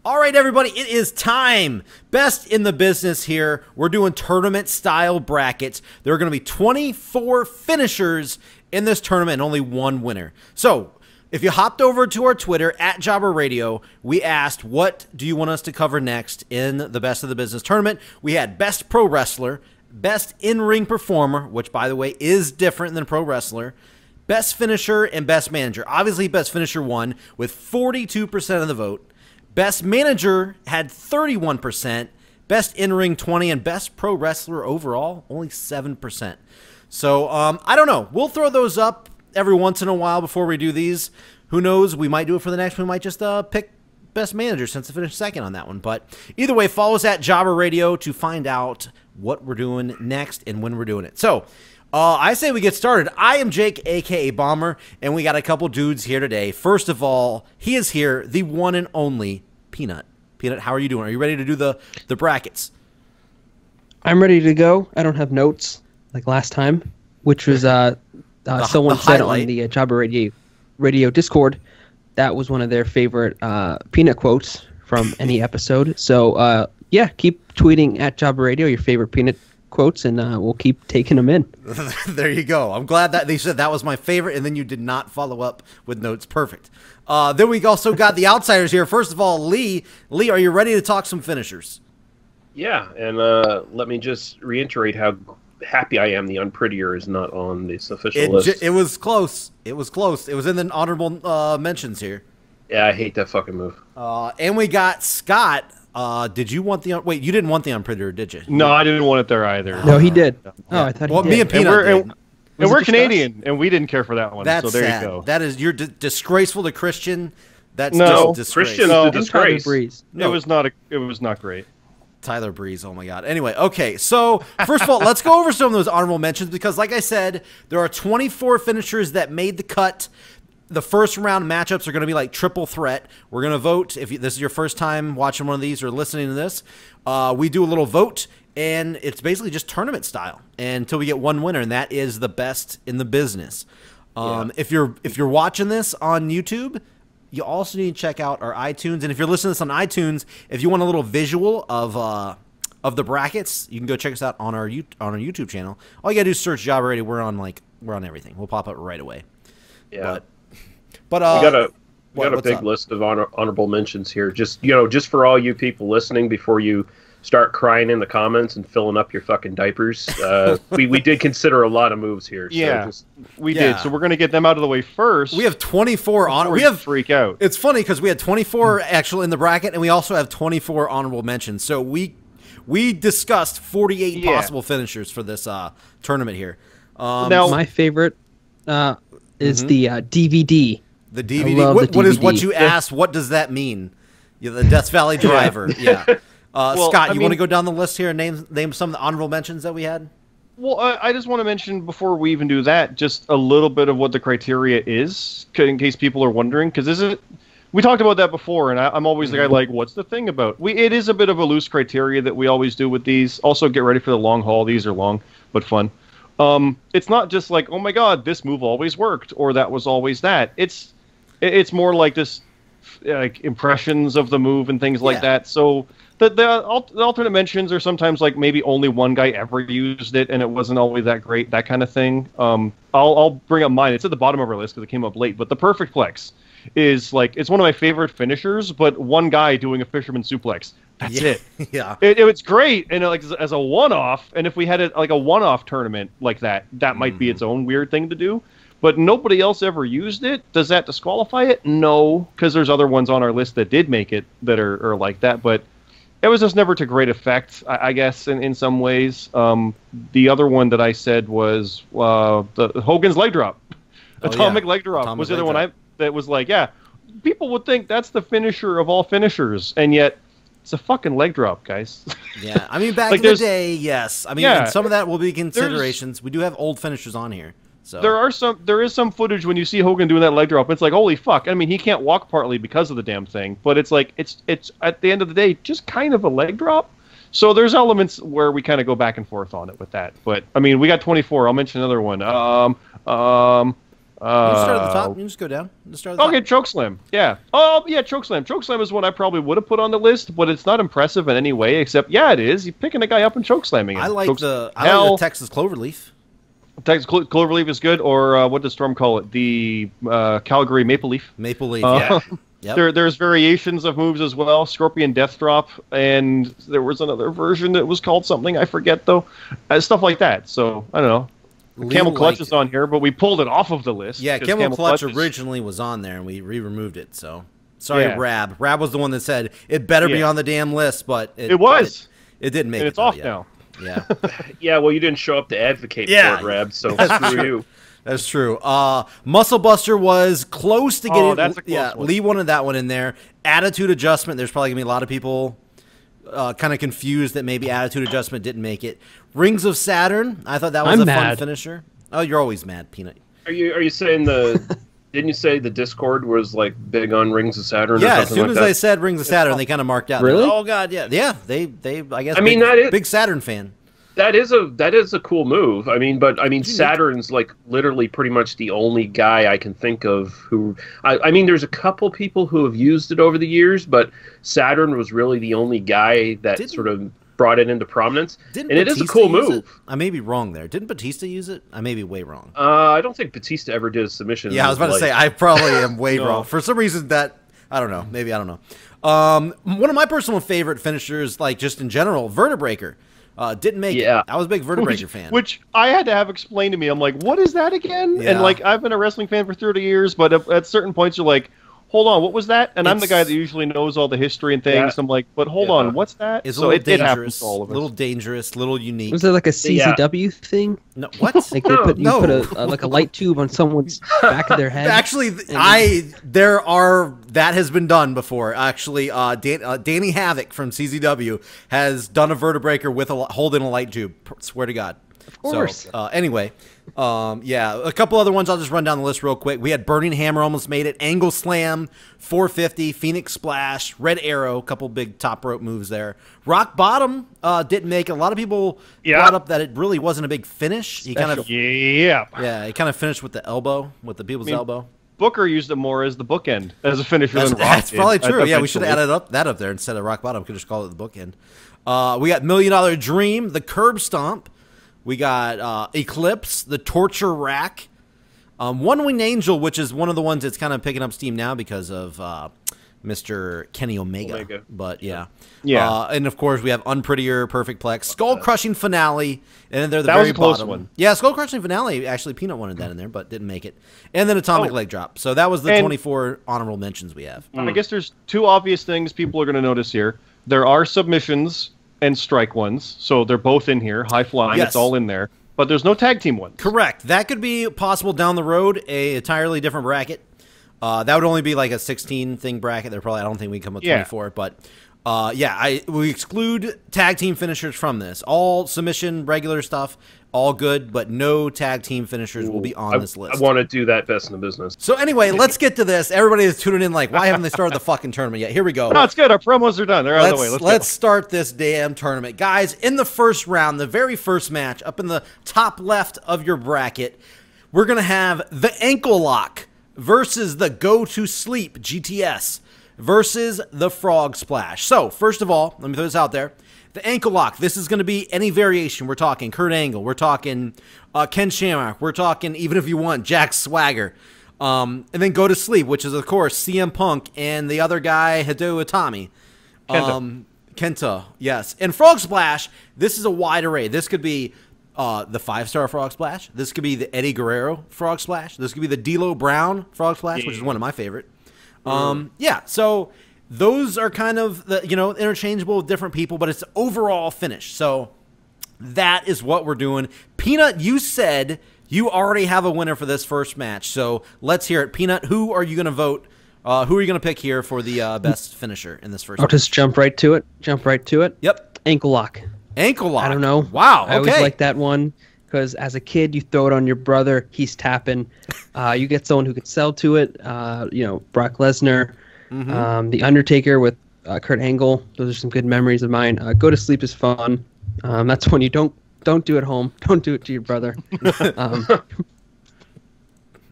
All right, everybody, it is time. Best in the business here. We're doing tournament-style brackets. There are going to be 24 finishers in this tournament and only one winner. So, if you hopped over to our Twitter, @JobberRadio, we asked, what do you want us to cover next in the Best of the Business tournament? We had Best Pro Wrestler, Best In-Ring Performer, which, by the way, is different than Pro Wrestler, Best Finisher, and Best Manager. Obviously, Best Finisher won with 42% of the vote. Best Manager had 31%, Best In-Ring 20%, and Best Pro Wrestler overall only 7%. So, I don't know. We'll throw those up every once in a while before we do these. Who knows? We might do it for the next one. We might just pick Best Manager since I finished second on that one. But either way, follow us at Jobber Radio to find out what we're doing next and when we're doing it. So, I say we get started. I am Jake, a.k.a. Bomber, and we got a couple dudes here today. First of all, he is here, the one and only Peanut. Peanut, how are you doing? Are you ready to do the brackets? I'm ready to go. I don't have notes like last time, which was someone said on the Jobber Radio Discord. That was one of their favorite Peanut quotes from any episode. So, yeah, keep tweeting at Jobber Radio your favorite Peanut quotes, and we'll keep taking them in. There you go. I'm glad that they said that was my favorite, and then you did not follow up with notes. Perfect. Then we also got the outsiders here. First of all, Lee. Lee, are you ready to talk some finishers? Yeah, and let me just reiterate how happy I am the Unprettier is not on this official list. It was close. It was close. It was in the honorable mentions here. Yeah, I hate that fucking move. And we got Scott. Did you want the wait? You didn't want the Unprettier, did you? No, I didn't want it there either. No, he did. Yeah. Oh, I thought well, he did. Me and Peanut did. And we're Canadian, and we didn't care for that one. That's so there sad. you go. That is you're disgraceful to Christian. That's no disgrace. Christian's a disgrace. No. It was not great. Tyler Breeze, oh my God. Anyway, okay, so first of all, let's go over some of those honorable mentions because, like I said, there are 24 finishers that made the cut. The first round matchups are going to be like triple threat. We're going to vote. If this is your first time watching one of these or listening to this, we do a little vote, and it's basically just tournament style until we get one winner, and that is the best in the business. If you're watching this on YouTube, you also need to check out our iTunes, and if you're listening to this on iTunes, if you want a little visual of the brackets, you can go check us out on our YouTube channel. All you gotta do is search Jobber Radio. We're on everything. We'll pop up right away. Yeah, but we got a big list of honorable mentions here. Just for all you people listening, before you start crying in the comments and filling up your fucking diapers, we did consider a lot of moves here. So we did. So we're going to get them out of the way first. We have 24 we have freak out. It's funny because we had 24 actual in the bracket, and we also have 24 honorable mentions. So we discussed 48 possible finishers for this tournament here. Now, my favorite is the DVD. The DVD. What is what you asked? What does that mean? The Death Valley Driver. Yeah. Scott, you want to go down the list here and name some of the honorable mentions that we had? Well, I just want to mention before we even do that, just a little bit of what the criteria is, in case people are wondering, because we talked about that before, and I'm always the guy like, what's the thing about? It is a bit of a loose criteria that we always do with these. Also, get ready for the long haul. These are long, but fun. It's not just like, oh my God, this move always worked, or that was always that. It's more like this, like impressions of the move and things like that. So the alternate mentions are sometimes like maybe only one guy ever used it and it wasn't always that great, that kind of thing. I'll bring up mine. It's at the bottom of our list because it came up late. But the Perfect Flex is like, it's one of my favorite finishers, but one guy doing a fisherman suplex. That's it. Yeah. It's great, and like as a one-off, and if we had it like a one-off tournament like that might be its own weird thing to do. But nobody else ever used it. Does that disqualify it? No, because there's other ones on our list that did make it that are like that. But it was just never to great effect, I guess, in some ways. The other one that I said was the Hogan's leg drop. Atomic leg drop was the other one that was like, yeah, people would think that's the finisher of all finishers, and yet it's a fucking leg drop, guys. Yeah, I mean, back in the day, yes. I mean, and some of that will be considerations. We do have old finishers on here. So. There is some footage when you see Hogan doing that leg drop. It's like, holy fuck! I mean, he can't walk partly because of the damn thing, but it's like it's at the end of the day just kind of a leg drop. So there's elements where we kind of go back and forth on it with that. But I mean, we got 24. I'll mention another one. You can start at the top. You can just go down. Just start at the Okay, top. chokeslam. Yeah. Oh, yeah, chokeslam. Chokeslam is one I probably would have put on the list, but it's not impressive in any way. Except, yeah, it is. You're picking a guy up and chokeslamming him. I like the Texas Cloverleaf. Texas Cloverleaf is good, or what does Storm call it? The Calgary Maple Leaf. Maple Leaf. Yeah. Yep. There's variations of moves as well. Scorpion Death Drop, and there was another version that was called something I forget though. Stuff like that. So I don't know. Camel Clutch is on here, but we pulled it off of the list. Yeah, Camel Clutch originally was on there, and we removed it. So sorry, Rab. Rab was the one that said it better be on the damn list, but it was. It didn't make it. And it's off now. Yeah. Yeah. Well, you didn't show up to advocate for it, Rab. So screw you. That's true. Muscle Buster was close to getting. That's a close one. Lee wanted that one in there. Attitude Adjustment. There's probably gonna be a lot of people kind of confused that maybe Attitude Adjustment didn't make it. Rings of Saturn. I thought that was fun finisher. Oh, you're always mad, Peanut. Are you saying didn't you say the Discord was like big on Rings of Saturn? Yeah, or as soon as I said Rings of Saturn, they kind of marked out. Really? Like, oh God, yeah. They. I guess. That is big Saturn fan. That is a cool move. Saturn's like literally pretty much the only guy I can think of who. I mean, there's a couple people who have used it over the years, but Saturn was really the only guy that sort of brought it into prominence. And it is a cool move. I may be wrong there. Didn't Batista use it? I may be way wrong. I don't think Batista ever did a submission. Yeah, I was about to say I probably am way wrong. For some reason that I don't know. Maybe I don't know. One of my personal favorite finishers, like just in general, Vertebreaker. Didn't make it. I was a big Vertebreaker fan. Which I had to have explained to me. I'm like, what is that again? Yeah. And like, I've been a wrestling fan for 30 years, but at certain points you're like, hold on, what was that? And I'm the guy that usually knows all the history and things. Yeah. I'm like, but hold on, what's that? It's a little dangerous, a little dangerous, little unique. Was there like a CZW thing? No, what? Like they put like a light tube on someone's back of their head. Actually, that has been done before. Actually, Danny Havoc from CZW has done a Vertebreaker with holding a light tube. Swear to God. Of course. So, anyway, a couple other ones. I'll just run down the list real quick. We had Burning Hammer almost made it. Angle Slam, 450, Phoenix Splash, Red Arrow, a couple big top rope moves there. Rock Bottom didn't make it. A lot of people brought up that it really wasn't a big finish. He kind of he kind of finished with the elbow, with the people's elbow. Booker used it more as the bookend, as a finisher than Rock. That's probably true. Yeah, we should have added that up there instead of Rock Bottom. We could just call it the bookend. We got $1 Million Dream, the Curb Stomp. We got Eclipse, the Torture Rack, One Winged Angel, which is one of the ones that's kind of picking up steam now because of Mr. Kenny Omega. But yeah. And of course we have Unprettier, Perfect Plex, Skull Crushing Finale, and then they're the very bottom. One. Yeah, Skull Crushing Finale. Actually, Peanut wanted that in there, but didn't make it. And then Atomic Leg Drop. So that was the 24 honorable mentions we have. I guess there's two obvious things people are going to notice here. There are submissions and strike ones, so they're both in here. High flying, it's all in there. But there's no tag team ones. Correct. That could be possible down the road, a entirely different bracket. That would only be like a 16-thing bracket. I don't think we can come up with 24. But, we exclude tag team finishers from this. All submission, regular stuff, all good, but no tag team finishers will be on this list. I want to do that best in the business. So anyway, let's get to this. Everybody is tuning in like, why haven't they started the fucking tournament yet? Here we go. No, it's good. Our promos are done. They're out of the way. Let's start this damn tournament. Guys, in the first round, the very first match, up in the top left of your bracket, we're going to have the Ankle Lock versus the Go to Sleep GTS versus the Frog Splash. So, first of all, let me throw this out there. The Ankle Lock, this is going to be any variation. We're talking Kurt Angle. We're talking Ken Shamrock. We're talking, even if you want, Jack Swagger. And then Go to Sleep, which is, of course, CM Punk and the other guy, Hideo Itami. Kenta, yes. And Frog Splash, this is a wide array. This could be the 5-star Frog Splash. This could be the Eddie Guerrero Frog Splash. This could be the D'Lo Brown Frog Splash, which is one of my favorite. So those are kind of the interchangeable with different people, but it's the overall finish. So that is what we're doing. Peanut, you said you already have a winner for this first match, so let's hear it. Peanut, who are you going to vote? Who are you going to pick here for the best finisher in this first match? Just jump right to it. Yep. Ankle Lock. Ankle Lock. I don't know. Wow. Okay. I always like that one because as a kid, you throw it on your brother. He's tapping. You get someone who could sell to it. Brock Lesnar, The Undertaker with Kurt Angle. Those are some good memories of mine. Go to Sleep is fun. That's when you don't do it home. Don't do it to your brother.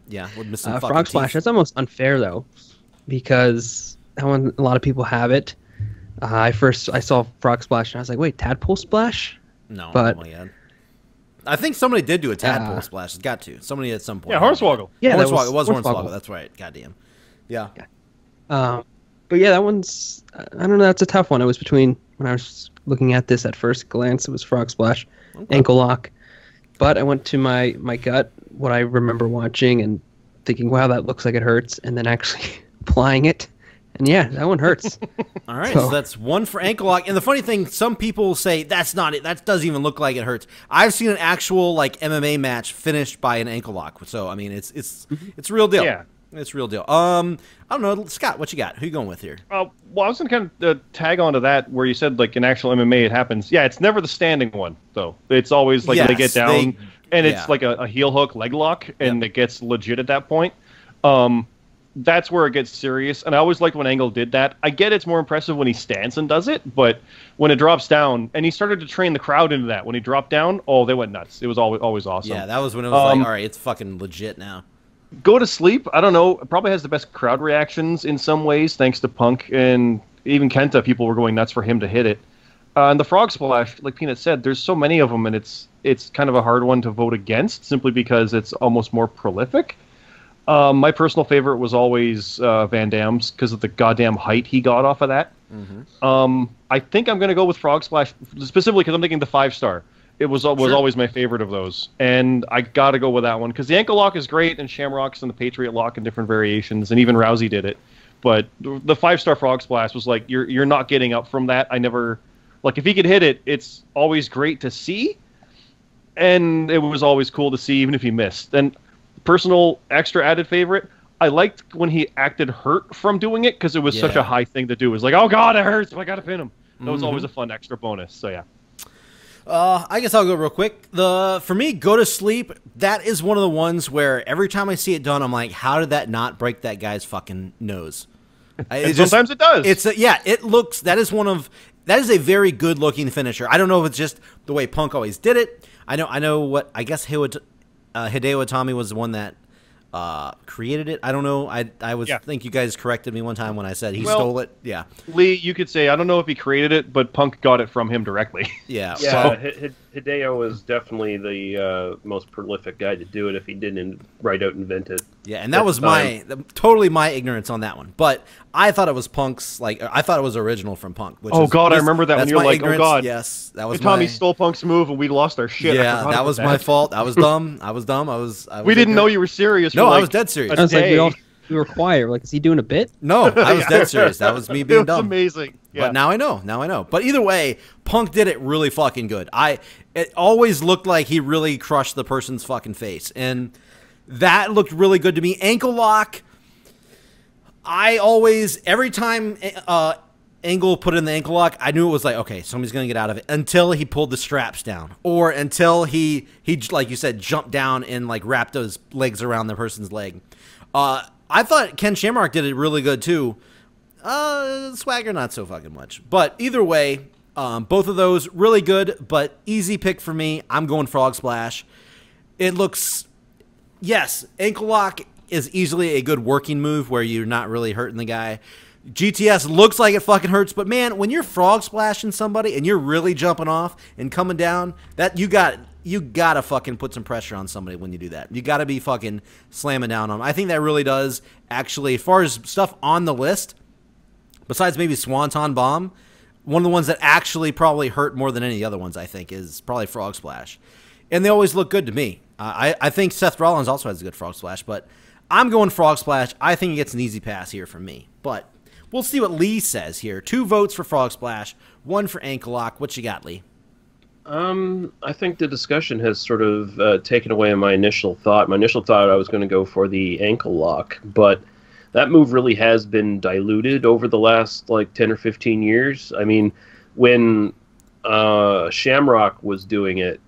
Yeah, would miss some fucking Frog Splash. teeth. That's almost unfair though, because that one a lot of people have it. I saw Frog Splash and I was like, wait, Tadpole Splash? No, but oh my God. I think somebody did do a Tadpole Splash. It's got to. Somebody at some point. Yeah, Hornswoggle. Yeah, Hornswoggle. It was Hornswoggle. Hornswoggle. That's right. Goddamn. Yeah. But yeah, that one's, I don't know, that's a tough one. It was between, when I was looking at this at first glance, it was Frog Splash, Ankle Lock. But I went to my gut, what I remember watching and thinking, wow, that looks like it hurts, and then actually applying it. And yeah, that one hurts. All right, so that's one for Ankle Lock. And the funny thing, some people say that's not it. That doesn't even look like it hurts. I've seen an actual like MMA match finished by an Ankle Lock. So I mean, it's a real deal. Yeah. It's a real deal. I don't know, Scott, what you got? Who you going with here? Well, I was going to kind of tag onto that where you said, like, in actual MMA it happens. Yeah, it's never the standing one, though. It's always, like, they get down, and it's like a heel hook leg lock, and it gets legit at that point. That's where it gets serious, and I always liked when Angle did that. I get it's more impressive when he stands and does it, but when it drops down, and he started to train the crowd into that. When he dropped down, oh, they went nuts. It was always awesome. Yeah, that was when it was like, all right, it's fucking legit now. Go to Sleep, I don't know, it probably has the best crowd reactions in some ways, thanks to Punk, and even Kenta, people were going nuts for him to hit it. And the Frog Splash, like Peanut said, there's so many of them, and it's kind of a hard one to vote against, simply because it's almost more prolific. My personal favorite was always Van Damme's, because of the goddamn height he got off of that. I think I'm going to go with Frog Splash, specifically because I'm thinking the 5-star. It was always my favorite of those, and I got to go with that one because the Ankle Lock is great, and Shamrock's and the Patriot Lock in different variations, and even Rousey did it. But the 5-star Frog Splash was like you're not getting up from that. I never like if he could hit it, it's always great to see, and it was always cool to see even if he missed. And personal extra added favorite, I liked when he acted hurt from doing it because it was such a high thing to do. It was like, oh god, it hurts, I gotta pin him. That was always a fun extra bonus. So yeah. I guess I'll go real quick. For me, Go to Sleep, that is one of the ones where every time I see it done, I'm like, how did that not break that guy's fucking nose? Sometimes it does. It looks, that is a very good looking finisher. I don't know if it's just the way Punk always did it. I guess Hideo Itami was the one that created it. I don't know. I think you guys corrected me one time when I said he stole it. Yeah. Lee, you could say, I don't know if he created it, but Punk got it from him directly. Yeah. Yeah, Hideo was definitely the most prolific guy to do it if he didn't right out invent it. Yeah, and that was totally my ignorance on that one. But I thought it was Punk's, I thought it was original from Punk. I remember that when you were like, ignorance. Oh god. Yes, that was Tommy stole Punk's move and we lost our shit. Yeah, that was my fault. I was dumb. I was we didn't know you were serious. No, I was dead serious. I was like, we were quiet. We're like, is he doing a bit? No, I was dead serious. That was me being dumb. Amazing. Yeah. But now I know. But either way, Punk did it really fucking good. It always looked like he really crushed the person's fucking face. And that looked really good to me. Ankle Lock, every time Angle put in the Ankle Lock, I knew it was like, okay, somebody's going to get out of it until he pulled the straps down. Or until he like you said, jumped down and like wrapped those legs around the person's leg. I thought Ken Shamrock did it really good too. Swagger not so fucking much. But either way, both of those really good, but easy pick for me. I'm going Frog Splash. It looks, yes, Ankle Lock is easily a good working move where you're not really hurting the guy. GTS looks like it fucking hurts, but man, when you're frog splashing somebody and you're really jumping off and coming down, that you gotta fucking put some pressure on somebody when you do that. You gotta be fucking slamming down on them. I think that really does actually, as far as stuff on the list, besides maybe Swanton Bomb, one of the ones that actually probably hurt more than any of the other ones, I think, is probably Frog Splash. And they always look good to me. I think Seth Rollins also has a good Frog Splash, but I'm going Frog Splash. I think he gets an easy pass here from me. But we'll see what Lee says here. 2 votes for Frog Splash, 1 for Ankle Lock. What you got, Lee? I think the discussion has sort of taken away my initial thought. My initial thought I was going to go for the Ankle Lock, but that move really has been diluted over the last like 10 or 15 years. I mean, when Shamrock was doing it,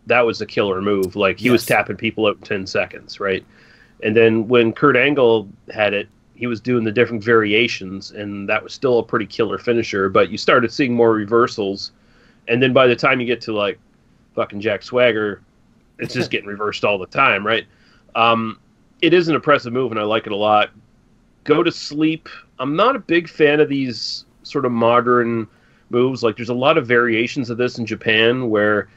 that was a killer move. Like, he was tapping people out in 10 seconds, right? And then when Kurt Angle had it, he was doing the different variations, and that was still a pretty killer finisher, but you started seeing more reversals, and then by the time you get to, like, fucking Jack Swagger, it's just getting reversed all the time, right? it is an impressive move, and I like it a lot. Go to sleep. I'm not a big fan of these sort of modern moves. Like, there's a lot of variations of this in Japan where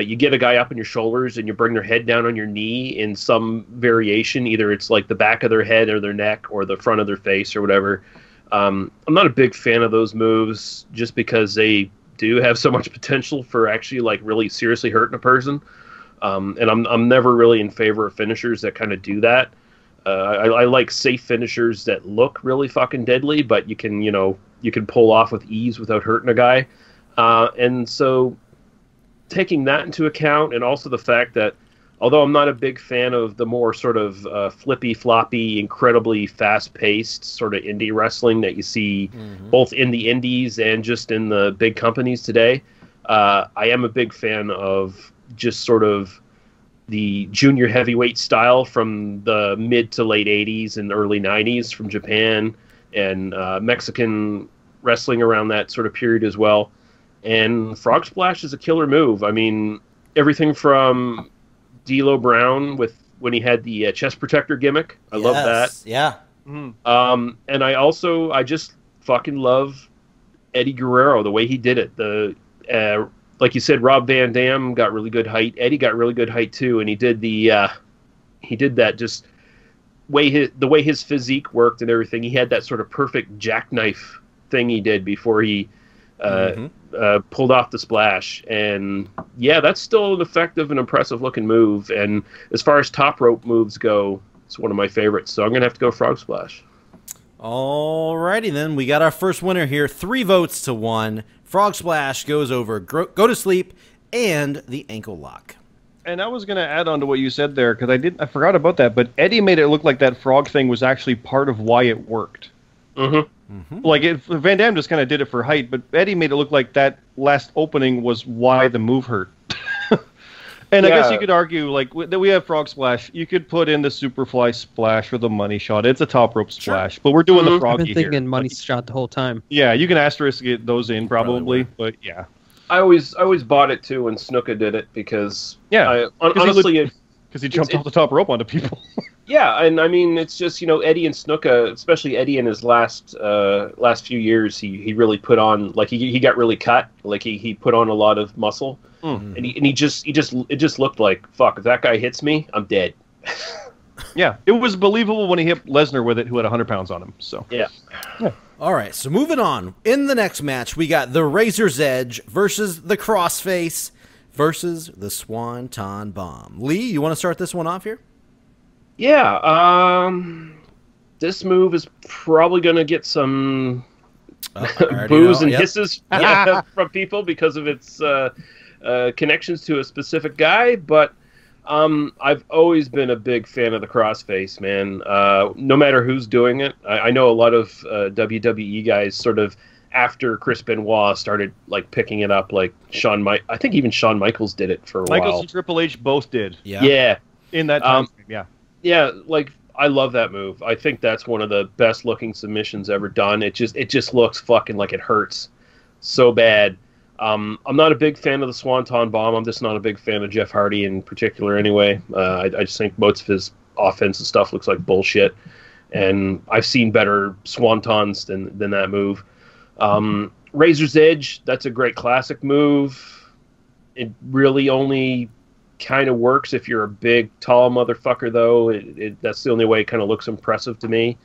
you get a guy up on your shoulders and you bring their head down on your knee in some variation. Either it's like the back of their head or their neck or the front of their face or whatever. I'm not a big fan of those moves just because they do have so much potential for actually like really seriously hurting a person. And I'm never really in favor of finishers that kind of do that. I like safe finishers that look really fucking deadly, but you can pull off with ease without hurting a guy. And so taking that into account, and also the fact that although I'm not a big fan of the more sort of flippy-floppy, incredibly fast-paced sort of indie wrestling that you see both in the indies and just in the big companies today, I am a big fan of just sort of the junior heavyweight style from the mid to late 80s and early 90s from Japan, and Mexican wrestling around that sort of period as well. And Frog Splash is a killer move. I mean, everything from D'Lo Brown when he had the chest protector gimmick. I love that. Yeah. And I just fucking love Eddie Guerrero, the way he did it. Like you said, Rob Van Dam got really good height. Eddie got really good height too, and he did that just the way his physique worked and everything. He had that sort of perfect jackknife thing he did before he pulled off the splash. And yeah, that's still an effective and impressive looking move. And as far as top rope moves go, it's one of my favorites. So I'm gonna have to go Frog Splash. Alrighty then, we got our first winner here. 3 votes to 1. Frog Splash goes over Go to Sleep and the Ankle Lock. And I was going to add on to what you said there, because I forgot about that, but Eddie made it look like that frog thing was actually part of why it worked. Like, Van Dam just kind of did it for height, but Eddie made it look like that last opening was why the move hurt. And I guess you could argue, like, that we have Frog Splash. You could put in the Superfly Splash or the Money Shot. It's a top rope splash, but we're doing the froggy here. I've been thinking Money Shot the whole time. Yeah, you can asterisk get those in probably, but yeah. I always bought it too when Snuka did it because honestly, because he jumped off the top rope onto people. Yeah, and I mean it's just Eddie and Snuka, especially Eddie in his last few years, he really put on, like, he got really cut, like he put on a lot of muscle, and it just looked like, fuck, if that guy hits me, I'm dead. Yeah, it was believable when he hit Lesnar with it, who had 100 pounds on him. So yeah. All right, so moving on. In the next match, we got the Razor's Edge versus the Crossface versus the Swanton Bomb. Lee, you want to start this one off here? Yeah, this move is probably going to get some boos and hisses from people because of its connections to a specific guy, but I've always been a big fan of the Crossface, man. No matter who's doing it. I know a lot of WWE guys sort of after Chris Benoit started like picking it up, like I think even Shawn Michaels did it for a while. Michaels and Triple H both did. Yeah. In that time frame, yeah. Yeah, like I love that move. I think that's one of the best looking submissions ever done. It just looks fucking like it hurts so bad. I'm not a big fan of the Swanton Bomb. I'm just not a big fan of Jeff Hardy in particular anyway. I just think most of his offensive stuff looks like bullshit. And I've seen better Swantons than that move. Razor's Edge, that's a great classic move. It really only kind of works if you're a big, tall motherfucker, though. That's the only way it kind of looks impressive to me.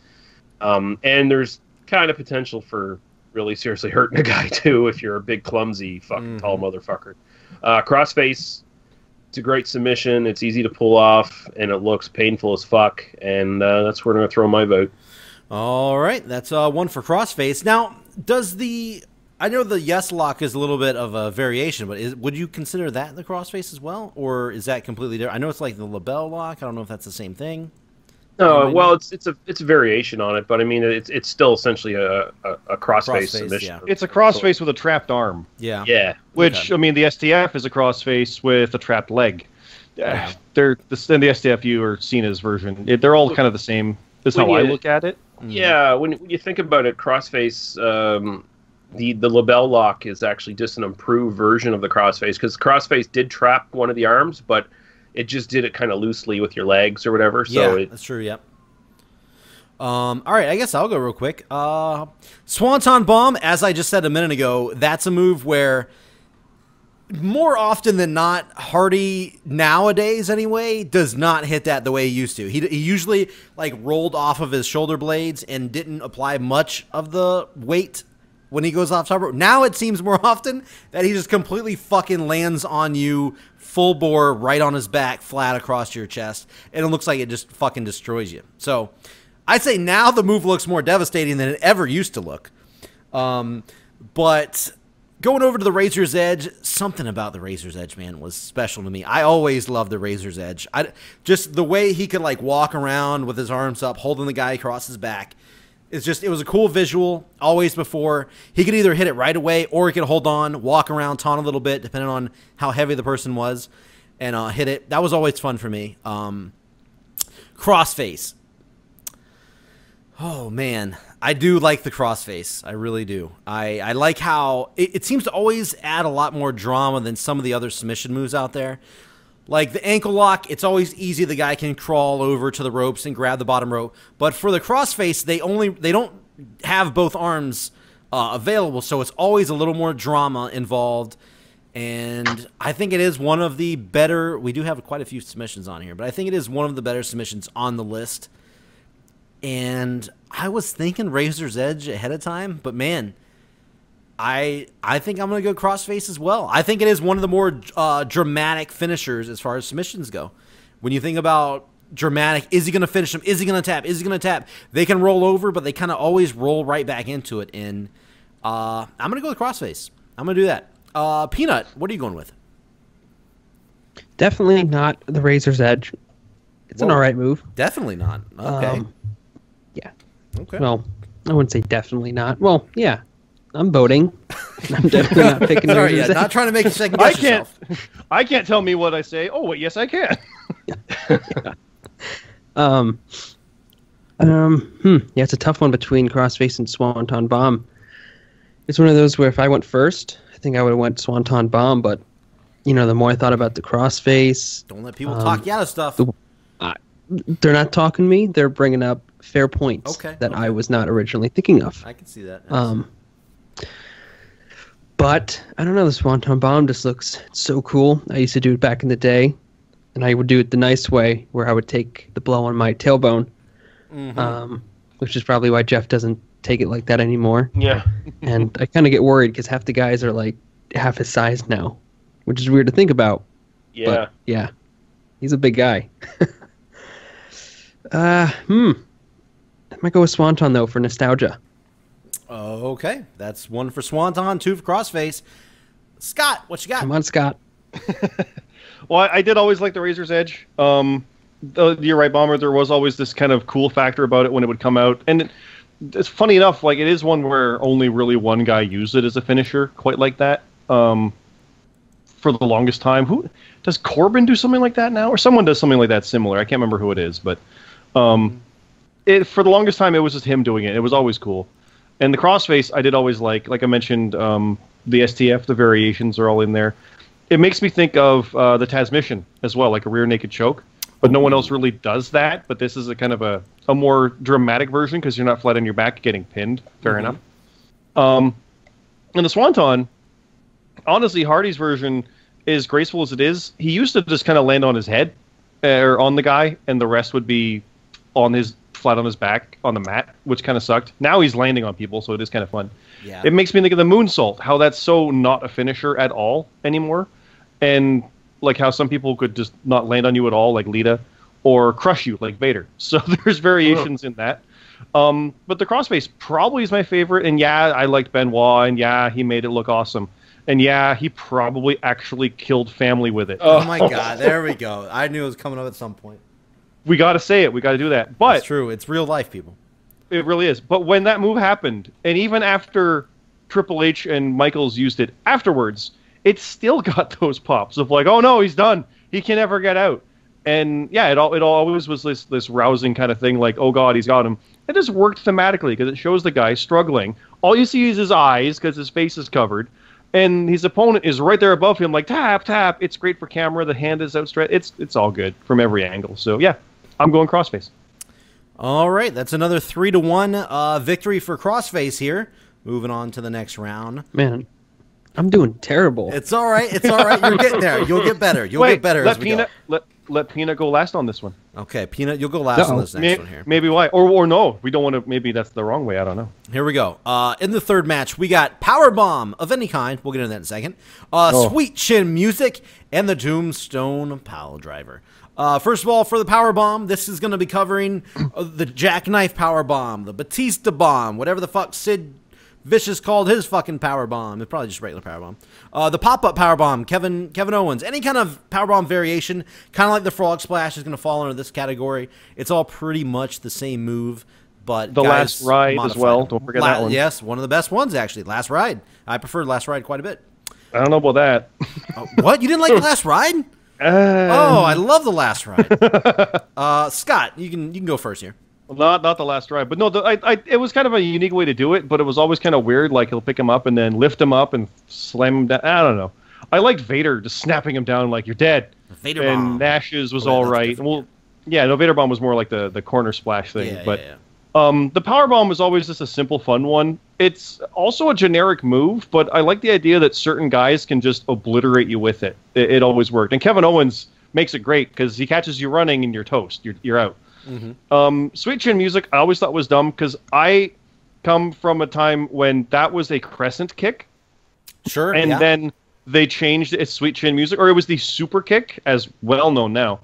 And there's kind of potential for really seriously hurting a guy too if you're a big, clumsy, fucking tall motherfucker. Crossface, it's a great submission. It's easy to pull off, and it looks painful as fuck. And that's where I'm going to throw my vote. All right, that's one for Crossface. Now, I know the Yes Lock is a little bit of a variation, but would you consider that the Crossface as well, or is that completely different? I know it's like the Label Lock. I don't know if that's the same thing. No, well, it's a variation on it, but I mean it's still essentially a crossface submission. Yeah. It's a crossface with a trapped arm. Yeah. Yeah. Which I mean, the STF is a crossface with a trapped leg. Yeah. And the STFU or Cena's version, they're all kind of the same. That's how I look at it. Yeah, when you think about it, crossface, the Label Lock is actually just an improved version of the crossface, because crossface did trap one of the arms, but It just did it kind of loosely with your legs or whatever. So yeah, that's true. Yep. All right, I guess I'll go real quick. Swanton Bomb, as I just said a minute ago, that's a move where more often than not, Hardy nowadays anyway does not hit that the way he used to. He usually like rolled off of his shoulder blades and didn't apply much of the weight when he goes off top rope. Now it seems more often that he just completely fucking lands on you full bore right on his back, flat across your chest, and it looks like it just fucking destroys you. So I'd say now the move looks more devastating than it ever used to look. But going over to the Razor's Edge, something about the Razor's Edge, man, was special to me. I always loved the Razor's Edge. Just the way he could like walk around with his arms up, holding the guy across his back. It was a cool visual. Always before he could either hit it right away or he could hold on, walk around, taunt a little bit, depending on how heavy the person was, and hit it. That was always fun for me. Crossface. Oh man, I do like the Crossface. I really do. I like how it seems to always add a lot more drama than some of the other submission moves out there. Like the ankle lock, it's always easy. The guy can crawl over to the ropes and grab the bottom rope. But for the Crossface, they don't have both arms available, so it's always a little more drama involved. And I think it is one of the better. We do have quite a few submissions on here, but I think it is one of the better submissions on the list. And I was thinking Razor's Edge ahead of time, but man, I think I'm going to go Crossface as well. I think it is one of the more dramatic finishers as far as submissions go. When you think about dramatic, is he going to finish him? Is he going to tap? Is he going to tap? They can roll over, but they kind of always roll right back into it. And I'm going to go with Crossface. I'm going to do that. Peanut, what are you going with? Definitely not the Razor's Edge. It's an all right move. Definitely not. Okay. Yeah. Okay. Well, I wouldn't say definitely not. Well, yeah. I'm voting. I'm definitely not picking Sorry, yeah, not trying to make you second guess yourself. I can't tell me what I say. Oh, wait, yes, I can. Yeah, it's a tough one between Crossface and Swanton Bomb. It's one of those where if I went first, I think I would have went Swanton Bomb, but the more I thought about the Crossface... Don't let people talk you out of stuff. They're not talking to me. They're bringing up fair points that I was not originally thinking of. I can see that. Yes. But I don't know, the Swanton Bomb just looks so cool. I used to do it back in the day, and I would do it the nice way, where I would take the blow on my tailbone, which is probably why Jeff doesn't take it like that anymore. Yeah. And I kind of get worried because half the guys are like half his size now, which is weird to think about. Yeah. But, yeah. He's a big guy. I might go with Swanton, though, for nostalgia. Okay. That's one for Swanton, two for Crossface. Scott, what you got? Come on, Scott. Well, I did always like the Razor's Edge. You're right, Bomber. There was always this kind of cool factor about it when it would come out. And it's funny enough, like it is one where only really one guy used it as a finisher, quite like that. For the longest time. Who does Corbin do something like that now? Or someone does something like that similar. I can't remember who it is, but for the longest time, it was just him doing it. It was always cool. And the Crossface, I did always like I mentioned, the STF, the variations are all in there. It makes me think of the Tasmission as well, like a rear naked choke. But no one else really does that. But this is a kind of a more dramatic version because you're not flat on your back getting pinned. Fair enough. And the Swanton, honestly, Hardy's version, as graceful as it is, he used to just kind of land on his head or on the guy, and the rest would be flat on his back on the mat, which kind of sucked. Now he's landing on people, so it is kind of fun. Yeah. It makes me think of the moonsault, how that's so not a finisher at all anymore, and like how some people could just not land on you at all, like Lita, or crush you, like Vader. So there's variations in that. But the Crossface probably is my favorite, and yeah, I liked Benoit, and yeah, he made it look awesome. And yeah, he probably actually killed family with it. Oh my God, there we go. I knew it was coming up at some point. We got to say it. We got to do that. But it's true. It's real life, people. It really is. But when that move happened, and even after Triple H and Michaels used it afterwards, it still got those pops of like, oh no, he's done. He can never get out. And yeah, it always was this rousing kind of thing, like, oh God, he's got him. It just worked thematically because it shows the guy struggling. All you see is his eyes because his face is covered. and his opponent is right there above him, like tap, tap. It's great for camera. The hand is outstretched. It's all good from every angle. So yeah, I'm going Crossface. All right, that's another 3-1 victory for Crossface here. Moving on to the next round. Man, I'm doing terrible. It's all right. It's all right. You're getting there. You'll get better. You'll get better as we go. Let Peanut go last on this one. Okay, Peanut, you'll go last on this next one here. Maybe why? Or no, we don't want to. Maybe that's the wrong way. I don't know. Here we go. In the third match, we got Powerbomb of any kind. We'll get into that in a second. Sweet Chin Music and the Tombstone Pile Driver. First of all, for the Powerbomb, this is going to be covering the Jackknife Powerbomb, the Batista Bomb, whatever the fuck Sid Vicious called his fucking Powerbomb. It's probably just regular Powerbomb. The pop-up Powerbomb, Kevin Owens. Any kind of Powerbomb variation, kind of like the Frog Splash, is going to fall under this category. It's all pretty much the same move, but the Last Ride as well. Don't forget that one. Yes, one of the best ones, actually. Last Ride. I preferred Last Ride quite a bit. I don't know about that. What? You didn't like the Last Ride? Oh, I love the Last Ride. Scott, you can go first here. Well, not the Last Ride, but no, it was kind of a unique way to do it, but it was always kind of weird. Like he'll pick him up and then lift him up and slam him down. I don't know. I liked Vader just snapping him down like you're dead. Vader and Bomb. Nash's was all right. Well, yeah, no, Vader Bomb was more like the corner splash thing, but the Power Bomb was always just a simple, fun one. It's also a generic move, but I like the idea that certain guys can just obliterate you with it. It always worked, and Kevin Owens makes it great because he catches you running and you're toast. You're out. Sweet Chin Music, I always thought was dumb because I come from a time when that was a crescent kick. Sure. And then they changed it. It's Sweet Chin Music, or it was the super kick, as well known now.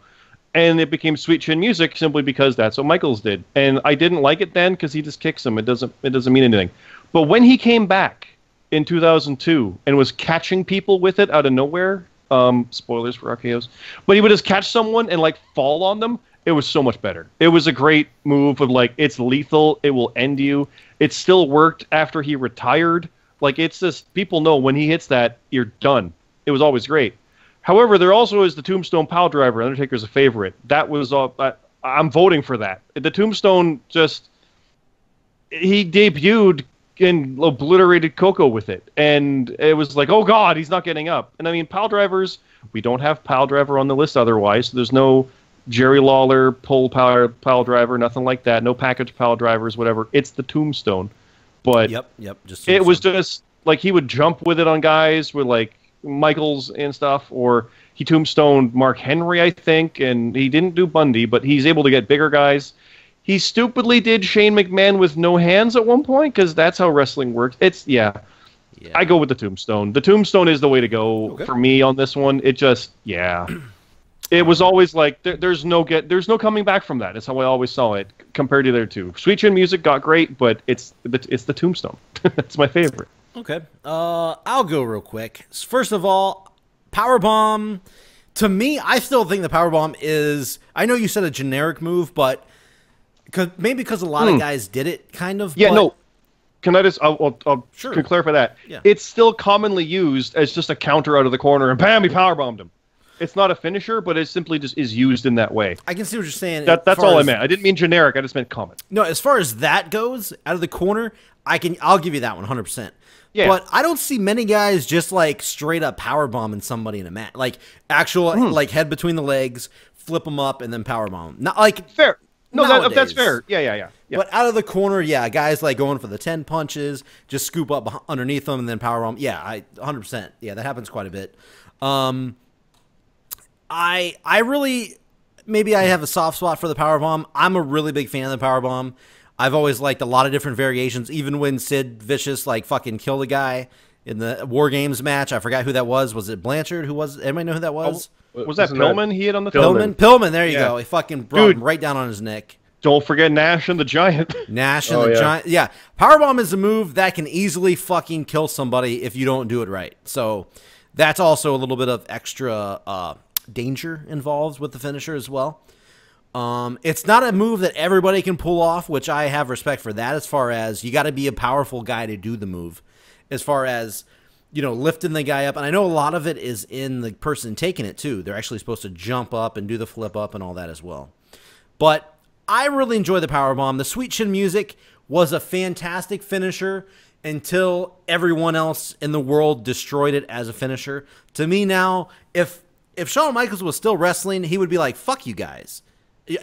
And it became Sweet Chin Music simply because that's what Michaels did. And I didn't like it then because he just kicks him. It doesn't mean anything. But when he came back in 2002 and was catching people with it out of nowhere, spoilers for RKOs, but he would just catch someone and like fall on them. It was so much better. It was a great move of like, it's lethal. It will end you. It still worked after he retired. Like, it's just, people know when he hits that, you're done. It was always great. However, there also is the Tombstone Pile Driver. Undertaker's a favorite. That was, I'm voting for that. The Tombstone just, he debuted and obliterated Coco with it. And it was like, oh God, he's not getting up. And I mean, Pile Drivers, we don't have Pile Driver on the list otherwise. So there's no Jerry Lawler pile driver, nothing like that. No package pile drivers, whatever. It's the Tombstone. But yep. Just it was just like he would jump with it on guys with like Michaels and stuff, or he tombstoned Mark Henry, I think, and he didn't do Bundy, but he's able to get bigger guys. He stupidly did Shane McMahon with no hands at one point because that's how wrestling works. I go with the Tombstone. The Tombstone is the way to go for me on this one. It just It was always like there's no coming back from that. That's how I always saw it compared to the other two. Sweet Chin Music got great, but it's the Tombstone. It's my favorite. Okay, I'll go real quick. First of all, Powerbomb. To me, I still think the Powerbomb is. I know you said a generic move, but because a lot of guys did it, kind of. Yeah, no. Can I just? I'll sure. Can clarify that. Yeah. It's still commonly used as just a counter out of the corner, and bam, he powerbombed him. It's not a finisher, but it simply just is used in that way. I can see what you're saying. That's all I meant. I didn't mean generic. I just meant common. No, as far as that goes, out of the corner, I'll give you that one 100%. Yeah. But I don't see many guys just like straight up powerbombing somebody in a match. Like actual like head between the legs, flip them up, and then powerbomb. Not like fair. No, that's fair. Yeah. But out of the corner, guys like going for the 10 punches, just scoop up underneath them and then powerbomb. Yeah, 100%. Yeah, that happens quite a bit. I really, maybe I have a soft spot for the powerbomb. I'm a really big fan of the powerbomb. I've always liked a lot of different variations, even when Sid Vicious like fucking killed a guy in the War Games match. I forgot who that was. Was it Blanchard? Who was? Anybody know who that was? Was that Pillman? He hit on the Pillman. There you go. He fucking brought him right down on his neck. Don't forget Nash and the Giant. Giant. Yeah, powerbomb is a move that can easily fucking kill somebody if you don't do it right. So that's also a little bit of extra danger involved with the finisher as well. It's not a move that everybody can pull off, which I have respect for that, as far as you got to be a powerful guy to do the move. As far as, lifting the guy up. And I know a lot of it is in the person taking it, too. They're actually supposed to jump up and do the flip up and all that as well. But I really enjoy the powerbomb. The Sweet Chin Music was a fantastic finisher. until everyone else in the world destroyed it as a finisher. To me now, if Shawn Michaels was still wrestling, he would be like, fuck you guys.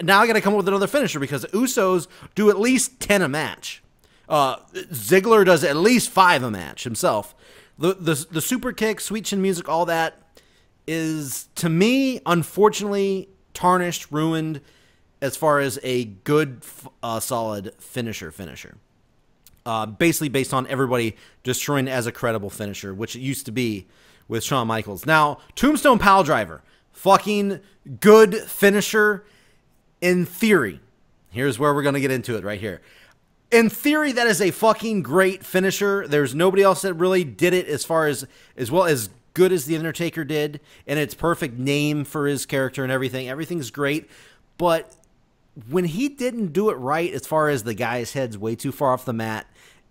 Now I got to come up with another finisher because the Usos do at least 10 a match. Ziggler does at least 5 a match himself. The super kick, sweet chin music, all that is, to me, unfortunately, tarnished, ruined as far as a good, solid finisher. Basically based on everybody destroying as a credible finisher, which it used to be with Shawn Michaels. Now, Tombstone Piledriver, fucking good finisher in theory. Here's where we're going to get into it right here. In theory, that is a fucking great finisher. There's nobody else that really did it as well as good as The Undertaker did, and it's perfect name for his character and everything. Everything's great, but when he didn't do it right as far as the guy's head's way too far off the mat,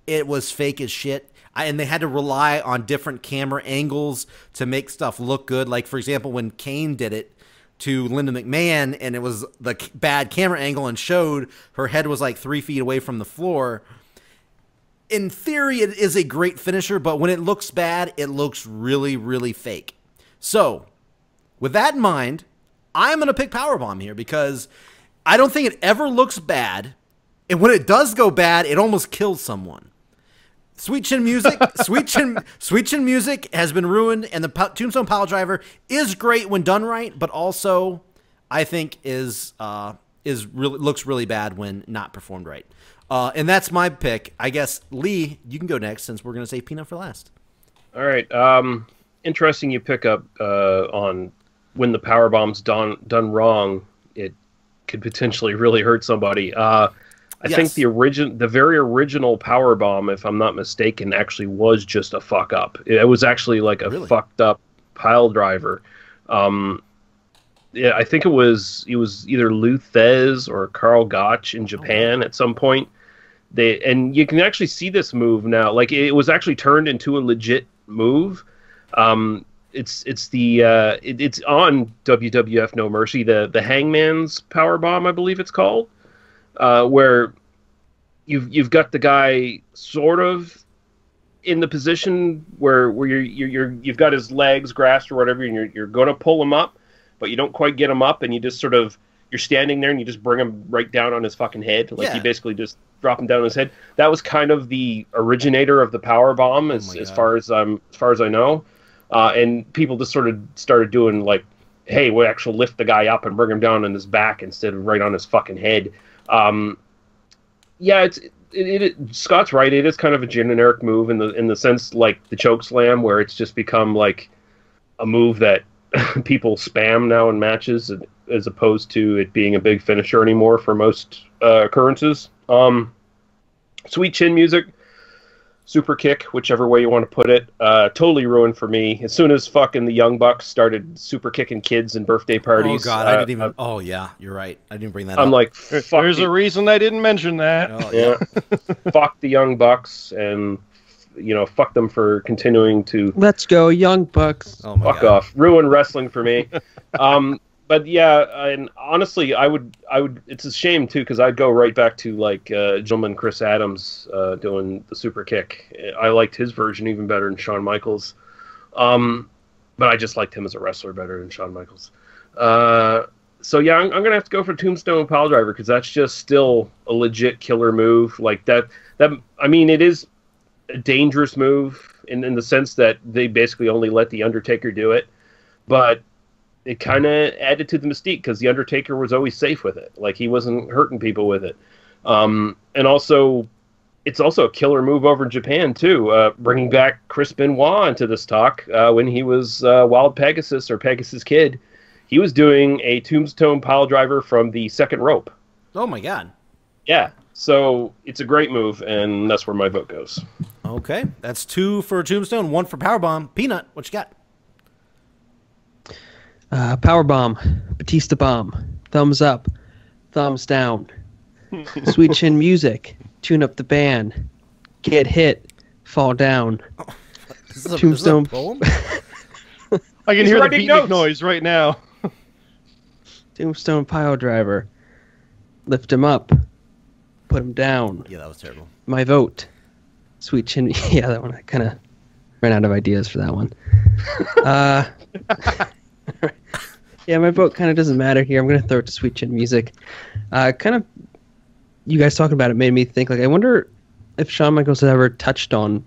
it was fake as shit. And they had to rely on different camera angles to make stuff look good. Like, for example, when Kane did it to Linda McMahon, and it was the bad camera angle and showed her head was like 3 feet away from the floor. In theory, it is a great finisher, but when it looks bad, it looks really, really fake. So, with that in mind, I'm going to pick Powerbomb here because I don't think it ever looks bad, and when it does go bad, it almost kills someone. Sweet Chin Music, Sweet Chin Music has been ruined, and the Tombstone Piledriver is great when done right, but also I think looks really bad when not performed right. And that's my pick. I guess Lee, you can go next since we're going to say Peanut for last. All right. Interesting. You pick up on when the Powerbomb's done wrong, it could potentially really hurt somebody. I think the very original Powerbomb, if I'm not mistaken, actually was just a fuck up. It was actually like a fucked up pile driver. Yeah, I think it was either Lou Thez or Karl Gotch in Japan at some point. And you can actually see this move now. Like, it was actually turned into a legit move. It's on WWF No Mercy, the Hangman's Powerbomb, I believe it's called. Where you've got the guy sort of in the position where you've got his legs grasped or whatever, and you're going to pull him up, but you don't quite get him up, and you just sort of you're standing there and you just bring him right down on his fucking head, like you basically just drop him down on his head. That was kind of the originator of the Powerbomb, as far as I know, and people just sort of started doing like, hey, we actually lift the guy up and bring him down on his back instead of right on his fucking head. Scott's right. It is kind of a generic move in the sense like the choke slam, where it's just become like a move that people spam now in matches, as opposed to it being a big finisher anymore for most occurrences. Sweet Chin Music, super kick, whichever way you want to put it, totally ruined for me. As soon as fucking the Young Bucks started super kicking kids and birthday parties. Oh god, I didn't even. Oh yeah, you're right. I didn't bring that up. I'm like, there's a reason I didn't mention that. Oh, yeah. Fuck the Young Bucks, and fuck them for continuing to. Let's go, Young Bucks. Oh my god. Off. Ruin wrestling for me. But yeah, and honestly, I would. It's a shame too, because I'd go right back to like gentleman Chris Adams doing the super kick. I liked his version even better than Shawn Michaels, but I just liked him as a wrestler better than Shawn Michaels. So yeah, I'm gonna have to go for Tombstone Piledriver because that's just still a legit killer move. Like that. I mean, it is a dangerous move in the sense that they basically only let the Undertaker do it, but it kind of added to the mystique because the Undertaker was always safe with it. Like, he wasn't hurting people with it. And also, it's also a killer move over in Japan, too. Bringing back Chris Benoit into this talk when he was Wild Pegasus or Pegasus Kid. He was doing a Tombstone Piledriver from the second rope. Oh, my God. Yeah. So, it's a great move, and that's where my vote goes. Okay. That's 2 for Tombstone, 1 for Powerbomb. Peanut, what you got? Powerbomb, Batista Bomb, thumbs up, thumbs down. Sweet Chin Music, tune up the band, get hit, fall down. Oh, Tombstone. I can hear the beatnik noise right now. Tombstone Piledriver, lift him up, put him down. Yeah, that was terrible. My vote, Sweet chin. Yeah, that one. I kind of ran out of ideas for that one. Yeah, my vote kind of doesn't matter here. I'm going to throw it to Sweet Chin Music. Kind of, you guys talking about it made me think, like, I wonder if Shawn Michaels has ever touched on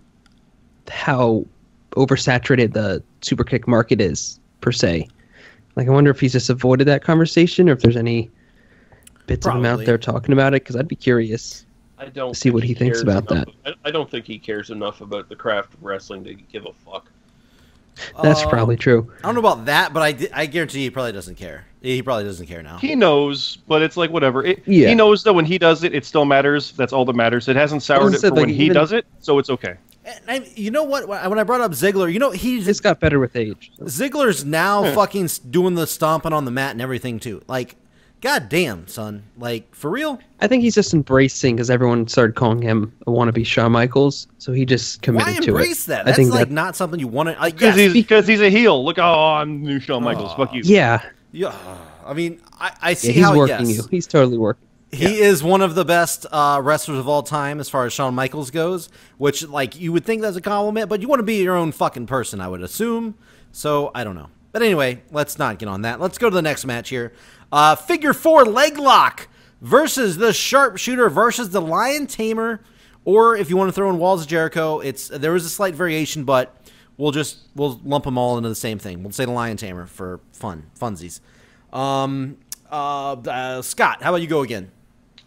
how oversaturated the super kick market is, per se. Like, I wonder if he's just avoided that conversation, or if there's any bits of him out there talking about it, because I'd be curious to see what he thinks about that. I don't think he cares enough about the craft of wrestling to give a fuck. That's probably true. I don't know about that, but I guarantee he probably doesn't care. He probably doesn't care now. He knows, but it's like whatever. He knows that when he does it, it still matters. That's all that matters. It hasn't soured it for when he does it, so it's okay. And you know what? When I brought up Ziggler, he's got better with age. So. Ziggler's now fucking doing the stomping on the mat and everything too. Like, god damn, son. Like, for real? I think he's just embracing because everyone started calling him a wannabe Shawn Michaels, so he just committed to it. Why embrace that? That's like not something you want to. Because he's a heel. Look, I'm new Shawn Michaels. Fuck you. Yeah. Yeah. I mean, I see he's how working you. He's totally working. He is one of the best wrestlers of all time as far as Shawn Michaels goes, which, like, you would think that's a compliment, but you want to be your own fucking person, I would assume. So, I don't know. But anyway, let's not get on that. Let's go to the next match here. Figure 4 leg lock versus the Sharpshooter versus the Lion Tamer, or if you want to throw in Walls of Jericho, there is a slight variation, but we'll lump them all into the same thing. We'll say the Lion Tamer for funsies. Scott, how about you go again?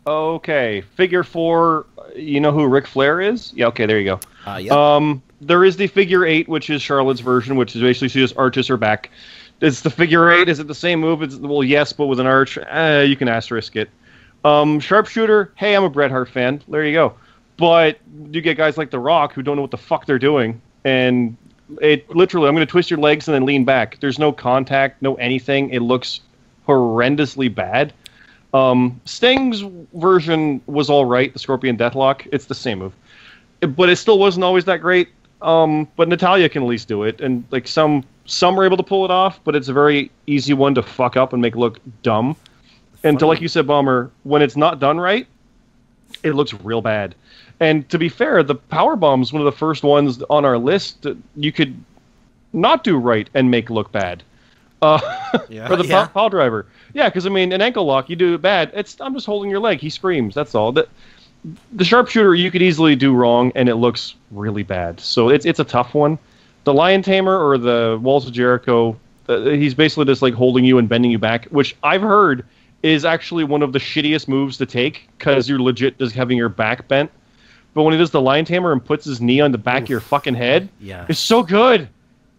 Okay, figure 4. You know who Ric Flair is? Yeah. Okay, there you go. Yeah. There is the figure 8, which is Charlotte's version, which is basically she just arches her back. It's the figure 8. Is it the same move? Well, yes, but with an arch. You can asterisk it. Sharpshooter. Hey, I'm a Bret Hart fan. There you go. But you get guys like The Rock who don't know what the fuck they're doing, and it literally, I'm going to twist your legs and then lean back. There's no contact, no anything. It looks horrendously bad. Sting's version was all right, the Scorpion Deathlock. It's the same move, but it still wasn't always that great. But Natalya can at least do it, and like some were able to pull it off, but it's a very easy one to fuck up and make look dumb. And like you said, Bomber, when it's not done right, it looks real bad. And to be fair, the Powerbomb is one of the first ones on our list that you could not do right and make look bad. For the pile driver. Yeah, because, I mean, an ankle lock, you do it bad. I'm just holding your leg. He screams. That's all. The Sharpshooter, you could easily do wrong, and it looks really bad. So it's a tough one. The Lion Tamer or the Walls of Jericho, he's basically just like holding you and bending you back, which I've heard is actually one of the shittiest moves to take because you're legit just having your back bent. But when he does the Lion Tamer and puts his knee on the back of your fucking head, it's so good.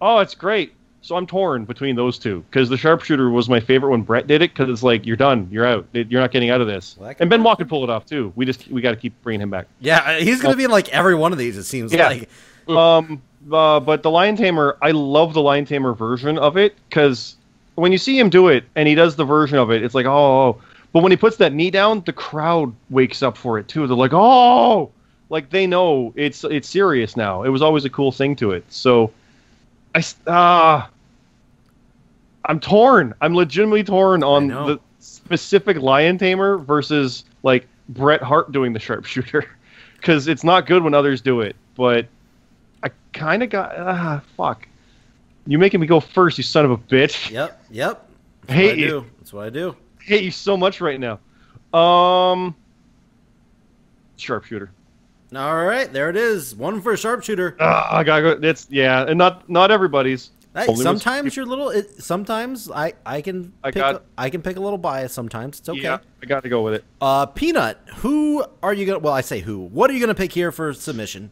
Oh, it's great. So I'm torn between those two because the Sharpshooter was my favorite when Bret did it because it's like, you're done, you're out, you're not getting out of this. And Benoit could pull it off too. We got to keep bringing him back. Yeah, he's going to be in like every one of these, it seems like. But the Lion Tamer, I love the Lion Tamer version of it because when you see him do it and he does the version of it, it's like, oh. But when he puts that knee down, the crowd wakes up for it too. They're like, oh, like they know it's serious now. It was always a cool thing to it. So I'm torn. I'm legitimately torn on the specific Lion Tamer versus like Bret Hart doing the Sharpshooter because it's not good when others do it. But I kind of got fuck. You making me go first, you son of a bitch. Yep. That's what I do. I hate you so much right now. Sharpshooter. All right, there it is. One for Sharpshooter. I gotta go. And not everybody's. Hey, sometimes you're little. Sometimes I can pick a little bias. Sometimes it's okay. Yeah, I got to go with it. Peanut. Who are you gonna? Well, I say who. What are you gonna pick here for submission?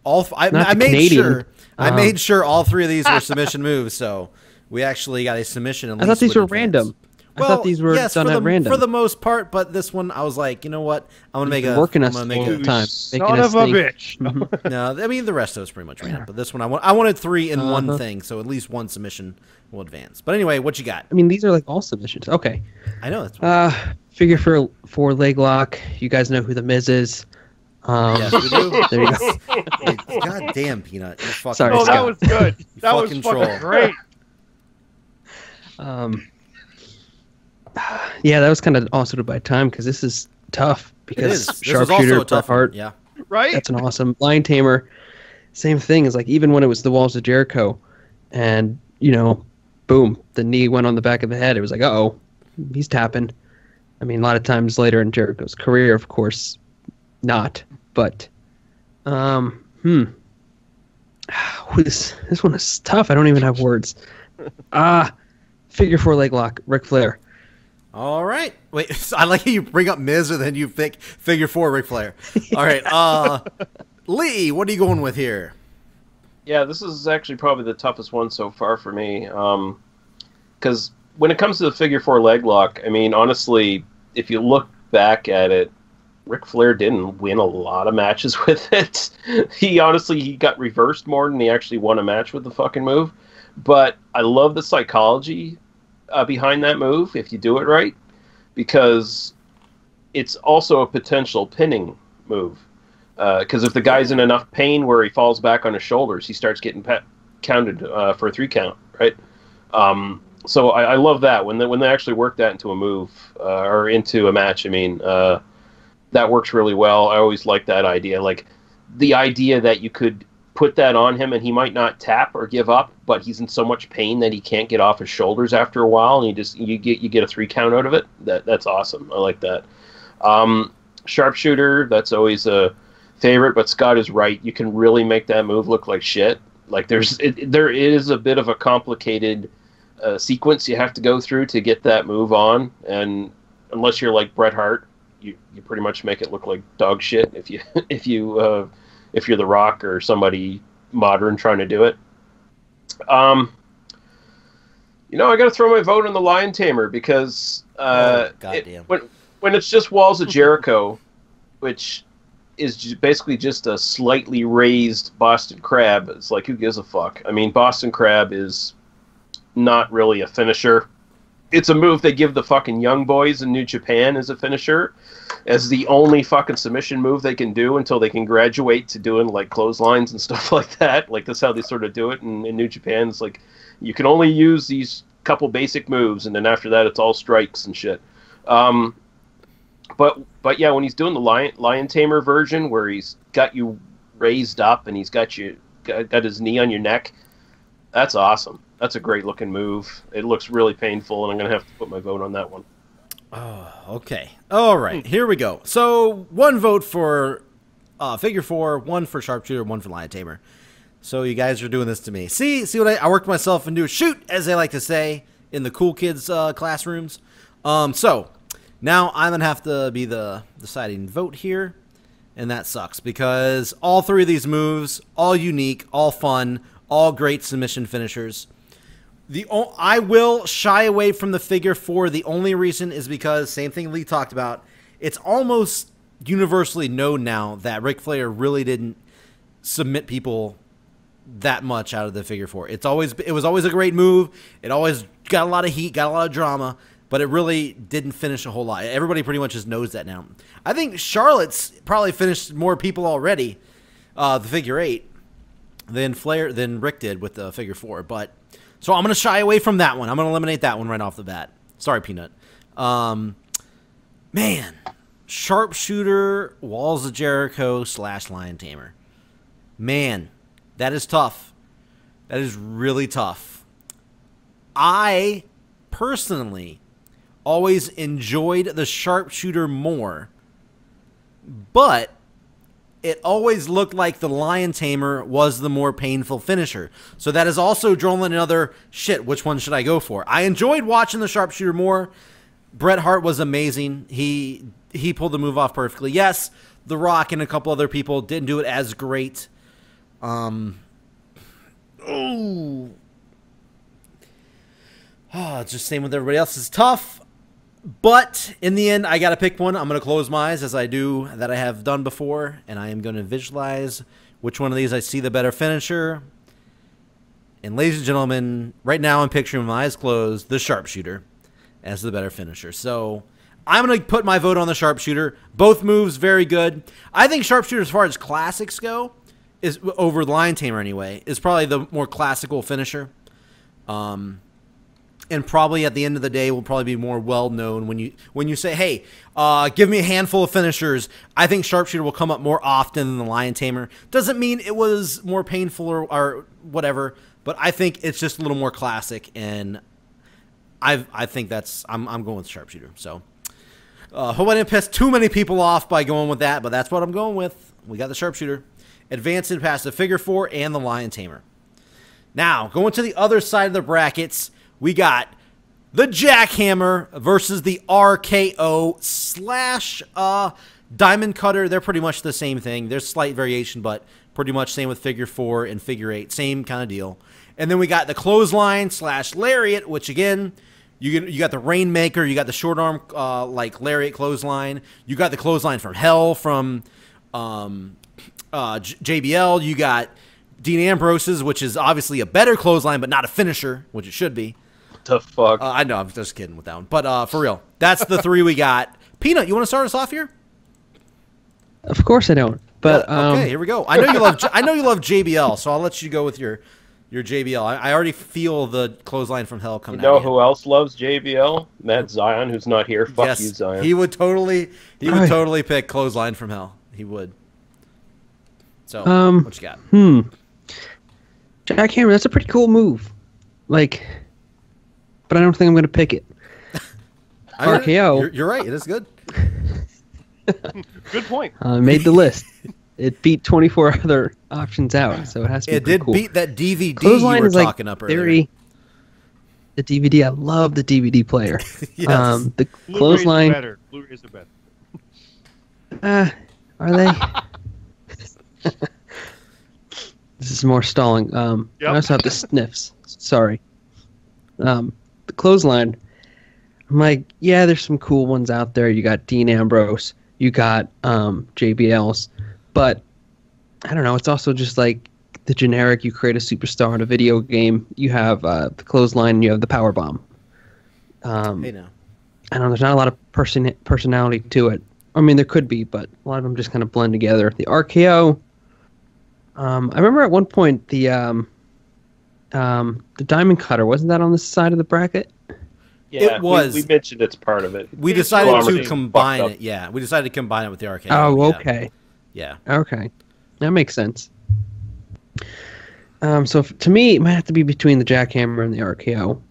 I made sure all 3 of these were submission moves. So we actually got a submission. I thought these were random. I thought these were done at random. For the most part, but this one I was like, you know what? I'm gonna make a working us time. Son of a bitch. No, I mean the rest of it was pretty much random, but this one I wanted 3 in one thing, so at least one submission will advance. But anyway, what you got? I mean, these are like all submissions. Okay. I know that's. Figure for leg lock. You guys know who the Miz is. Yes, we do. There you go. God damn, Peanut! Sorry, that was good. That was fucking great. Yeah, that was kind of also by time because this is tough because Sharpshooter, Bret Hart. Yeah. Right? That's an awesome Lion Tamer. Same thing as like even when it was the Walls of Jericho, and boom, the knee went on the back of the head. It was like, uh-oh, he's tapping. I mean, a lot of times later in Jericho's career, of course, not. But, this one is tough. I don't even have words. Figure 4 leg lock, Ric Flair. All right. Wait, I like how you bring up Miz and then you pick figure 4 Ric Flair. All right. Lee, what are you going with here? Yeah, this is actually probably the toughest one so far for me. Because when it comes to the figure 4 leg lock, I mean, honestly, if you look back at it, Ric Flair didn't win a lot of matches with it. He got reversed more than he actually won a match with the fucking move. But I love the psychology behind that move if you do it right, because it's also a potential pinning move. Because if the guy's in enough pain where he falls back on his shoulders, he starts getting counted for a 3 count, right? So I love that when they actually work that into a move or into a match. I mean, that works really well. I always like that idea, like the idea that you could put that on him and he might not tap or give up, but he's in so much pain that he can't get off his shoulders after a while, and you get a 3 count out of it. That's awesome. I like that. Sharpshooter, that's always a favorite, but Scott is right. You can really make that move look like shit. Like there is a bit of a complicated sequence you have to go through to get that move on, and unless you're like Bret Hart, you pretty much make it look like dog shit if you're The Rock or somebody modern trying to do it. I got to throw my vote on the Lion Tamer because when it's just Walls of Jericho, which is basically just a slightly raised Boston Crab, it's like, who gives a fuck? I mean, Boston Crab is not really a finisher. It's a move they give the fucking young boys in New Japan as a finisher, as the only fucking submission move they can do until they can graduate to doing like clotheslines and stuff like that. Like that's how they sort of do it in New Japan. It's like you can only use these couple basic moves, and then after that it's all strikes and shit. But yeah, when he's doing the Lion Tamer version where he's got you raised up and he's got his knee on your neck, that's awesome. That's a great looking move. It looks really painful, and I'm going to have to put my vote on that one. Oh, okay. All right, here we go. So 1 vote for figure 4, 1 for Sharpshooter, 1 for Lion Tamer. So you guys are doing this to me. See what I worked myself into a shoot, as they like to say in the cool kids classrooms. So now I'm going to have to be the deciding vote here, and that sucks because all 3 of these moves, all unique, all fun, all great submission finishers. I will shy away from the figure 4. The only reason is because, same thing Lee talked about, it's almost universally known now that Ric Flair really didn't submit people that much out of the figure 4. It was always a great move. It always got a lot of heat, got a lot of drama, but it really didn't finish a whole lot. Everybody pretty much just knows that now. I think Charlotte's probably finished more people already, the figure 8, than Rick did with the figure 4, but so I'm going to shy away from that one. I'm going to eliminate that one right off the bat. Sorry, Peanut. Man, Sharpshooter, Walls of Jericho / Lion Tamer. Man, that is tough. That is really tough. I personally always enjoyed the Sharpshooter more, but it always looked like the Lion Tamer was the more painful finisher. So that is also drawing another, shit, which one should I go for? I enjoyed watching the Sharpshooter more. Bret Hart was amazing. He pulled the move off perfectly. Yes, The Rock and a couple other people didn't do it as great. Just same with everybody else. It's tough. But in the end, I got to pick one. I'm going to close my eyes as I do that I have done before, and I am going to visualize which one of these I see the better finisher. And ladies and gentlemen, right now I'm picturing with my eyes closed the Sharpshooter as the better finisher. So I'm going to put my vote on the Sharpshooter. Both moves very good. I think Sharpshooter, as far as classics go, is over Lion Tamer anyway, is probably the more classical finisher. and probably at the end of the day will probably be more well known when you say, hey, give me a handful of finishers. I think Sharpshooter will come up more often than the Lion Tamer. Doesn't mean it was more painful or whatever, but I think it's just a little more classic, and I think I'm going with Sharpshooter. So hope I didn't piss too many people off by going with that, but that's what I'm going with. We got the Sharpshooter, advancing past the figure 4 and the Lion Tamer. Now going to the other side of the brackets. We got the Jackhammer versus the RKO / Diamond Cutter. They're pretty much the same thing. There's slight variation, but pretty much same with figure 4 and figure 8. Same kind of deal. And then we got the Clothesline / Lariat, which again, you got the Rainmaker. You got the short arm like Lariat Clothesline. You got the Clothesline from Hell from JBL. You got Dean Ambrose's, which is obviously a better clothesline, but not a finisher, which it should be. The fuck? I know, I'm just kidding with that one. But for real, that's the 3 we got. Peanut, you want to start us off here? Of course I don't. But okay, here we go. I know you love JBL, so I'll let you go with your JBL. I already feel the Clothesline from Hell coming. You know who else loves JBL? Matt Zion, who's not here. Fuck yes, you, Zion. He would totally pick Clothesline from Hell. He would. So what you got? Jackhammer, that's a pretty cool move. Like, but I don't think I'm going to pick it. RKO. You're right. It is good. Good point. Made the list. It beat 24 other options out, so it has to be It did cool. beat that DVD Clothesline you were is like talking up earlier. The DVD, I love the DVD player. Yes. The Blu-rays Clothesline. are better. Blu-rays are better. Are they? This is more stalling. I also have the sniffs. Sorry. The Clothesline. I'm like, yeah, there's some cool ones out there. You got Dean Ambrose. You got JBLs. But, I don't know, it's also just like the generic, you create a superstar in a video game. You have the Clothesline and you have the Powerbomb. Hey, now. I don't know, there's not a lot of personality to it. I mean, there could be, but a lot of them just kind of blend together. The RKO, I remember at one point the Diamond Cutter, wasn't that on the side of the bracket? Yeah, it was. We mentioned it's part of it. We decided to combine it. Yeah, we decided to combine it with the RKO. Oh, okay. Yeah. Okay. That makes sense. So to me, it might have to be between the Jackhammer and the RKO.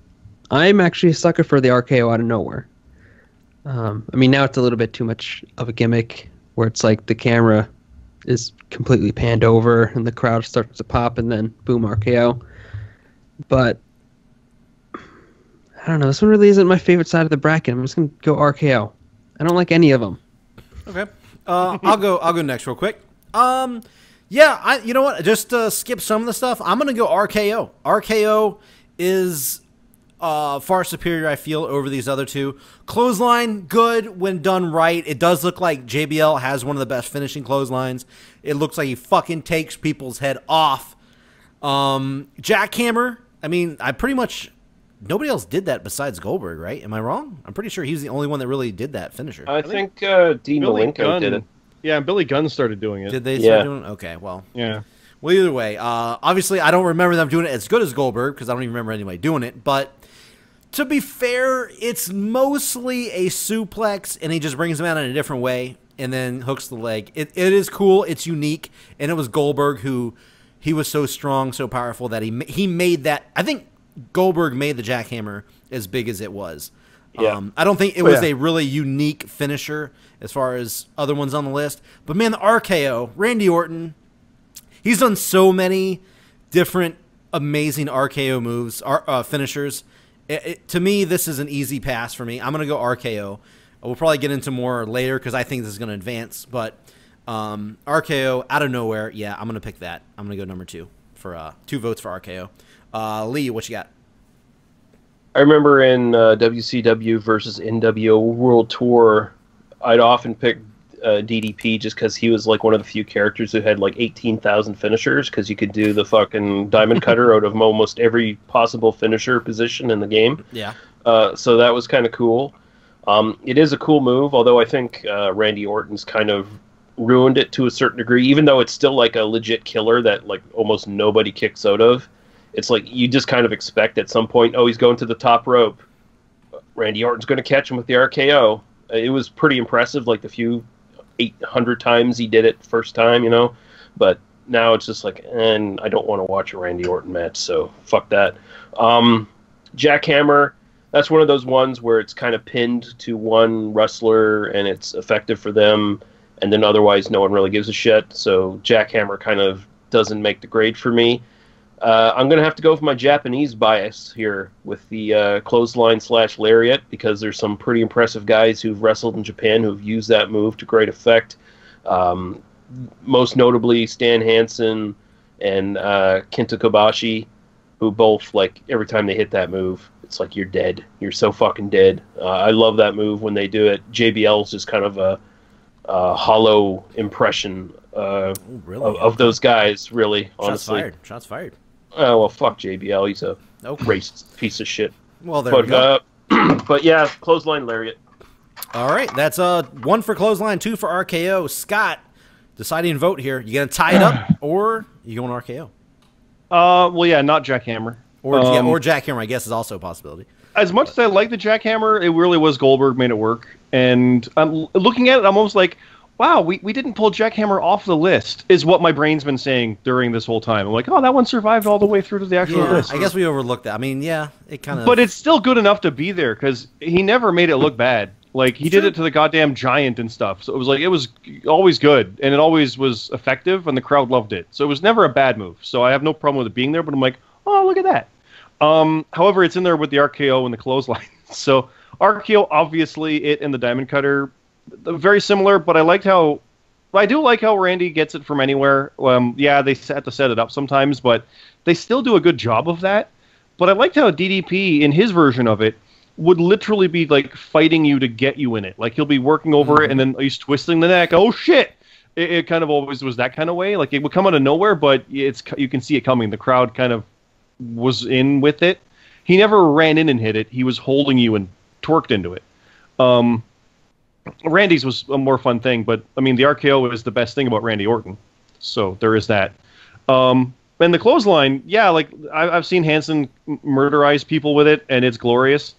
I'm actually a sucker for the RKO out of nowhere. I mean, now it's a little bit too much of a gimmick where it's like the camera is completely panned over and the crowd starts to pop and then boom, RKO. But I don't know. This one really isn't my favorite side of the bracket. I'm just going to go RKO. I don't like any of them. Okay. I'll go next real quick. Yeah, you know what? Just skip some of the stuff. I'm going to go RKO. RKO is far superior, I feel, over these other two. Clothesline, good when done right. It does look like JBL has one of the best finishing clotheslines. It looks like he fucking takes people's head off. Jackhammer, I mean, nobody else did that besides Goldberg, right? Am I wrong? I'm pretty sure he's the only one that really did that finisher. I think Dean Malenko did it. Yeah, Billy Gunn started doing it. Did they start doing it? Okay, well. Yeah. Well, either way, obviously I don't remember them doing it as good as Goldberg because I don't even remember anybody doing it. But to be fair, it's mostly a suplex, and he just brings him out in a different way and then hooks the leg. It is cool. It's unique, and it was Goldberg who he was so strong, so powerful that he made that. I think Goldberg made the Jackhammer as big as it was. Yeah. I don't think it was a really unique finisher as far as other ones on the list. But, man, the RKO, Randy Orton, he's done so many different amazing RKO moves, finishers. To me, this is an easy pass for me. I'm going to go RKO. We'll probably get into more later because I think this is going to advance. But RKO, out of nowhere, yeah, I'm going to pick that. I'm going to go number 2 for 2 votes for RKO. Lee, what you got? I remember in WCW versus NWO World Tour, I'd often pick DDP just because he was like one of the few characters who had like 18,000 finishers because you could do the fucking Diamond Cutter out of almost every possible finisher position in the game. Yeah. So that was kind of cool. It is a cool move, although I think Randy Orton's kind of ruined it to a certain degree, even though it's still like a legit killer that like almost nobody kicks out of. it's like you just kind of expect at some point, oh, he's going to the top rope. Randy Orton's going to catch him with the RKO. It was pretty impressive, like the few 800 times he did it first time, you know. But now it's just like, and I don't want to watch a Randy Orton match, so fuck that. Jackhammer, that's one of those ones where it's kind of pinned to one wrestler and it's effective for them, and then otherwise no one really gives a shit. So Jackhammer kind of doesn't make the grade for me. I'm going to have to go with my Japanese bias here with the clothesline / lariat, because there's some pretty impressive guys who've wrestled in Japan who've used that move to great effect. Most notably Stan Hansen and Kenta Kobashi, who both, like, every time they hit that move, it's like you're dead. You're so fucking dead. I love that move when they do it. JBL's just kind of a hollow impression of those guys, really, honestly. Shots fired. Oh, well, fuck JBL. He's a racist piece of shit. Well, there we go. But yeah, clothesline lariat. All right, that's 1 for clothesline, 2 for RKO. Scott, deciding vote here. You gonna tie it up, or you going RKO? Well, yeah, not Jackhammer. Or Jackhammer, I guess, is also a possibility. As much as I like the Jackhammer, it really was Goldberg made it work. And I'm looking at it, I'm almost like, wow, we didn't pull Jackhammer off the list, is what my brain's been saying during this whole time. I'm like, oh, that one survived all the way through to the actual list. I guess we overlooked that. I mean, yeah, it kind of... But it's still good enough to be there, because he never made it look bad. Like, he did it to the goddamn Giant and stuff. So it was like, it was always good, and it always was effective, and the crowd loved it. So it was never a bad move. So I have no problem with it being there, but I'm like, oh, look at that. However, it's in there with the RKO and the clothesline. So RKO, obviously, it and the Diamond Cutter, very similar, but I do like how Randy gets it from anywhere. Yeah, they have to set it up sometimes, but they still do a good job of that. But I liked how DDP, in his version of it, would literally be like fighting you to get you in it. Like, he'll be working over it, and then he's twisting the neck. Oh shit! It kind of always was that kind of way. Like, it would come out of nowhere, but you can see it coming. The crowd kind of was in with it. He never ran in and hit it. He was holding you and torqued into it. Randy's was a more fun thing, but I mean, the RKO is the best thing about Randy Orton, so there is that. And the clothesline, yeah, like I've seen Hansen murderize people with it, and it's glorious.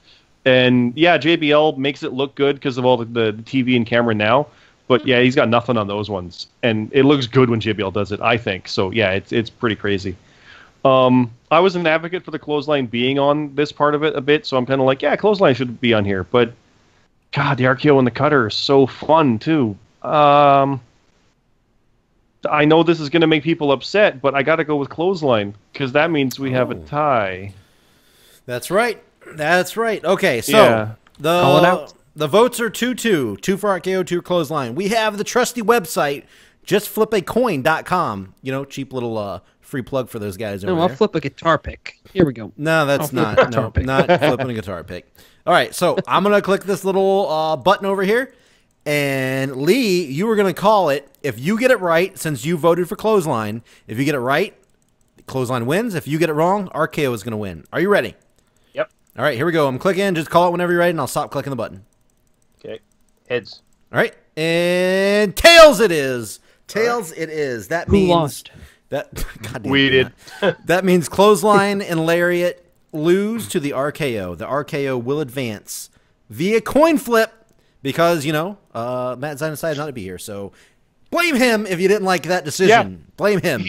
And yeah, JBL makes it look good because of all the TV and camera now, but yeah, he's got nothing on those ones, and it looks good when JBL does it, I think. So yeah, it's pretty crazy. I was an advocate for the clothesline being on this part of it a bit, so I'm kind of like, yeah, clothesline should be on here, but God, the RKO and the cutter is so fun, too. I know this is going to make people upset, but I got to go with clothesline, because that means we have a tie. That's right. Okay, so the votes are 2-2. 2 for RKO, 2 for clothesline. We have the trusty website, justflipacoin.com. You know, cheap little free plug for those guys over there. I'll flip a guitar pick. Here we go. No, that's not flipping a guitar pick. All right, so I'm going to click this little button over here, and Lee, you were going to call it. If you get it right, since you voted for clothesline, if you get it right, clothesline wins. If you get it wrong, RKO is going to win. Are you ready? Yep. All right, here we go. I'm clicking. Just call it whenever you're ready, and I'll stop clicking the button. Okay. Heads. All right, and tails it is. Tails it is. That means... Who lost? We did. That means clothesline and lariat lose to the RKO. The RKO will advance via coin flip because, you know, Matt Zion decided not to be here. So blame him if you didn't like that decision. Yeah. Blame him.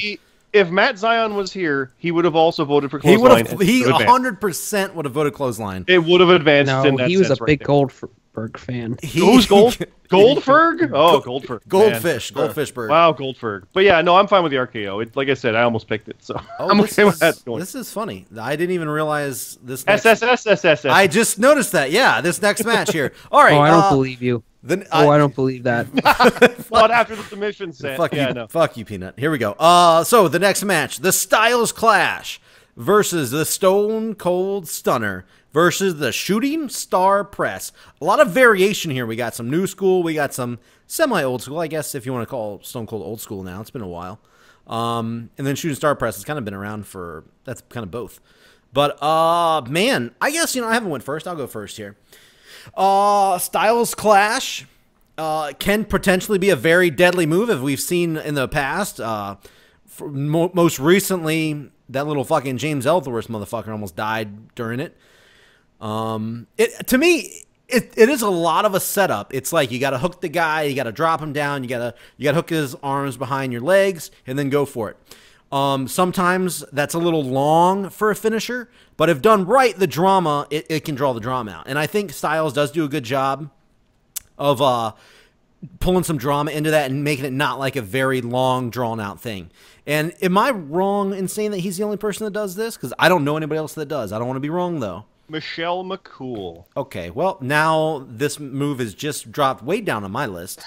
If Matt Zion was here, he would have also voted for clothesline. He 100% would have voted clothesline. It would have advanced. No, in that he was sense a big Goldberg fan. Who's Goldberg? Oh, Goldberg. Goldfishberg. Wow, Goldberg. But yeah, no, I'm fine with the RKO. Like I said, I almost picked it, so I'm okay with that. This is funny. I didn't even rease this. SSSSS. I just noticed that. Yeah, this next match here. All right. Oh, I don't believe you. I don't believe that. Not after the submission set. Fuck you, Peanut. Here we go. So the next match, the Styles Clash versus the Stone Cold Stunner versus the Shooting Star Press. A lot of variation here. We got some new school. We got some semi-old school, I guess, if you want to call Stone Cold old school now. It's been a while. And then Shooting Star Press has kind of been around for, that's kind of both. But, man, I guess, you know, I haven't went first. I'll go first here. Styles Clash can potentially be a very deadly move, as we've seen in the past. Most recently, that little fucking James Ellsworth motherfucker almost died during it. To me, it is a lot of a setup. It's like you got to hook the guy, you got to drop him down, you got to hook his arms behind your legs, and then go for it. Sometimes that's a little long for a finisher, but if done right, the drama, it can draw the drama out. And I think Styles does do a good job of pulling some drama into that and making it not like a very long, drawn-out thing. And am I wrong in saying that he's the only person that does this? Because I don't know anybody else that does. I don't want to be wrong, though. Michelle McCool. Okay, well, now this move is just dropped way down on my list.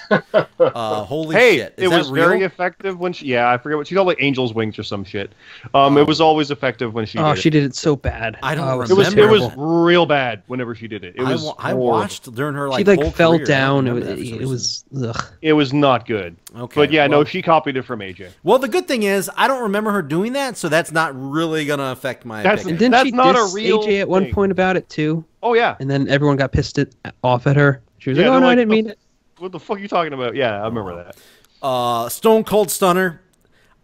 Holy shit. It was very effective when she... Yeah, I forget what... She called like Angel's Wings or some shit. It was always effective when she did it. Oh, she did it so bad. I don't remember. It was real bad whenever she did it. I watched during her she whole fell career. down. It was... Ugh. It was not good. Okay, but yeah, no, she copied it from AJ. Well, the good thing is, I don't remember her doing that, so that's not really going to affect my opinion. And didn't That's she not diss a real AJ at one thing. point about it, too? Oh, yeah. And then everyone got pissed off at her. She was like, oh, no, I didn't mean it. What the fuck are you talking about? Yeah, I remember that. Stone Cold Stunner.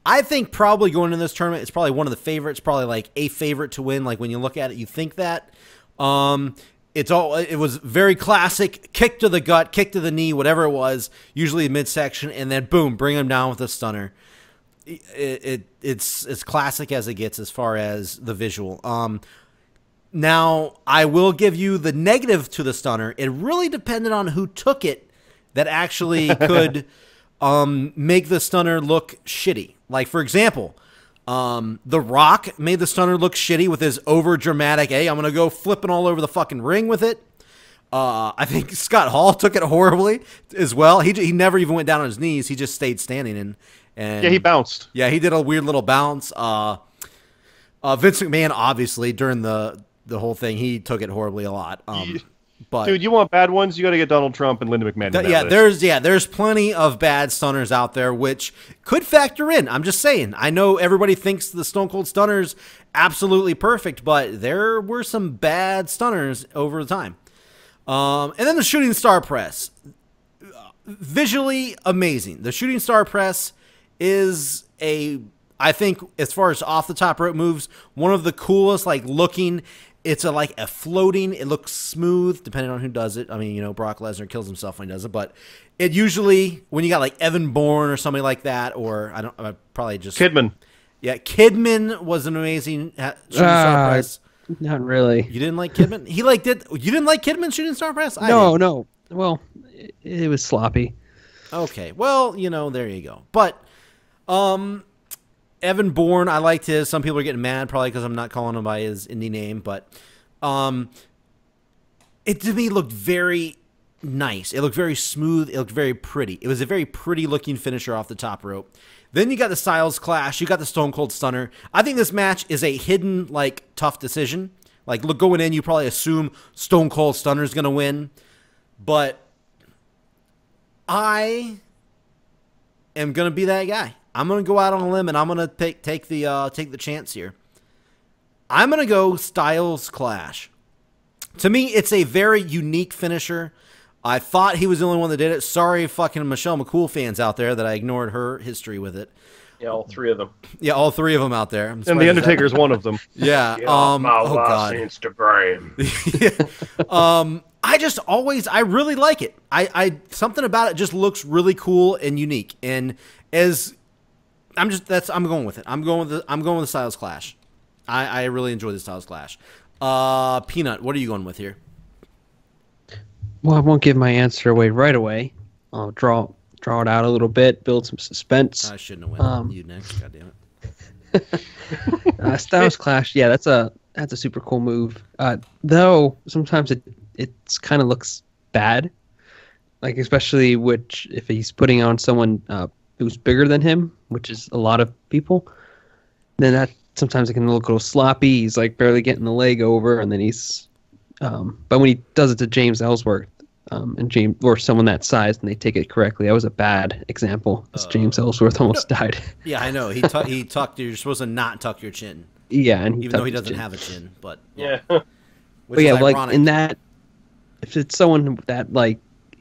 I think probably going into this tournament, it's probably one of the favorites, probably like a favorite to win. Like when you look at it, you think that. It was very classic, kick to the gut, kick to the knee, whatever it was, usually midsection, and then boom, bring him down with a stunner. It's as classic as it gets as far as the visual. Now, I will give you the negative to the stunner. It really depended on who took it that actually could make the stunner look shitty. Like, for example, The Rock made the stunner look shitty with his over-dramatic, hey, I'm going to go flipping all over the fucking ring with it. I think Scott Hall took it horribly as well. He never even went down on his knees. He just stayed standing. And Yeah, he bounced. Yeah, he did a weird little bounce. Vince McMahon, obviously, during the whole thing, he took it horribly a lot. But dude, you want bad ones? You got to get Donald Trump and Linda McMahon. There's plenty of bad stunners out there, which could factor in. I'm just saying. I know everybody thinks the Stone Cold Stunner's absolutely perfect, but there were some bad stunners over the time. And then the Shooting Star Press, visually amazing. The Shooting Star Press is I think as far as off the top rope moves, one of the coolest looking. It's like a floating. It looks smooth, depending on who does it. I mean, Brock Lesnar kills himself when he does it, but it usually when you got like Evan Bourne or somebody like that, or I probably just Kidman. Yeah, Kidman was an amazing Shooting Star Press. Not really. You didn't like Kidman? You didn't like Kidman Shooting Star Press? No. Well, it was sloppy. Okay. Well, there you go. But Evan Bourne, I liked his. Some people are getting mad probably because I'm not calling him by his indie name, but it to me looked very nice. It looked very smooth. It looked very pretty. It was a very pretty looking finisher off the top rope. Then you got the Styles Clash. You got the Stone Cold Stunner. I think this match is a hidden, tough decision. Look, going in, you probably assume Stone Cold Stunner is going to win. But I am going to be that guy. I'm going to go out on a limb, and I'm going to take the chance here. I'm going to go Styles Clash. To me, it's a very unique finisher. I thought he was the only one that did it. Sorry, fucking Michelle McCool fans out there that I ignored her history with it. Yeah, all three of them. Yeah, all three of them out there. And The Undertaker's one of them. Yeah. My wife's Instagram. I really like it. Something about it just looks really cool and unique. And I'm going with it. I'm going with the Styles Clash. I really enjoy the Styles Clash. Peanut, what are you going with here? Well, I won't give my answer away right away. I'll draw it out a little bit, build some suspense. I shouldn't have went you next. God damn it. Styles Clash, yeah, that's a super cool move. Though sometimes it kind of looks bad, especially if he's putting on someone who's bigger than him, which is a lot of people. Then that sometimes it can look a little sloppy. He's barely getting the leg over, and then he's. But when he does it to James Ellsworth, or someone that size, and they take it correctly, that was a bad example. James Ellsworth almost died. Yeah, I know. He tucked. You're supposed to not tuck your chin. Yeah, and even though he doesn't have a chin, but yeah. But yeah, in that, if it's someone that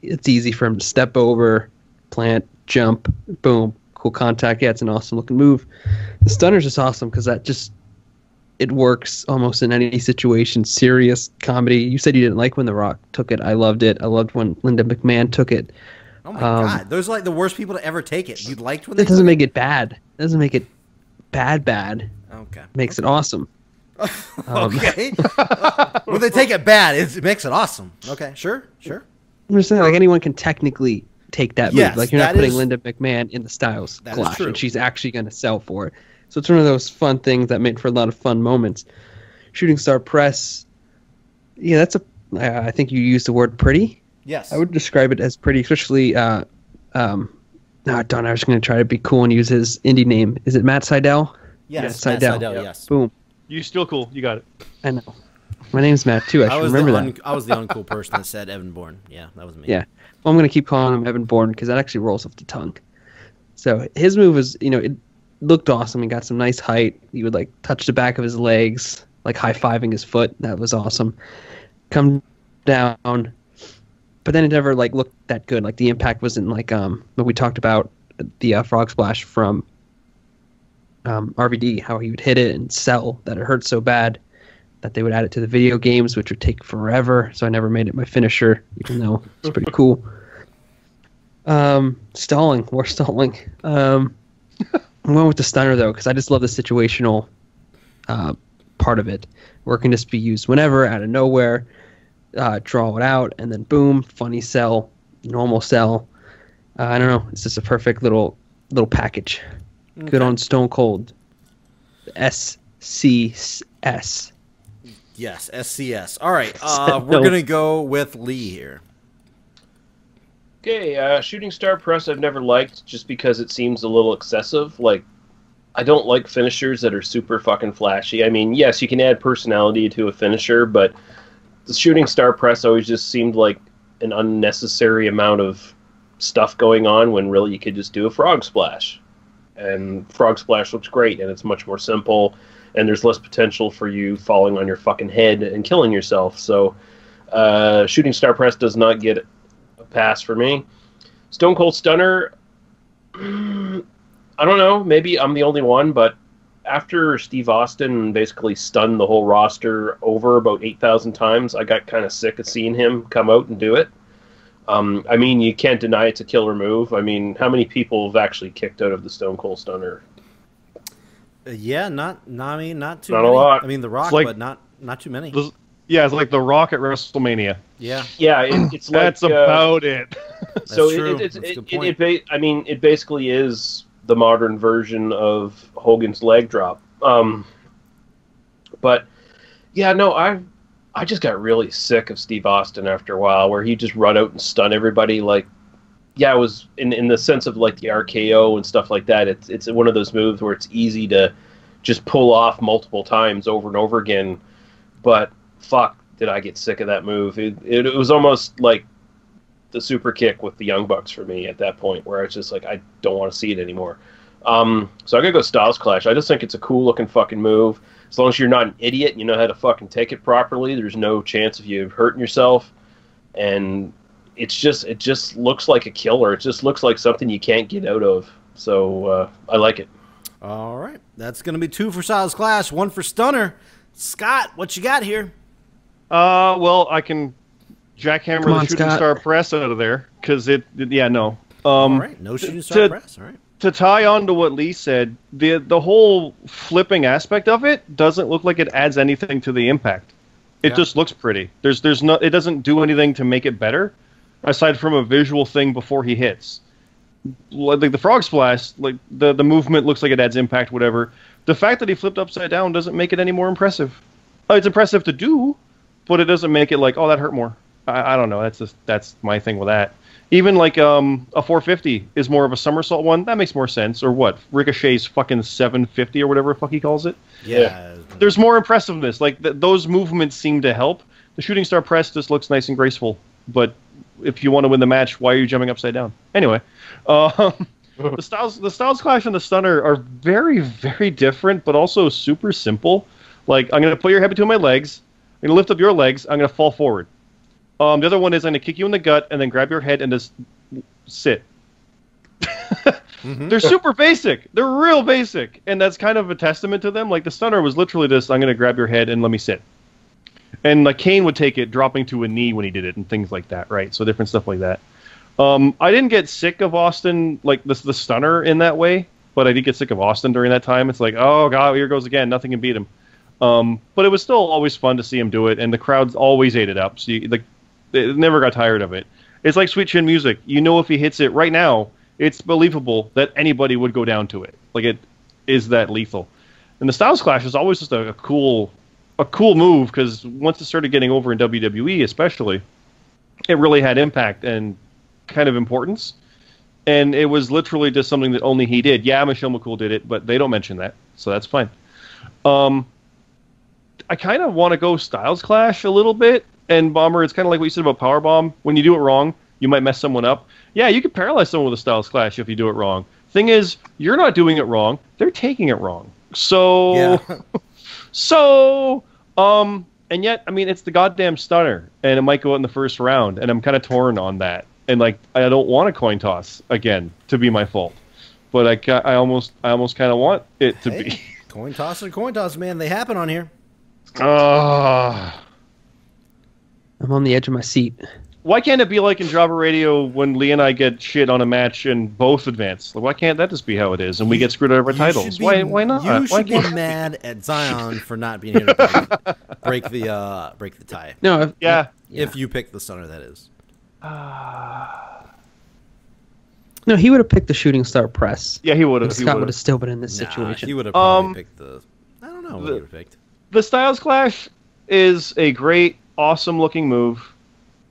it's easy for him to step over, plant, jump, boom, cool contact. Yeah, it's an awesome looking move. The stunner's just awesome because that just it works almost in any situation. Serious comedy. You said you didn't like when The Rock took it. I loved it. I loved when Linda McMahon took it. Oh my god, those are like the worst people to ever take it. You liked when they It doesn't make it bad. It doesn't make it bad. Okay. Makes it awesome. Okay. When they take it bad, it makes it awesome. Okay, sure. I'm just saying, like, anyone can technically take that move. Yes, Like, you're not putting is- Linda McMahon in the Styles That is clash, true. and she's actually going to sell for it. So it's one of those fun things that made for a lot of fun moments. Shooting Star Press, yeah, I think you used the word pretty. Yes. I would describe it as pretty, especially, I was going to try to be cool and use his indie name. Is it Matt Seidel? Yes, Matt Matt Seidel. Seidel, yes. Boom. You still cool. You got it. I know. My name's Matt, too. I should remember that. I was the uncool person that said Evan Bourne. Yeah, that was me. Yeah. Well, I'm going to keep calling him Evan Bourne because that actually rolls off the tongue. So his move was, it looked awesome. He got some nice height. He would, like, touch the back of his legs, like high-fiving his foot. That was awesome. Come down. But then it never, like, looked that good. Like, the impact wasn't like what we talked about, the frog splash from RVD, how he would hit it and sell that it hurt so bad that they would add it to the video games, which would take forever. So I never made it my finisher, even though it's pretty cool. Stalling. We're stalling. I'm going with the stunner, though, because I just love the situational part of it, where it can just be used whenever, out of nowhere, draw it out, and then boom, funny sell, normal sell. I don't know. It's just a perfect little package. Okay. Good on Stone Cold. SCS. Yes, SCS. All right, we're going to go with Lee here. Okay, Shooting Star Press I've never liked just because it seems a little excessive. Like, I don't like finishers that are super fucking flashy. I mean, yes, you can add personality to a finisher, but the Shooting Star Press always just seemed like an unnecessary amount of stuff going on when really you could just do a Frog Splash. And Frog Splash looks great, and it's much more simple, and there's less potential for you falling on your fucking head and killing yourself. So Shooting Star Press does not get a pass for me. Stone Cold Stunner, I don't know, maybe I'm the only one, but after Steve Austin basically stunned the whole roster over about 8,000 times, I got kind of sick of seeing him come out and do it. I mean, you can't deny it's a killer move. I mean, how many people have actually kicked out of the Stone Cold Stunner? Yeah, not too not many. A lot. I mean, The Rock, like, but not too many. Yeah, it's like The Rock at WrestleMania. Yeah. Yeah, it's like... That's about it. So true. it basically is the modern version of Hogan's leg drop. But, yeah, no, I just got really sick of Steve Austin after a while, where he just run out and stun everybody. Like, yeah, it was in the sense of like the RKO and stuff like that. It's one of those moves where it's easy to just pull off multiple times over and over again. But fuck, did I get sick of that move? It was almost like the super kick with the Young Bucks for me at that point, where it's just like I don't want to see it anymore. So I'm gonna go Styles Clash. I just think it's a cool looking fucking move. As long as you're not an idiot and you know how to fucking take it properly, there's no chance of you hurting yourself. And it just looks like a killer. It just looks like something you can't get out of. So I like it. All right. That's going to be 2 for Styles Clash, 1 for Stunner. Scott, what you got here? Well, I can jackhammer the Shooting Scott. Star Press out of there, because no. All right. No Shooting Star Press. All right. To tie on to what Lee said, the whole flipping aspect of it doesn't look like it adds anything to the impact. It just looks pretty. There's no, it doesn't do anything to make it better, aside from a visual thing before he hits. Like the Frog Splash, like the movement looks like it adds impact, whatever. The fact that he flipped upside down doesn't make it any more impressive. It's impressive to do, but it doesn't make it like, oh, that hurt more. I don't know. That's my thing with that. Even like a 450 is more of a somersault one. That makes more sense. Or what? Ricochet's fucking 750 or whatever the fuck he calls it. Yeah. There's more impressiveness. Like those movements seem to help. The Shooting Star Press just looks nice and graceful. But if you want to win the match, why are you jumping upside down? Anyway, the Styles Clash and the Stunner are very, very different, but also super simple. Like, I'm going to put your head between my legs. I'm going to lift up your legs. I'm going to fall forward. The other one is I'm going to kick you in the gut and then grab your head and just sit. They're super basic. They're real basic, and that's kind of a testament to them. Like the stunner was literally just, I'm going to grab your head and let me sit. And like Kane would take it dropping to a knee when he did it and things like that, right? So different stuff like that. I didn't get sick of Austin, like the stunner in that way, but I did get sick of Austin during that time. It's like, oh god, here goes again. Nothing can beat him. But it was still always fun to see him do it, and the crowds always ate it up. So they never got tired of it. It's like Sweet Chin Music. You know, if he hits it right now, it's believable that anybody would go down to it. Like, it is that lethal. And the Styles Clash is always just a cool move, because once it started getting over in WWE especially, it really had impact and kind of importance. And it was literally just something that only he did. Yeah, Michelle McCool did it, but they don't mention that, so that's fine. I kind of want to go Styles Clash a little bit. And Bomber, it's kind of like what you said about Powerbomb. When you do it wrong, you might mess someone up. Yeah, you could paralyze someone with a Styles Clash if you do it wrong. Thing is, you're not doing it wrong. They're taking it wrong. So, yeah. And yet, I mean, it's the goddamn stunner, and it might go out in the first round, and I'm kind of torn on that. And like, I don't want a coin toss again to be my fault, but I almost kind of want it to be. Coin toss and coin toss, man. They happen on here. I'm on the edge of my seat. Why can't it be like in Jobber Radio when Lee and I get shit on a match and both advance? Like, why can't that just be how it is and we get screwed out of our titles? Why not? You should be mad at Zion for not being here to break the tie. No, if you pick the stunner, that is. No, he would have picked the shooting star press. Yeah, he would have. Scott would have still been in this situation. He would have probably picked the. I don't know what he would have picked. The Styles Clash is a great, awesome-looking move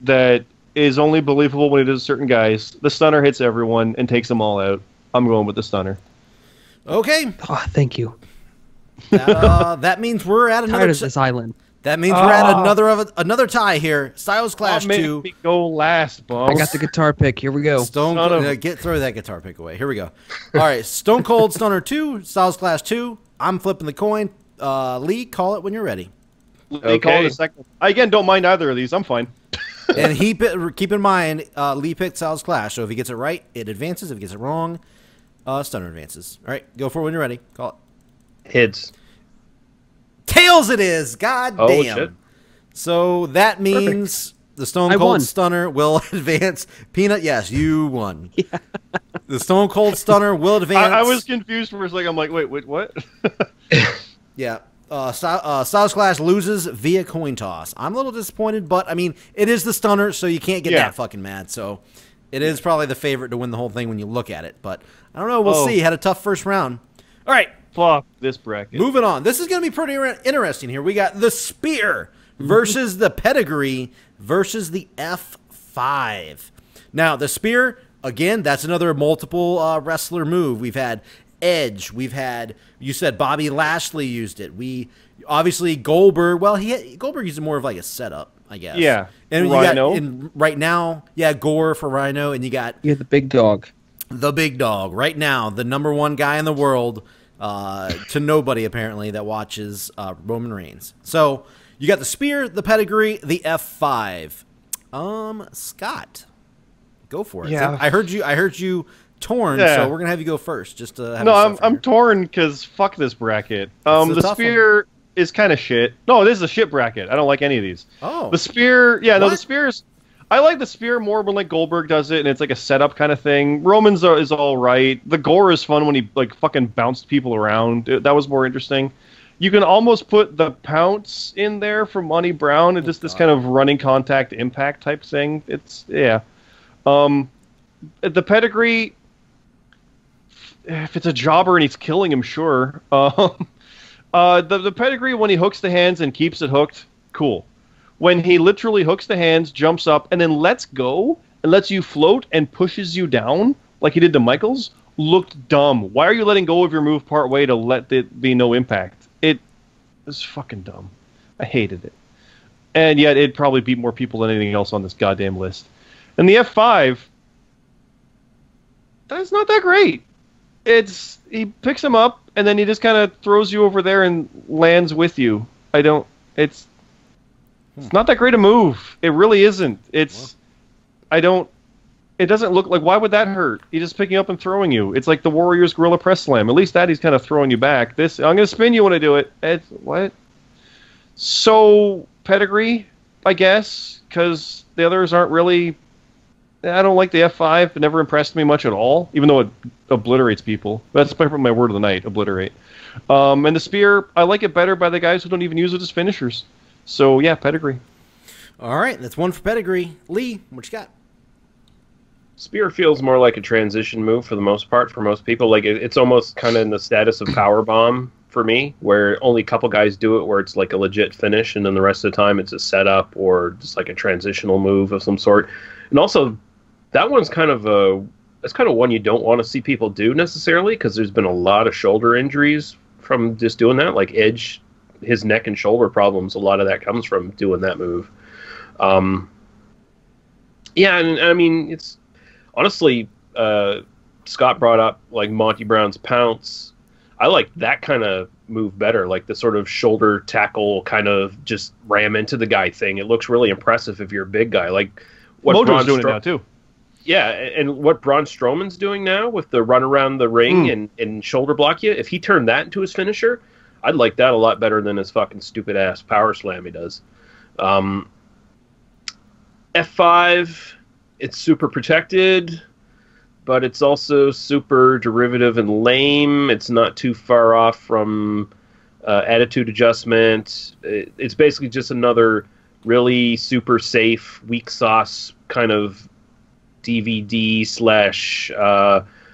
that is only believable when it is certain guys. The stunner hits everyone and takes them all out. I'm going with the stunner. Okay. Oh, thank you. That means we're at another. Tired of this island. That means we're at another tie here. Styles Clash 2. Me go last, boss. I got the guitar pick. Here we go. Throw that guitar pick away. Here we go. All right, Stone Cold Stunner 2, Styles Clash 2. I'm flipping the coin. Lee, call it when you're ready. Lee, call it a second. I, again, don't mind either of these. I'm fine. And keep in mind, Lee picked Styles Clash, so if he gets it right, it advances. If he gets it wrong, Stunner advances. All right, go for it when you're ready. Call it. Heads. Tails it is! God damn. Shit. So that means the Stone Cold Stunner will advance. Peanut, yes, you won. Yeah. The Stone Cold Stunner will advance. I was confused for a second. I'm like, wait, what? Yeah. Styles Clash loses via coin toss. I'm a little disappointed, but I mean, it is the stunner, so you can't get that fucking mad. So it is probably the favorite to win the whole thing when you look at it. But I don't know. We'll see. Had a tough first round. All right. Fuck this bracket. Moving on. This is going to be pretty interesting here. We got the Spear versus the Pedigree versus the F5. Now, the Spear, again, that's another multiple wrestler move. We've had Edge. We've had, you said Bobby Lashley used it. Obviously Goldberg. Well, Goldberg used it more of like a setup, I guess. Yeah. And Rhino. you got right now, Gore for Rhino, and you got the big dog. The big dog right now, the #1 guy in the world, to nobody apparently that watches Roman Reigns. So you got the Spear, the Pedigree, the F5. Scott, go for it. Yeah. I heard you torn, so we're gonna have you go first. Just to have I'm torn because fuck this bracket. The Spear is kind of shit. No, this is a shit bracket. I don't like any of these. Oh, the Spear, the Spear's. I like the Spear more when like Goldberg does it, and it's like a setup kind of thing. Roman's is all right. The Gore is fun when he like fucking bounced people around. That was more interesting. You can almost put the Pounce in there from Monty Brown, and just this kind of running contact impact type thing. It's the Pedigree. If it's a jobber and he's killing him, sure. The Pedigree, when he hooks the hands and keeps it hooked, cool. When he literally hooks the hands, jumps up, and then lets go and lets you float and pushes you down like he did to Michaels, looked dumb. Why are you letting go of your move part way to let it be no impact? It was fucking dumb. I hated it. And yet it probably beat more people than anything else on this goddamn list. And the F5, that's not that great. He picks him up, and then he just kind of throws you over there and lands with you. It's not that great a move. It really isn't. it doesn't look like, why would that hurt? He's just picking up and throwing you. It's like the Warriors Gorilla Press Slam. At least that he's kind of throwing you back. This, I'm going to spin you when I do it. It's, what? So, Pedigree, I guess, because the others aren't really... I don't like the F5. It never impressed me much at all, even though it obliterates people. That's my word of the night, obliterate. And the Spear, I like it better by the guys who don't even use it as finishers. So, yeah, Pedigree. All right, that's one for Pedigree. Lee, what you got? Spear feels more like a transition move for the most part for most people. Like it's almost kind of in the status of Powerbomb for me, where only a couple guys do it, where it's like a legit finish, and then the rest of the time it's a setup or just like a transitional move of some sort. And also, that one's kind of one you don't want to see people do necessarily, because there's been a lot of shoulder injuries from just doing that. Like Edge, his neck and shoulder problems, a lot of that comes from doing that move. Yeah, and I mean, it's honestly, Scott brought up like Monty Brown's pounce. I like that kind of move better, like the sort of shoulder tackle kind of just ram into the guy thing. It looks really impressive if you're a big guy. Like what Mojo's doing it now too. Yeah, and what Braun Strowman's doing now with the run around the ring and shoulder block you, if he turned that into his finisher, I'd like that a lot better than his fucking stupid ass power slam he does. F5, it's super protected, but it's also super derivative and lame. It's not too far off from attitude adjustment. It's basically just another really super safe, weak sauce kind of DVD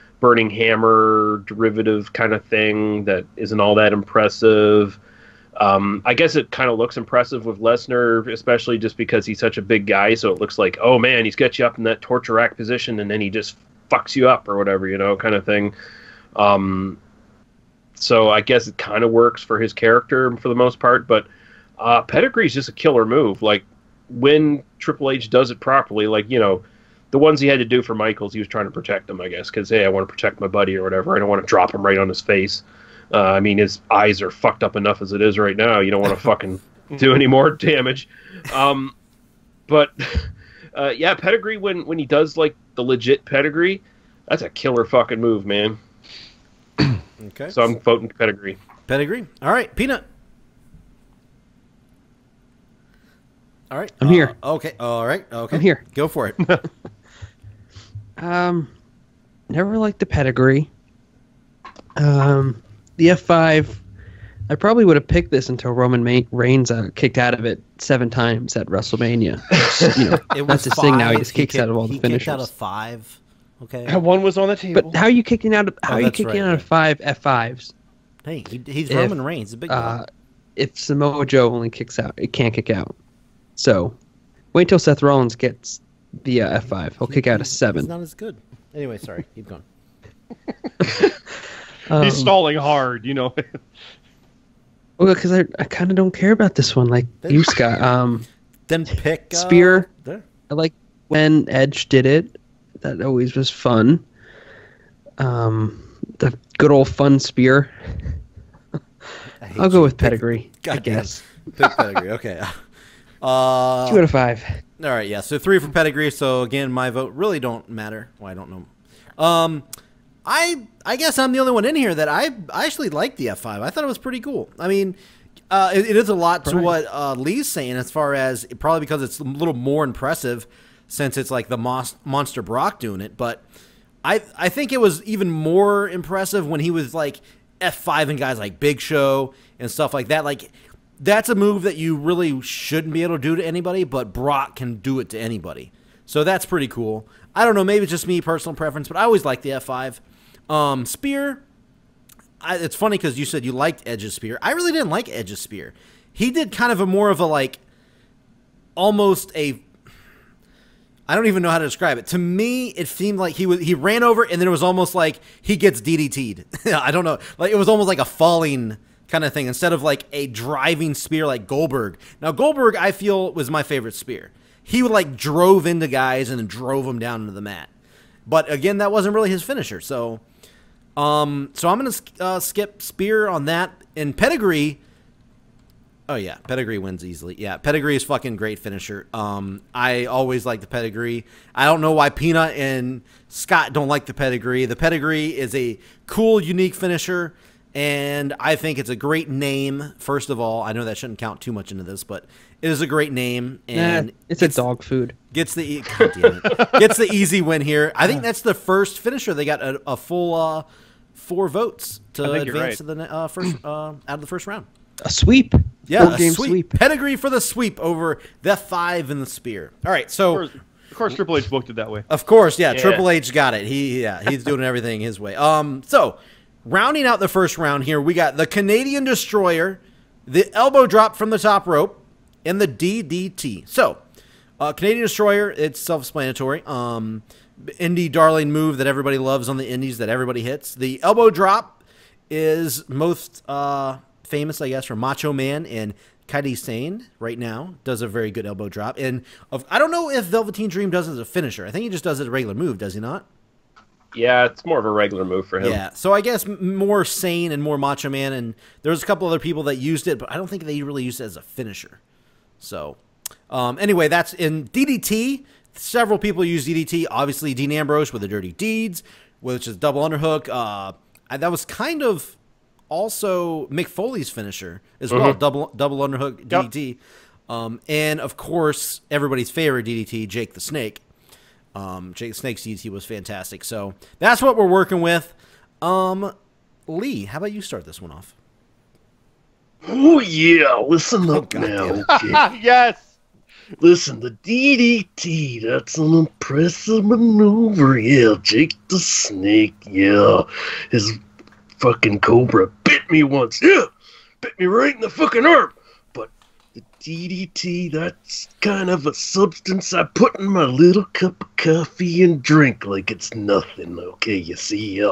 / Burning Hammer derivative kind of thing that isn't all that impressive. I guess it kind of looks impressive with Lesnar, especially just because he's such a big guy, so it looks like, oh man, he's got you up in that torture rack position and then he just fucks you up or whatever, kind of thing. So I guess it kind of works for his character for the most part, but Pedigree's just a killer move. Like, when Triple H does it properly, like, the ones he had to do for Michaels, he was trying to protect him, I guess, because, hey, I want to protect my buddy or whatever. I don't want to drop him right on his face. I mean, his eyes are fucked up enough as it is right now. You don't want to fucking do any more damage. But yeah, Pedigree, when he does, like, the legit Pedigree, that's a killer fucking move, man. Okay. So I'm voting Pedigree. Pedigree. All right, Peanut. All right. I'm here. Okay. All right. Okay. I'm here. Go for it. Never liked the Pedigree. The F5, I probably would have picked this until Roman Reigns kicked out of it 7 times at WrestleMania. That's his thing now. He just kicks out of all the finishers. He kicked out of 5. Okay. And one was on the table. But how are you kicking out of out of 5 F5s? Hey, he's Roman Reigns, the big guy. If Samoa Joe only kicks out, it can't kick out. So, wait till Seth Rollins gets the F5. He'll kick out a 7. It's not as good. Anyway, sorry. Keep going. He's stalling hard, Well, because I kind of don't care about this one, like you, Scott. Then pick Spear. I like when Edge did it. That always was fun. The good old fun Spear. I'll go with Pedigree, I guess. Pick Pedigree, okay. 2 out of 5. All right, yeah. So 3 for Pedigree. So again, my vote really don't matter. Well, I don't know. I guess I'm the only one in here that I actually liked the F5. I thought it was pretty cool. I mean, it is a lot to what Lee's saying, as far as probably because it's a little more impressive since it's like the Monster Brock doing it. But I think it was even more impressive when he was like F5 and guys like Big Show and stuff like that. Like, that's a move that you really shouldn't be able to do to anybody, but Brock can do it to anybody. So that's pretty cool. I don't know, maybe it's just me, personal preference, but I always liked the F5. Spear, it's funny because you said you liked Edge's Spear. I really didn't like Edge's Spear. He did kind of a more of a, like, almost a, I don't even know how to describe it. To me, it seemed like he ran over, and then it was almost like he gets DDT'd. I don't know. Like, it was almost like a falling kind of thing instead of like a driving spear like Goldberg. Now, Goldberg, I feel, was my favorite spear. He would like drove into guys and then drove them down into the mat. But again, that wasn't really his finisher. So I'm going to skip Spear on that. And Pedigree, Oh yeah, Pedigree wins easily. Yeah, Pedigree is fucking great finisher. I always like the Pedigree. I don't know why Peanut and Scott don't like the Pedigree. The Pedigree is a cool, unique finisher, and I think it's a great name. First of all, I know that shouldn't count too much into this, but it is a great name, and it's a dog food. Gets the gets the easy win here. I think that's the first finisher. They got a full 4 votes to advance to the first out of the first round. A sweep. Yeah, a sweep. Pedigree for the sweep over the 5 in the spear. All right, so of course Triple H booked it that way. Of course, yeah. Triple H got it. He's doing everything his way. So rounding out the first round here, we got the Canadian Destroyer, the elbow drop from the top rope, and the DDT. So Canadian Destroyer, it's self-explanatory. Indie darling move that everybody loves on the indies that everybody hits. The elbow drop is most famous, I guess, for Macho Man, and Kairi Sane right now does a very good elbow drop. And I don't know if Velveteen Dream does it as a finisher. I think he just does it as a regular move, does he not? Yeah, it's more of a regular move for him. Yeah, so I guess more Sane and more Macho Man, and there's a couple other people that used it, but I don't think they really used it as a finisher. So anyway, that's in DDT. Several people use DDT. Obviously, Dean Ambrose with the Dirty Deeds, which is double underhook. That was kind of also Mick Foley's finisher as well, double underhook DDT. And, of course, everybody's favorite DDT, Jake the Snake. Jake the Snake's DDT was fantastic. So that's what we're working with. Lee, how about you start this one off? Oh, yeah. Listen up now. Okay? Yes. Listen, the DDT, that's an impressive maneuver. Yeah, Jake the Snake, yeah. His fucking Cobra bit me once. Yeah, bit me right in the fucking arm. But the DDT, that's kind of a substance I put in my little cup of coffee and drink like it's nothing. Okay, you see,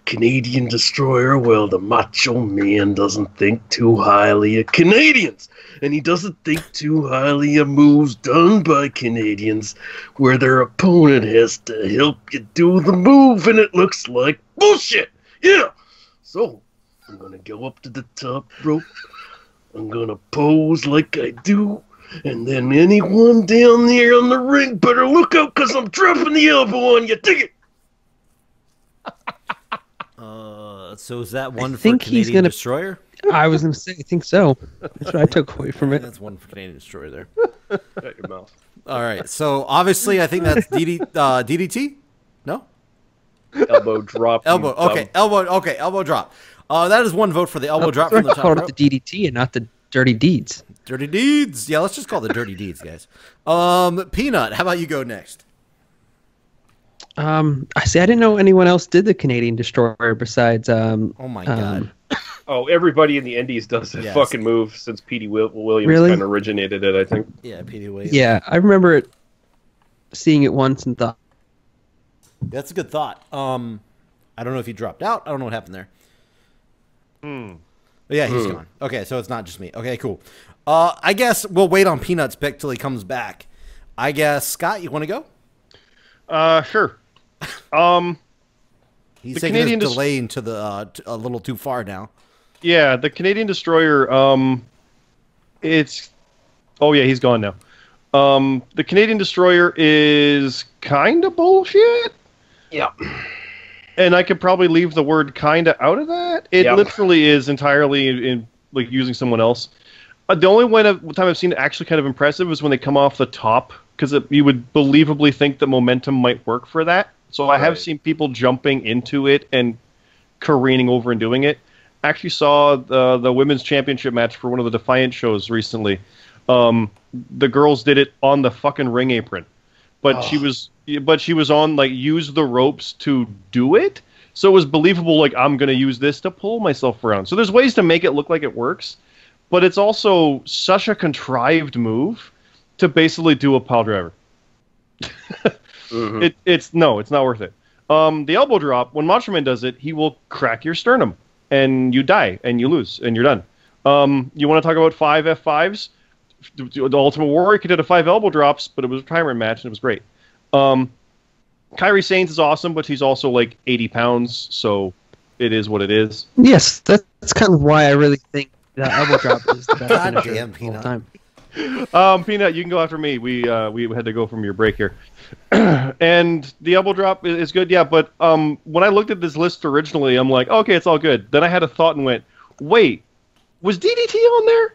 Canadian Destroyer, well, the Macho Man doesn't think too highly of Canadians. And he doesn't think too highly of moves done by Canadians where their opponent has to help you do the move and it looks like bullshit. Yeah. So, I'm going to go up to the top rope. I'm going to pose like I do. And then anyone down there on the ring better look out because I'm dropping the elbow on you. Dig it. So is that one for Canadian Destroyer? I was going to say, I think so. That's what I took away from it. That's one for Canadian Destroyer there. Shut your mouth. All right. So obviously, I think that's DDT. No. Elbow drop. Elbow. Okay. Elbow drop. That is one vote for the elbow drop from the top rope. Called it the DDT and not the Dirty Deeds. Dirty Deeds. Yeah, let's just call it the Dirty Deeds, guys. Peanut, how about you go next? I didn't know anyone else did the Canadian Destroyer besides. Oh my god. Oh, everybody in the Indies does that fucking move since Petey Williams kind of originated it, I think. Yeah, Petey Williams. Yeah, I remember seeing it once and thought. That's a good thought. I don't know if he dropped out. I don't know what happened there. But yeah, he's gone. Okay, so it's not just me. Okay, cool. I guess we'll wait on Peanut's pick till he comes back. I guess, Scott, you want to go? Sure. He's taking his delaying to the a little too far now. Yeah, the Canadian Destroyer, it's... Oh, yeah, he's gone now. The Canadian Destroyer is kind of bullshit. Yeah. And I could probably leave the word kinda out of that. It literally is entirely in like using someone else. The only time I've seen it actually kind of impressive is when they come off the top, because you would believably think that momentum might work for that. So I have seen people jumping into it and careening over and doing it. Actually saw the women's championship match for one of the Defiant shows recently. The girls did it on the fucking ring apron, but she was on like use the ropes to do it, so it was believable. Like, I'm gonna use this to pull myself around. So there's ways to make it look like it works, but it's also such a contrived move to basically do a pile driver. It's not worth it. The elbow drop, when Macho Man does it, he will crack your sternum and you die and you lose and you're done. You want to talk about 5 F5s? The Ultimate Warrior did a 5 elbow drops, but it was a timer match and it was great. Kairi Sane is awesome, but he's also like 80 pounds, so it is what it is. Yes, that's kind of why I really think The elbow drop is the best God finisher damn, of all Peanut. time. Peanut, you can go after me. We had to go from your break here. And the elbow drop is good, yeah, but when I looked at this list originally, I'm like, okay, it's all good. Then I had a thought and went, wait, was DDT on there?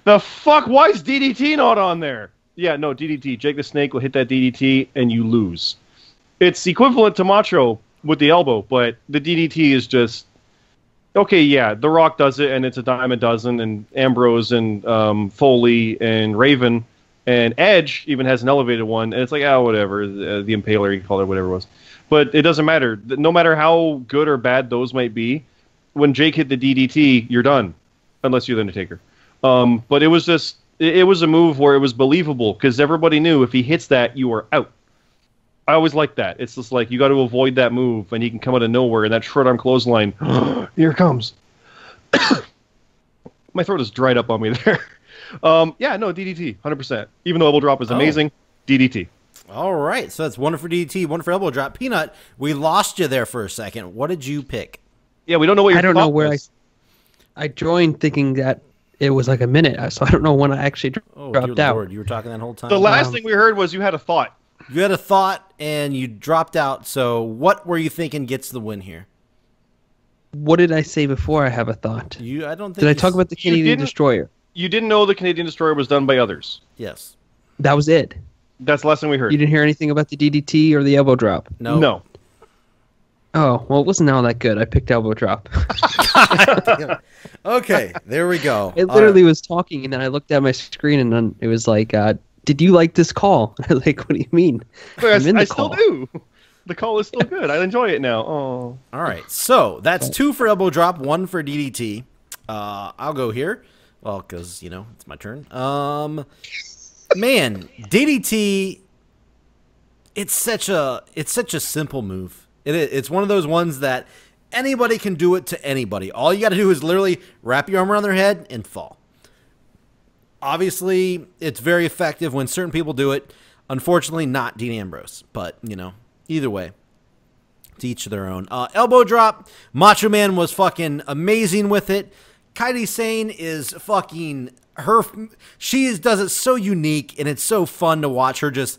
The fuck? Why is DDT not on there? Yeah, no, DDT. Jake the Snake will hit that DDT and you lose. It's equivalent to Macho with the elbow, but the DDT is just... Okay, yeah, The Rock does it, and it's a dime a dozen, and Ambrose and Foley and Raven and Edge even has an elevated one, and it's like, whatever, the Impaler, you call it, whatever it was. But it doesn't matter. No matter how good or bad those might be, when Jake hit the DDT, you're done, unless you're the Undertaker. But it was just, it was a move where it was believable, because everybody knew if he hits that, you are out. I always like that. It's just like, you got to avoid that move, and he can come out of nowhere, and that short arm clothesline, here it comes. My throat is dried up on me there. Yeah, no, DDT, 100%. Even though elbow drop is amazing, DDT. All right, so that's one for DDT, one for elbow drop. Peanut, we lost you there for a second. What did you pick? Yeah, we don't know what your I don't know thought where was. I joined thinking that it was like a minute, so I don't know when I actually dropped out. Lord, you were talking that whole time. The last thing we heard was you had a thought. You had a thought, and you dropped out, so what were you thinking gets the win here? What did I say before I have a thought? I don't think. Did I talk about the Canadian Destroyer? You didn't know the Canadian Destroyer was done by others. Yes. That was it. That's the last thing we heard. You didn't hear anything about the DDT or the elbow drop? No. Oh, well, it wasn't all that good. I picked elbow drop. Okay, there we go. It literally was talking, and then I looked at my screen, and then it was like, did you like this call? I was like, what do you mean? I still do. The call is still good. I enjoy it now. Oh. All right, so that's 2 for elbow drop, 1 for DDT. I'll go here. Well, because, it's my turn. Man, DDT, it's such a simple move. It's one of those ones that anybody can do it to anybody. All you got to do is literally wrap your arm around their head and fall. Obviously, it's very effective when certain people do it. Unfortunately, not Dean Ambrose. But, either way, to each their own. Elbow drop. Macho Man was fucking amazing with it. Kairi Sane is fucking she does it so unique, and it's so fun to watch her just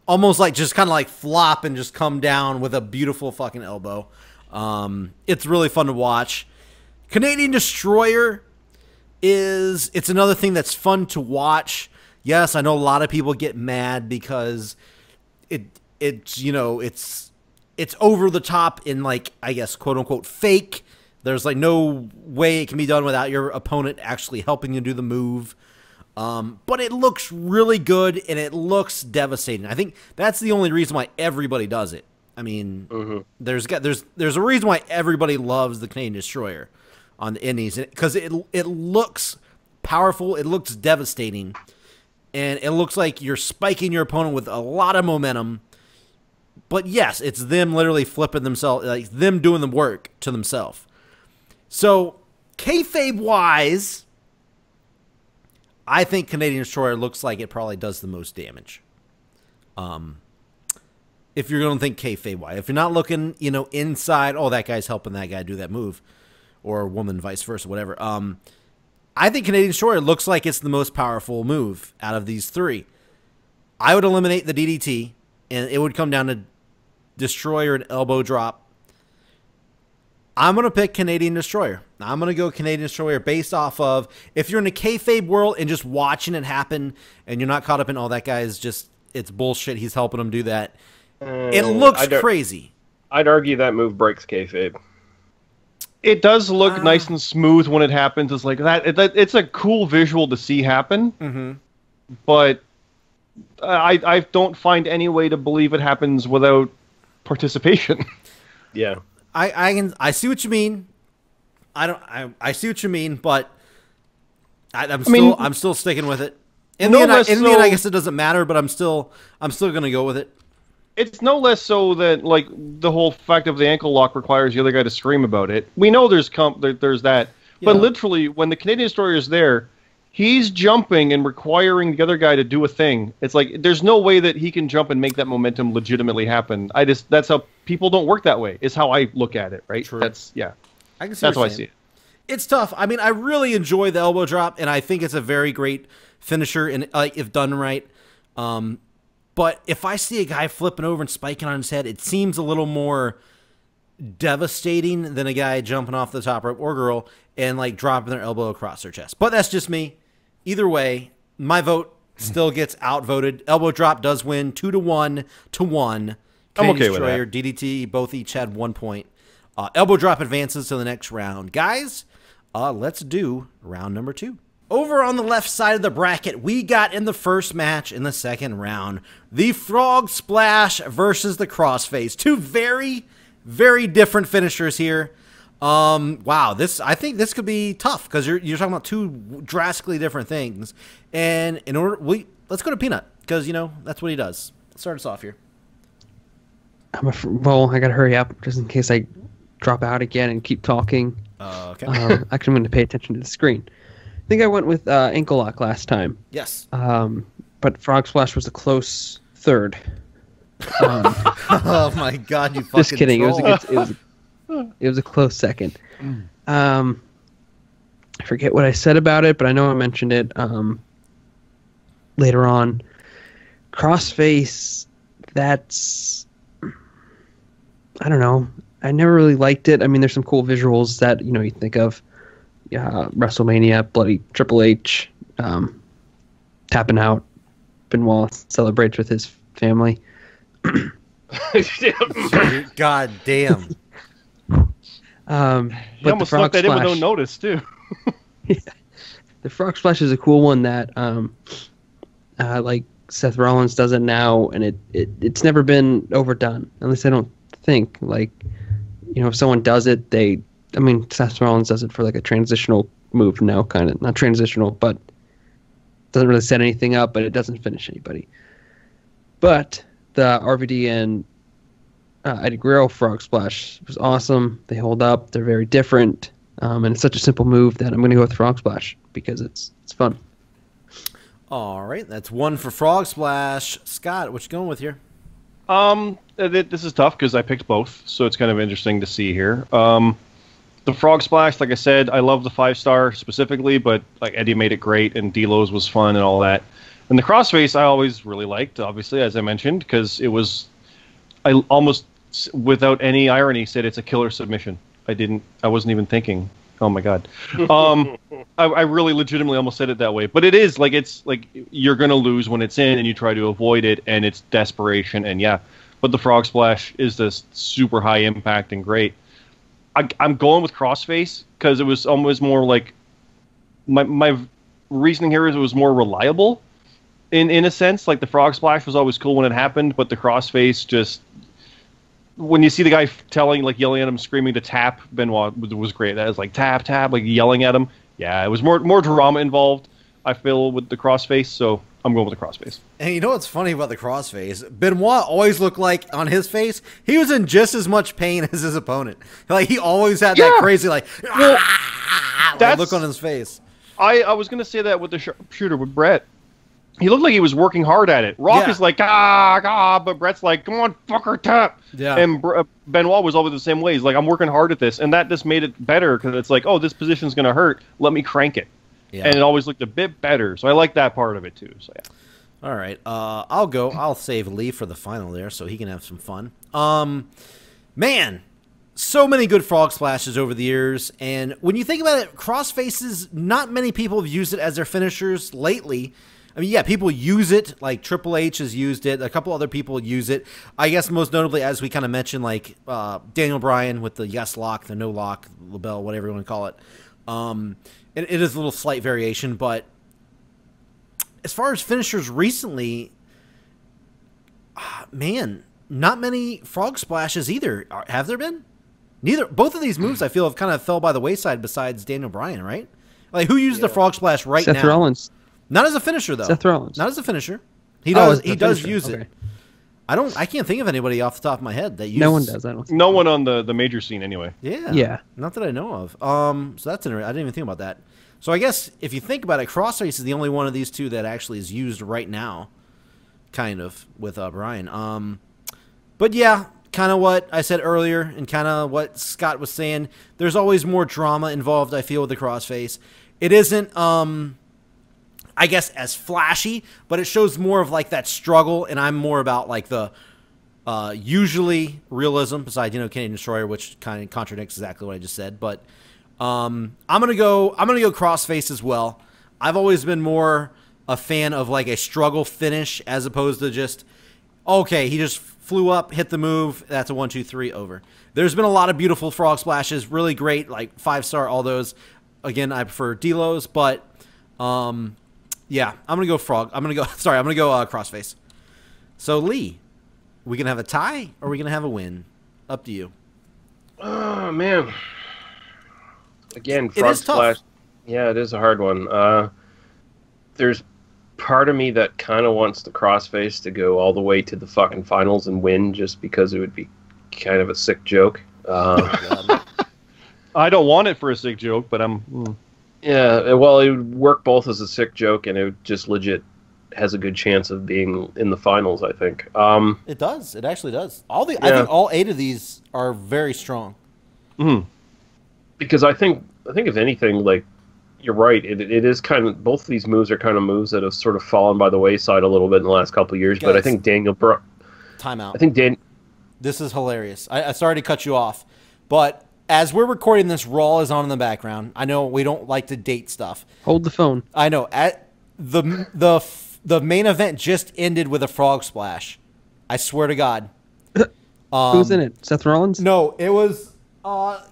almost like just kind of like flop and just come down with a beautiful fucking elbow. It's really fun to watch. Canadian Destroyer it's another thing that's fun to watch. Yes, I know a lot of people get mad because it's over the top in, like, I guess, quote unquote fake. There's like no way it can be done without your opponent actually helping you do the move. But it looks really good, and it looks devastating. I think that's the only reason why everybody does it. I mean, there's a reason why everybody loves the Canadian Destroyer on the indies, because it looks powerful, it looks devastating, and it looks like you're spiking your opponent with a lot of momentum. But yes, it's them literally flipping themselves, like them doing the work to themselves. So, kayfabe-wise, I think Canadian Destroyer looks like it probably does the most damage. If you're going to think kayfabe-wise. If you're not looking, inside, oh, that guy's helping that guy do that move, or woman, vice versa, whatever. I think Canadian Destroyer looks like it's the most powerful move out of these 3. I would eliminate the DDT, and it would come down to Destroyer and elbow drop. I'm going to pick Canadian Destroyer. I'm going to go Canadian Destroyer based off of, if you're in a kayfabe world and just watching it happen and you're not caught up in, oh, that guy is just, it's bullshit, he's helping him do that. It looks crazy. I'd argue that move breaks kayfabe. It does look nice and smooth when it happens. It's like that. It's a cool visual to see happen. But I don't find any way to believe it happens without participation. Yeah. I see what you mean. I see what you mean, but I'm still sticking with it. In the end, I guess it doesn't matter, but I'm still gonna go with it. It's no less so that, like, the whole fact of the ankle lock requires the other guy to scream about it. We know there's that, but literally when the Canadian Destroyer is there, he's jumping and requiring the other guy to do a thing. It's like there's no way that he can jump and make that momentum legitimately happen. That's how people don't work that way. Is how I look at it, right? True. That's I can see that's how I see it. It's tough. I mean, I really enjoy the elbow drop, and I think it's a very great finisher, and if done right. But if I see a guy flipping over and spiking on his head, it seems a little more devastating than a guy jumping off the top rope or girl and like dropping their elbow across their chest. But that's just me. Either way, my vote still gets outvoted. Elbow drop does win 2-1 to 1. I'm okay with Destroyer, that. DDT, both each had 1 point. Elbow drop advances to the next round. Guys, let's do round number 2. Over on the left side of the bracket, we got in the first match in the second round, the Frog Splash versus the Crossface. Two very, very different finishers here. Wow, I think this could be tough because you're talking about two drastically different things. And let's go to Peanut because that's what he does. Let's start us off here. Well, I gotta hurry up just in case I drop out again and keep talking. Okay. Actually, I'm going to pay attention to the screen. I think I went with Ankle Lock last time. Yes. But Frog Splash was a close third. Oh my God! You fucking just kidding. Troll. It was a close second. I forget what I said about it, but I know I mentioned it later on. Crossface. I don't know. I never really liked it. I mean, there's some cool visuals that you think of. WrestleMania, bloody Triple H, tapping out. Benoit celebrates with his family. God damn. But You almost snuck that in with no notice, too. Yeah. The Frog Splash is a cool one that, like Seth Rollins does it now, and it's never been overdone. At least I don't think. Like, if someone does it, Seth Rollins does it for like a transitional move now, kind of. Not transitional, but doesn't really set anything up, but it doesn't finish anybody. But the RVD and Eddie Guerrero Frog Splash was awesome. They hold up. They're very different. And it's such a simple move that I'm going to go with Frog Splash because it's fun. All right, that's one for Frog Splash. Scott, what you going with here? This is tough because I picked both, so it's kind of interesting to see here. The Frog Splash, like I said, I love the 5-star specifically, but like Eddie made it great, and D'Lo's was fun and all that. And the Crossface, I always really liked, obviously, as I mentioned, because I almost, without any irony, said it's a killer submission. I wasn't even thinking. Oh my God. I really legitimately almost said it that way, but it's like you're gonna lose when it's in, and you try to avoid it, and it's desperation, and yeah. But the Frog Splash is this super high impact and great. I'm going with Crossface because it was almost more like my reasoning here is it was more reliable in a sense. Like the Frog Splash was always cool when it happened, but the Crossface just when you see the guy yelling at him, screaming to tap, Benoit was great. That was like tap, like yelling at him. Yeah, it was more drama involved, I feel, with the Crossface, so I'm going with the Crossface. And you know what's funny about the Crossface? Benoit always looked like, on his face, he was in just as much pain as his opponent. Like, he always had that crazy, look on his face. I was going to say that with the Sharpshooter with Brett. He looked like he was working hard at it. Rock is like, but Brett's like, come on, fucker, tap. Yeah. And Benoit was always the same way. He's like, I'm working hard at this. And that just made it better because it's like, oh, this position's going to hurt. Let me crank it. Yeah. And it always looked a bit better. So I like that part of it, too. So, yeah. All right. I'll save Lee for the final there so he can have some fun. Man, so many good Frog Splashes over the years. And when you think about it, Crossfaces, not many people have used it as their finishers lately. I mean, yeah, people use it. Like Triple H has used it. A couple other people use it. I guess most notably, as we kind of mentioned, like Daniel Bryan with the yes lock, the no lock, LaBelle, whatever you want to call it. It is a little slight variation, but as far as finishers recently, man, not many Frog Splashes either. Have there been? Both of these moves I feel have kind of fell by the wayside besides Daniel Bryan, right? Like who uses the Frog Splash right now? Seth Rollins. Not as a finisher though. Seth Rollins. Not as a finisher. He does finisher. Use it. I can't think of anybody off the top of my head that uses. No one does. I don't. No one on the major scene anyway. Yeah. Not that I know of. So that's interesting. I didn't even think about that. So I guess if you think about it, Crossface is the only one of these two that actually is used right now, kind of with Bryan. But yeah, kind of what I said earlier and kind of what Scott was saying. There's always more drama involved, I feel, with the Crossface. It isn't, I guess, as flashy, but it shows more of like that struggle, and I'm more about like the usually realism, besides, you know, Canadian Destroyer, which kind of contradicts exactly what I just said. But I'm gonna go Crossface as well. I've always been more a fan of like a struggle finish as opposed to just, okay, he just flew up, hit the move, that's a 1, 2, 3, over. There's been a lot of beautiful frog splashes, really great, like 5-star, all those. Again, I prefer Delos, but yeah, I'm gonna go frog. I'm gonna go Crossface. So Lee, we gonna have a tie or are we gonna have a win? Up to you. Oh man. Again, frog splash. Tough. Yeah, it is a hard one. There's part of me that kind of wants the Crossface to go all the way to the fucking finals and win, just because it would be kind of a sick joke. I don't want it for a sick joke, but I'm. Yeah, well, it would work both as a sick joke, and it just legit has a good chance of being in the finals, I think. It does. It actually does. I think all 8 of these are very strong. Mm-hmm. Because I think if anything, like, you're right. It is kind of, both of these moves are kind of moves that have sort of fallen by the wayside a little bit in the last couple of years. Guys, but I think timeout. I think this is hilarious. I sorry to cut you off, but as we're recording this, Raw is on in the background. I know we don't like to date stuff. Hold the phone. I know. At the main event just ended with a frog splash. I swear to God. Who's in it? Seth Rollins? No, it was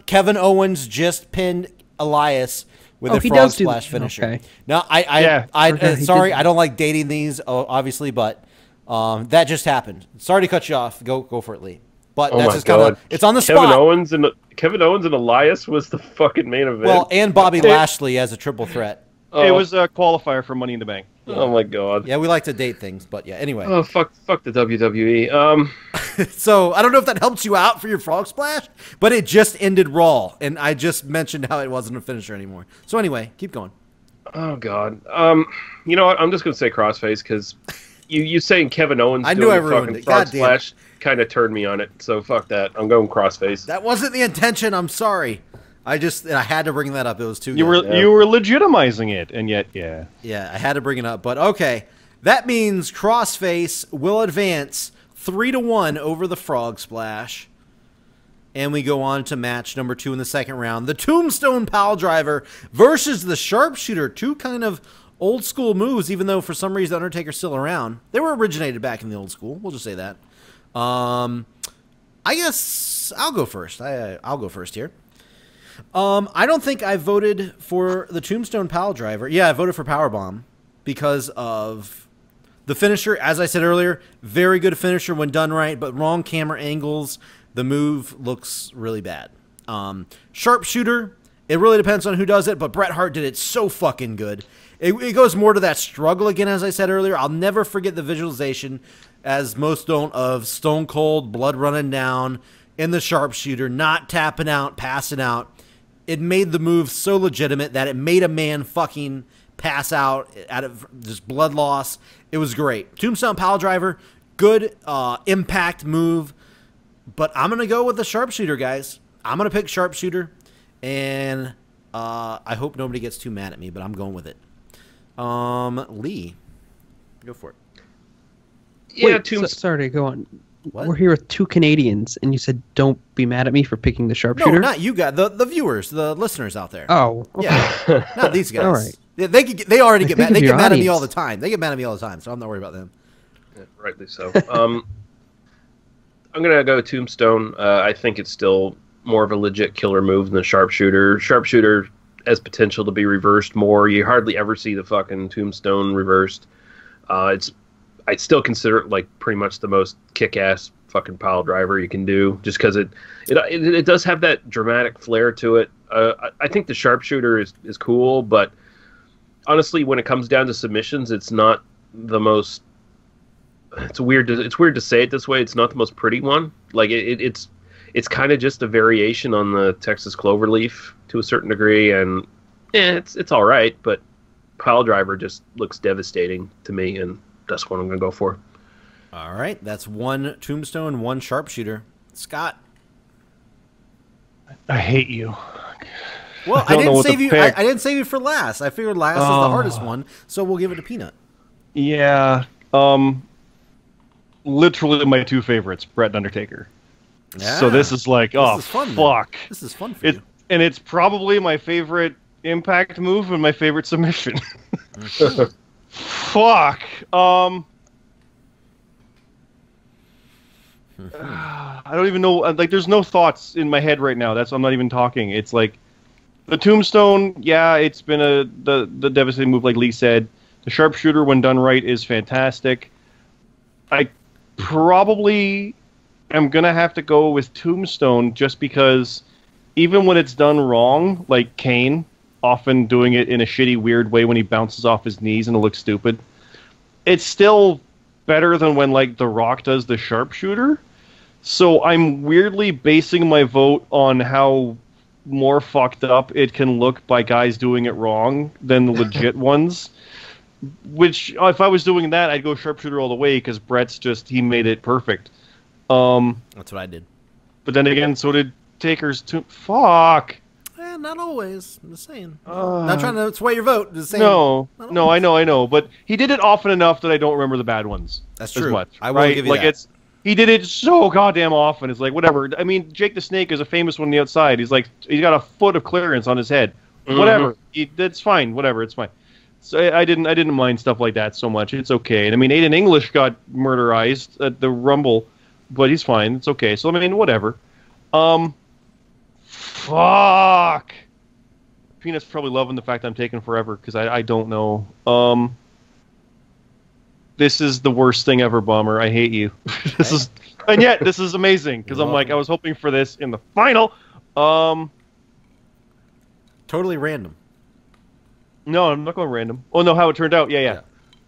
Kevin Owens just pinned Elias with a frog splash finisher. Okay. Now, sorry, I don't like dating these, obviously, but that just happened. Sorry to cut you off. Go for it, Lee. But that's just kind of, it's on the spot. Kevin Owens and Elias was the fucking main event. Well, and Bobby Lashley as a triple threat. It was a qualifier for Money in the Bank. Yeah. Oh my God. Yeah, we like to date things, but yeah. Anyway. Oh fuck the WWE. So I don't know if that helps you out for your frog splash, but it just ended Raw, and I just mentioned how it wasn't a finisher anymore. So anyway, keep going. Oh God. You know what? I'm just gonna say Crossface because you saying Kevin Owens doing a fucking frog splash kind of turned me on it. So fuck that. I'm going Crossface. That wasn't the intention. I'm sorry. I had to bring that up. It was too good. You were legitimizing it, and yet, yeah. Yeah, I had to bring it up. But okay, that means Crossface will advance 3-1 over the Frog Splash. And we go on to match number 2 in the second round. The Tombstone Piledriver versus the Sharpshooter. 2 kind of old school moves, even though for some reason Undertaker's still around. They were originated back in the old school. We'll just say that. I guess I'll go first. I'll go first here. I don't think I voted for the Tombstone Piledriver. Yeah, I voted for Powerbomb because of the finisher. As I said earlier, very good finisher when done right, but wrong camera angles. The move looks really bad. Sharpshooter, it really depends on who does it, but Bret Hart did it so fucking good. It goes more to that struggle again, as I said earlier. I'll never forget the visualization, as most don't, of Stone Cold, blood running down in the Sharpshooter, not tapping out, passing out. It made the move so legitimate that it made a man fucking pass out out of just blood loss. It was great. Tombstone Piledriver, good impact move, but I'm going to go with the Sharpshooter, guys. I'm going to pick Sharpshooter, and I hope nobody gets too mad at me, but I'm going with it. Lee, go for it. Yeah, sorry, go on. What? We're here with 2 Canadians, and you said don't be mad at me for picking the Sharpshooter? No, not you guys. The viewers, the listeners out there. Oh, okay. Yeah, not these guys. All right. They already get mad. They get mad at me all the time. They get mad at me all the time, so I'm not worried about them. Yeah, rightly so. I'm going to go Tombstone. I think it's still more of a legit killer move than the Sharpshooter. Sharpshooter has potential to be reversed more. You hardly ever see the fucking Tombstone reversed. I'd still consider it like pretty much the most kick-ass fucking pile driver you can do, just because it does have that dramatic flair to it. I think the Sharpshooter is cool, but honestly, when it comes down to submissions, it's not the most. It's weird to say it this way. It's not the most pretty one. Like it's kind of just a variation on the Texas Cloverleaf to a certain degree, and it's all right. But pile driver just looks devastating to me, and that's what I'm going to go for. All right. That's 1 Tombstone, 1 Sharpshooter. Scott. I hate you. Well, I didn't save you. I didn't save you for last. I figured last is the hardest one, so we'll give it to Peanut. Yeah. Literally my two favorites, Brett and Undertaker. Yeah. So this is like, this is fun, fuck. Man. This is fun for you. And it's probably my favorite Impact move and my favorite submission. Fuck. I don't even know. Like, there's no thoughts in my head right now. I'm not even talking. It's like the Tombstone. Yeah, it's been the devastating move, like Lee said. The Sharpshooter, when done right, is fantastic. I probably am gonna have to go with Tombstone just because even when it's done wrong, like Kane, often doing it in a shitty, weird way when he bounces off his knees and it looks stupid, it's still better than when, like, The Rock does the Sharpshooter. So I'm weirdly basing my vote on how more fucked up it can look by guys doing it wrong than the legit ones. Which, if I was doing that, I'd go Sharpshooter all the way, because Brett's he made it perfect. That's what I did. But then again, so did Taker's Fuck! Not always. I'm just saying. Not trying to sway your vote. Just saying. No, I know. But he did it often enough that I don't remember the bad ones. That's true. As much, I will give you that. He did it so goddamn often. It's like, whatever. I mean, Jake the Snake is a famous one on the outside. He's got a foot of clearance on his head. Mm-hmm. Whatever. That's fine. Whatever. It's fine. So I didn't mind stuff like that so much. It's okay. And I mean, Aiden English got murderized at the Rumble, but he's fine. It's okay. So I mean, whatever. Fuck. Peanut's probably loving the fact I'm taking forever because I don't know. This is the worst thing ever, Bomber. I hate you. And yet this is amazing because I'm like, I was hoping for this in the final. Totally random. No, I'm not going random. Oh no, how it turned out? Yeah.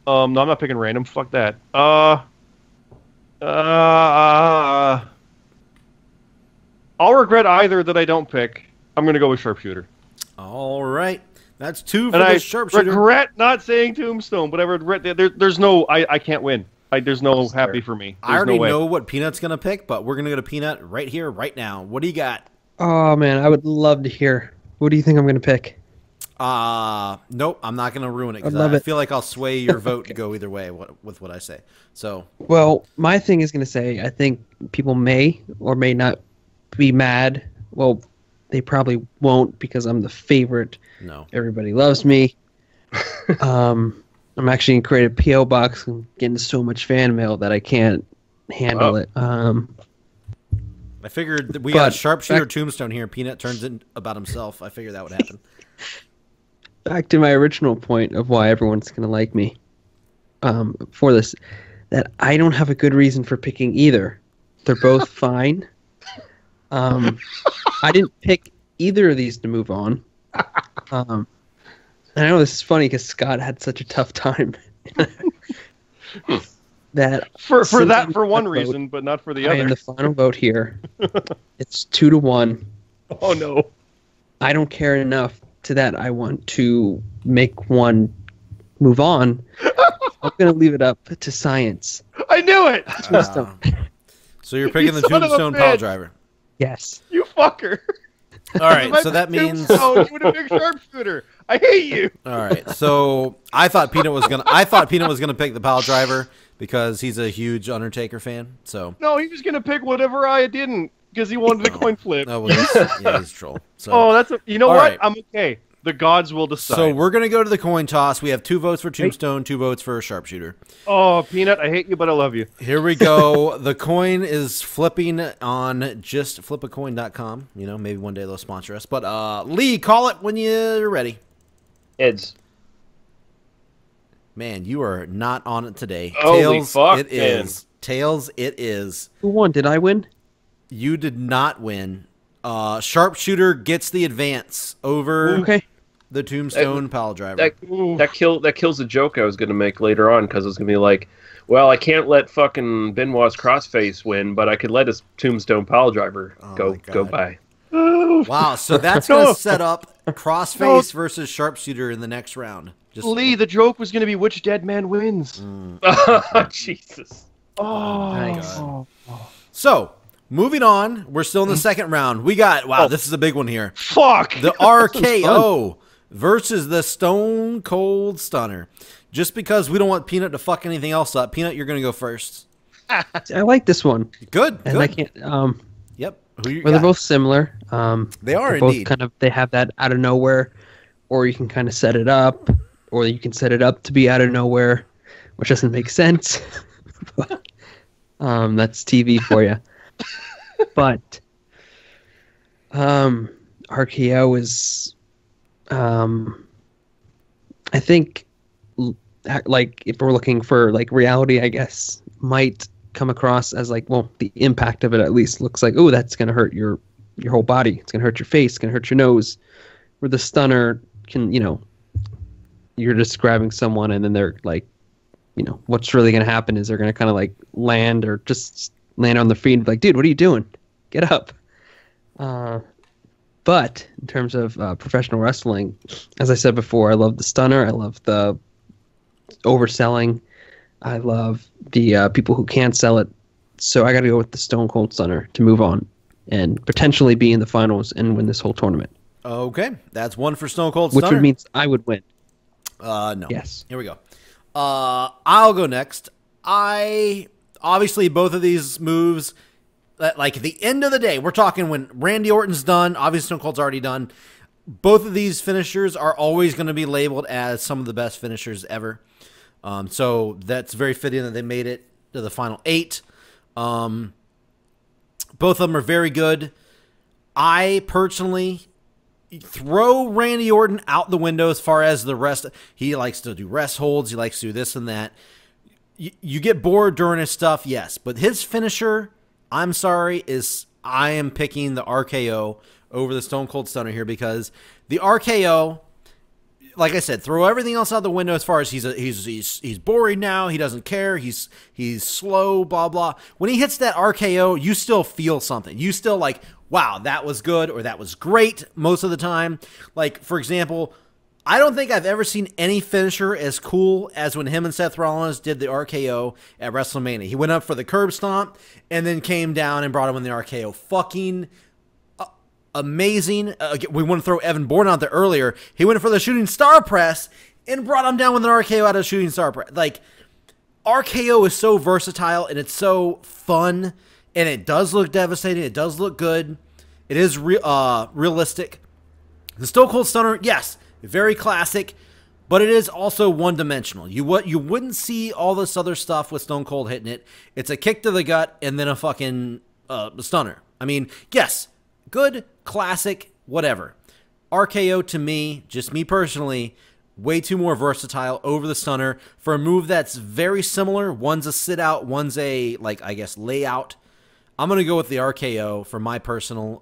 No, I'm not picking random. Fuck that. I'll regret either that I don't pick. I'm gonna go with Sharpshooter. All right, that's two for the Sharpshooter. I regret not saying Tombstone, but I regret there's no. I can't win. There's no happy for me. I already know what Peanut's gonna pick, but we're gonna go to Peanut right here, right now. What do you got? Oh man, I would love to hear. What do you think I'm gonna pick? Nope, I'm not gonna ruin it because I feel like I'll sway your vote to go either way with what I say. So, well, my thing is gonna say I think people may or may not be mad. Well, they probably won't because I'm the favorite. No, everybody loves me. I'm actually gonna create a PO box and getting so much fan mail that I can't handle it. I figured we got Sharpshooter Tombstone here. Peanut turns it about himself. I figured that would happen. Back to my original point of why everyone's going to like me for this, that I don't have a good reason for picking either. They're both fine. I didn't pick either of these to move on. And I know this is funny because Scott had such a tough time. That for one reason, but not for the other. In the final vote here, it's 2-1. Oh no! I don't care enough to that I want to make one move on. I'm going to leave it up to science. I knew it! So you're picking the Tombstone Pile Driver. Yes. You fucker. All right, so that means you would have picked Sharpshooter. I hate you. All right, so I thought Peanut was gonna pick the Pile Driver because he's a huge Undertaker fan. So no, he was gonna pick whatever I didn't because he wanted the coin flip. Oh, well, he's a troll. So, that's you know what? Right. I'm okay. The gods will decide. So we're going to go to the coin toss. We have 2 votes for Tombstone, 2 votes for Sharpshooter. Oh, Peanut, I hate you, but I love you. Here we go. The coin is flipping on justflipacoin.com. You know, maybe one day they'll sponsor us. But Lee, call it when you're ready. Heads. Man, you are not on it today. Holy Tails, fuck, it is. Tails, it is. Who won? Did I win? You did not win. Sharpshooter gets the advance over the Tombstone Pile Driver. That kills the joke I was going to make later on because it was going to be like, well, I can't let fucking Benoit's Crossface win, but I could let his Tombstone Pile Driver go by. Wow, so that's going to set up Crossface versus Sharpshooter in the next round. Lee, the joke was going to be which dead man wins. Oh, Jesus. Oh, nice. So Moving on, we're still in the second round. We got, this is a big one here. Fuck! The RKO versus the Stone Cold Stunner. Just because we don't want Peanut to fuck anything else up, Peanut, you're going to go first. I like this one. Good. And I can't. Yep. Who you got? They're both similar. They are both indeed. They have that out of nowhere, or you can kind of set it up, or you can set it up to be out of nowhere, which doesn't make sense. But, that's TV for you. But RKO is, I think, like if we're looking for like reality, I guess might come across as like, well, the impact of it at least looks like, oh, that's gonna hurt your whole body. It's gonna hurt your face. It's gonna hurt your nose. Where the stunner can, you're just grabbing someone and then they're like, what's really gonna happen is they're gonna kind of like land or just land on the feet and be like, dude, what are you doing? Get up. But in terms of professional wrestling, as I said before, I love the stunner. I love the overselling. I love the people who can't sell it. So I got to go with the Stone Cold Stunner to move on and potentially be in the finals and win this whole tournament. Okay, that's one for Stone Cold Stunner. Which means I would win. No. Yes. Here we go. I'll go next. Obviously both of these moves, like at the end of the day, we're talking when Randy Orton's done, obviously Stone Cold's already done. Both of these finishers are always going to be labeled as some of the best finishers ever. So that's very fitting that they made it to the final 8. Both of them are very good. I personally throw Randy Orton out the window as far as the rest. He likes to do rest holds. He likes to do this and that. You get bored during his stuff, yes. But his finisher, I'm sorry, I am picking the RKO over the Stone Cold Stunner here because the RKO, like I said, throw everything else out the window as far as he's boring now. He doesn't care. He's slow, blah, blah. When he hits that RKO, you still feel something. You still like, wow, that was good or that was great most of the time. Like, for example, I don't think I've ever seen any finisher as cool as when him and Seth Rollins did the RKO at WrestleMania. He went up for the curb stomp and then came down and brought him in the RKO. Fucking amazing. We want to throw Evan Bourne out there earlier. He went for the shooting star press and brought him down with an RKO out of shooting star press. Like, RKO is so versatile and it's so fun and it does look devastating. It does look good. It is realistic. The Stone Cold Stunner, yes, very classic, but it is also one-dimensional. You wouldn't see all this other stuff with Stone Cold hitting it. It's a kick to the gut and then a fucking stunner. I mean, yes, good, classic, whatever. RKO to me, just me personally, way too more versatile over the stunner for a move that's very similar. One's a sit-out, one's a, like, I guess, layout. I'm going to go with the RKO for my personal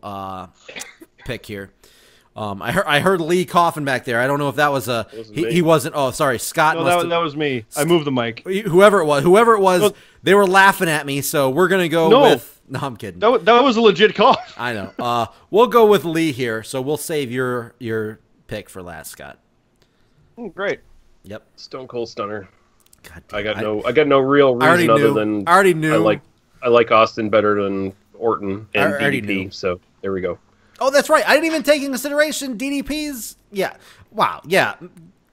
pick here. I heard Lee coughing back there. I don't know if that was he wasn't. Oh, sorry, Scott. No, that was me. I moved the mic. Whoever it was, they were laughing at me. So we're gonna go with. No, I'm kidding. That was a legit cough. I know. We'll go with Lee here. So we'll save your pick for last, Scott. Great. Yep. Stone Cold Stunner. God, I got no real reason other than I already knew. I like Austin better than Orton and DDP. So there we go. Oh, that's right. I didn't even take into consideration DDP's. Yeah. Wow. Yeah.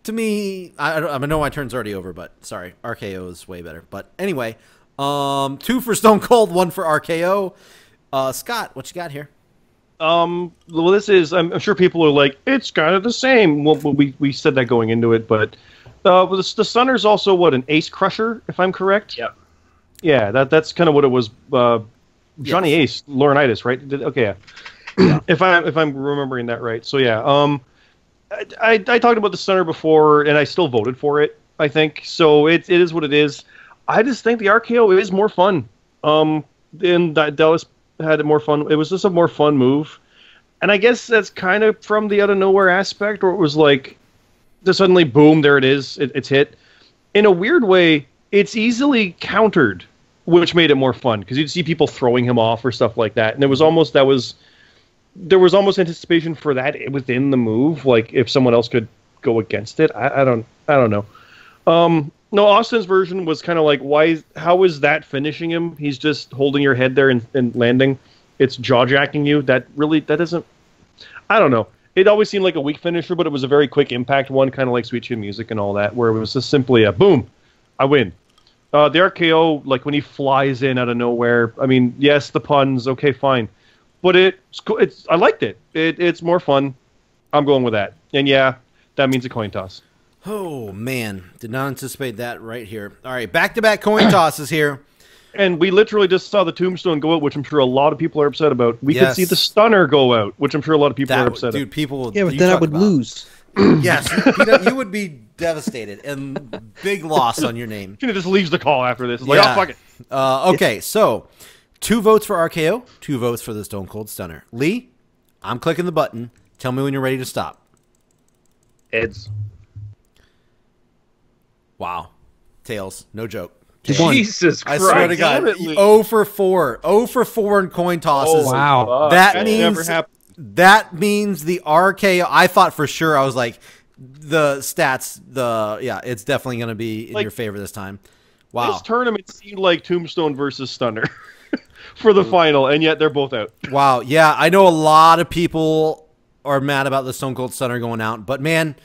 To me, I know my turn's already over, but sorry. RKO is way better. But anyway, 2 for Stone Cold, 1 for RKO. Scott, what you got here? Well, this is, I'm sure people are like, it's kind of the same. Well, we said that going into it, but the Stunner's also, what, an ace crusher, if I'm correct? Yep. Yeah, that's kind of what it was. Johnny Ace, Laurinaitis, right? Okay, yeah. If I'm remembering that right. So yeah, I talked about the Stunner before, and I still voted for it. I think so. It is what it is. I just think the RKO is more fun. And Dallas had more fun. It was just a more fun move, and I guess that's kind of from the out of nowhere aspect, where it was like, just suddenly boom, there it is. It's hit. In a weird way, it's easily countered, which made it more fun because you'd see people throwing him off or stuff like that, and there was almost anticipation for that within the move, like if someone else could go against it. I don't know. No, Austin's version was kind of like, how is that finishing him? He's just holding your head there and landing. It's jaw-jacking you. That doesn't... I don't know. It always seemed like a weak finisher, but it was a very quick impact one, kind of like Sweet Chin Music and all that, where it was just simply a boom, I win. The RKO, like when he flies in out of nowhere, I mean, yes, the puns, okay, fine. But I liked it. It's more fun. I'm going with that. And yeah, that means a coin toss. Oh, man. Did not anticipate that right here. All right, back-to-back coin tosses here. And we literally just saw the Tombstone go out, which I'm sure a lot of people are upset about. We could see the Stunner go out, which I'm sure a lot of people are upset about. Dude, yeah, but then I would lose. Yes, you would be devastated and big loss on your name. He just leaves the call after this. It's like, oh, fuck it. Okay, so 2 votes for RKO, 2 votes for the Stone Cold Stunner. Lee, I'm clicking the button. Tell me when you're ready to stop. Heads. Wow. Tails. No joke. Jesus Christ. I swear to God. 0 for 4. 0 for 4 in coin tosses. Oh, wow. That means the RKO. I thought for sure, I was like, the stats, it's definitely going to be in your favor this time. Wow. This tournament seemed like Tombstone versus Stunner for the final, and yet they're both out. Wow. Yeah, I know a lot of people are mad about the Stone Cold Stunner going out, but man,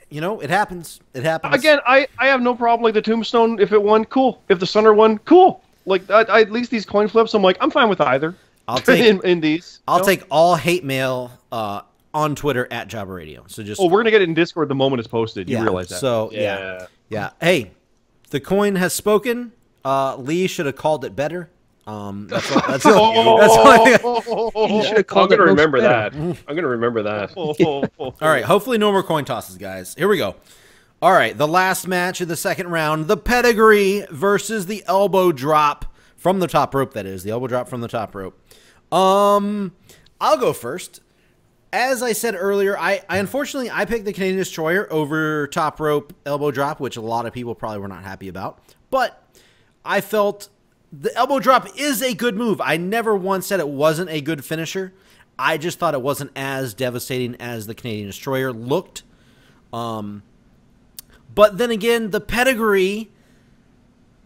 you know, it happens. It happens. Again, I have no problem. Like the Tombstone, if it won, cool. If the Stunner won, cool. Like at least these coin flips, I'm like, I'm fine with either. I'll take in these. I'll take all hate mail on Twitter at Jabba Radio. So just we're gonna get it in Discord the moment it's posted. You realize that? So yeah. Hey, the coin has spoken. Lee should have called it better. That's all. You should have called it. I'm gonna remember that. I'm gonna remember that. All right. Hopefully, no more coin tosses, guys. Here we go. All right. The last match of the second round: the Pedigree versus the elbow drop from the top rope. That is the elbow drop from the top rope. I'll go first. As I said earlier, I unfortunately I picked the Canadian Destroyer over top rope elbow drop, which a lot of people probably were not happy about. But I felt the elbow drop is a good move. I never once said it wasn't a good finisher. I just thought it wasn't as devastating as the Canadian Destroyer looked. But then again, the Pedigree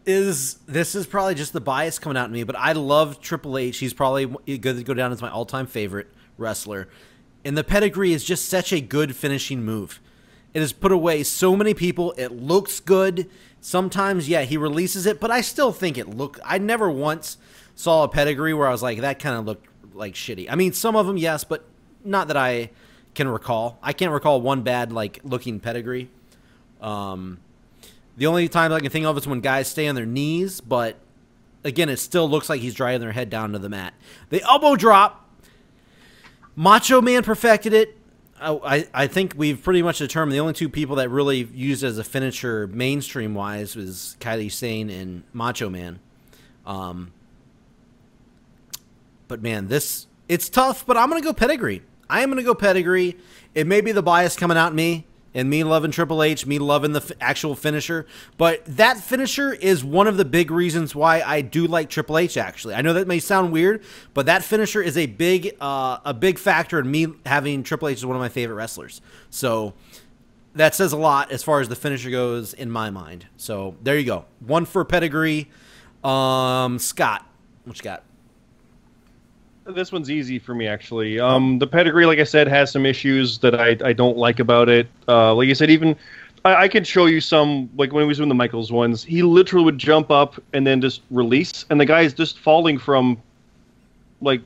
this is probably just the bias coming out in me, but I love Triple H. He's probably going to go down as my all-time favorite wrestler. And the Pedigree is just such a good finishing move. It has put away so many people. It looks good. Sometimes, yeah, he releases it, but I still think it looked... I never once saw a Pedigree where I was like, that kind of looked like shitty. I mean, some of them, yes, but not that I can recall. I can't recall one bad, like, looking Pedigree. The only time I can think of is when guys stay on their knees, but again, it still looks like he's driving their head down to the mat. The elbow drop, Macho Man perfected it. I think we've pretty much determined the only 2 people that really used it as a finisher mainstream-wise was Kairi Sane and Macho Man. But, man, it's tough, but I'm going to go Pedigree. I am going to go Pedigree. It may be the bias coming out in me, and me loving Triple H, me loving the actual finisher. But that finisher is one of the big reasons why I do like Triple H, actually. I know that may sound weird, but that finisher is a big factor in me having Triple H as one of my favorite wrestlers. So that says a lot as far as the finisher goes in my mind. So there you go. 1 for Pedigree. Scott, what you got? This one's easy for me, actually. The Pedigree, like I said, has some issues that I don't like about it. Like I said, even I could show you some, like when he was doing the Michaels ones, he literally would jump up and then just release, and the guy is just falling from, like,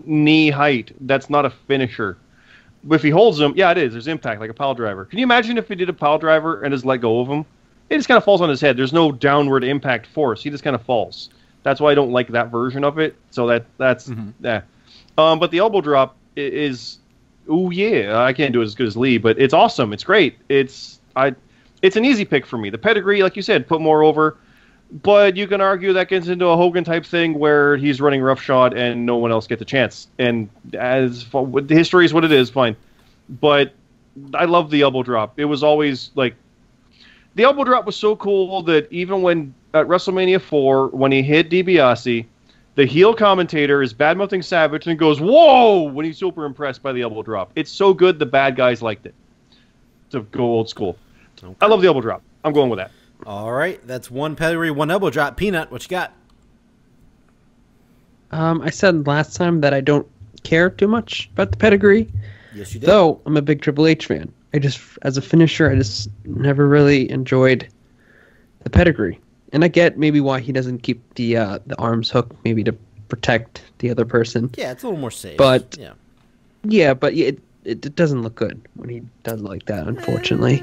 knee height. That's not a finisher. If he holds him, yeah, it is. There's impact, like a pile driver. Can you imagine if he did a pile driver and just let go of him? It just kind of falls on his head. There's no downward impact force. He just kind of falls. That's why I don't like that version of it. So that's yeah. But the elbow drop is, oh yeah, I can't do it as good as Lee, but it's awesome. It's great. It's an easy pick for me. The Pedigree, like you said, put more over, but you can argue that gets into a Hogan type thing where he's running roughshod and no one else gets a chance. And as history is what it is, fine. But I love the elbow drop. It was always like the elbow drop was so cool that even when at WrestleMania 4, when he hit DiBiase, the heel commentator is badmouthing Savage and goes, "Whoa!" when he's super impressed by the elbow drop. It's so good, the bad guys liked it. To go old school. Okay. I love the elbow drop. I'm going with that. All right, that's one pedigree, one elbow drop. Peanut, what you got? I said last time that I don't care too much about the pedigree. Yes, you did. Though I'm a big Triple H fan. As a finisher, I just never really enjoyed the pedigree. And I get maybe why he doesn't keep the arms hooked, maybe to protect the other person. Yeah, it's a little more safe. But yeah, it doesn't look good when he does like that, unfortunately.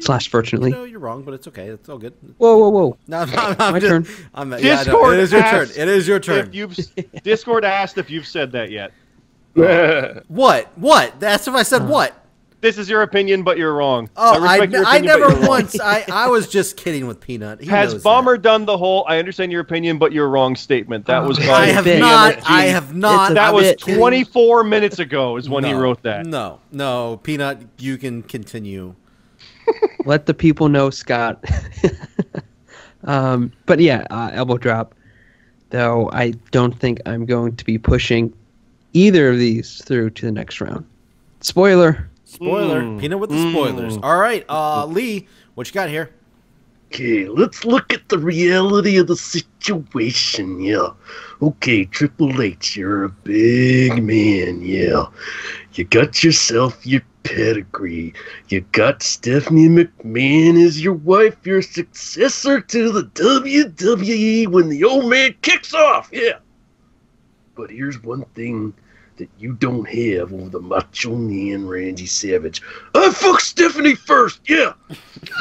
/fortunately. No, you're wrong, but it's okay. It's all good. Whoa. No, My turn. Discord, it is your turn. It is your turn. Discord asked if you've said that yet. What? That's if I said what? This is your opinion, but you're wrong. Oh, I never wrong. once. I was just kidding with Peanut. He Has knows Bomber that. done the whole "I understand your opinion, but you're wrong" statement? That was. I have not. That was 24 minutes ago. Is when he wrote that. No, Peanut. You can continue. Let the people know, Scott. But yeah, elbow drop. Though I don't think I'm going to be pushing either of these through to the next round. Spoiler. Peanut with the spoilers. All right, Lee, what you got here? Okay, let's look at the reality of the situation, yeah. Okay, Triple H, you're a big man, yeah. You got yourself your pedigree. You got Stephanie McMahon as your wife, your successor to the WWE when the old man kicks off, yeah. But here's one thing that you don't have over the Macho Man Randy Savage. I fucked Stephanie first, yeah. So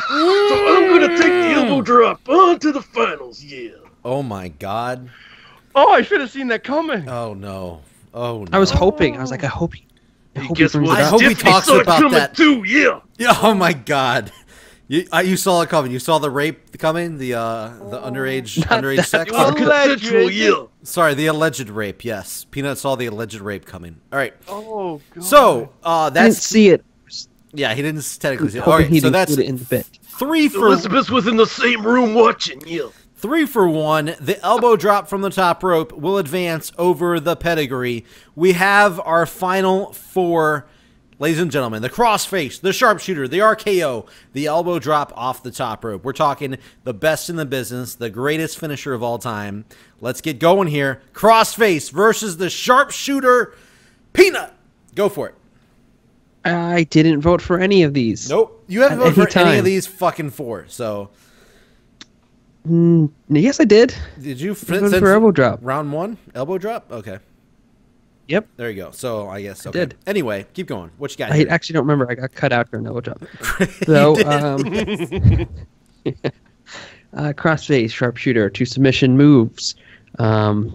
I'm gonna take the elbow drop on to the finals, yeah. Oh my God. Oh, I should have seen that coming. Oh no. Oh no. I was hoping. I was like, I hope he Guess what? I hope he talks about that too, yeah. Yeah. Oh my God. You saw it coming. You saw the rape coming. The underage sex. Consensual, yeah. Sorry, the alleged rape. Yes, Peanut saw the alleged rape coming. All right. Oh God. So I that's didn't see it. yeah. He didn't technically see it. Hoping All right. he'd So that's include it in the bit. 3 for Elizabeth was in the same room watching, yeah. 3 for 1. The elbow drop from the top rope will advance over the pedigree. We have our final 4. Ladies and gentlemen, the crossface, the sharpshooter, the RKO, the elbow drop off the top rope. We're talking the best in the business, the greatest finisher of all time. Let's get going here. Crossface versus the sharpshooter. Peanut, go for it. I didn't vote for any of these. Nope, you haven't voted for any of these fucking 4. So, yes, I did. did you voted for elbow drop? Round 1, elbow drop. Okay. Yep. There you go. So I guess okay. I did. Anyway, keep going. What you got? I actually don't remember. I got cut out during elbow drop. So, crossface, sharpshooter, 2 submission moves. To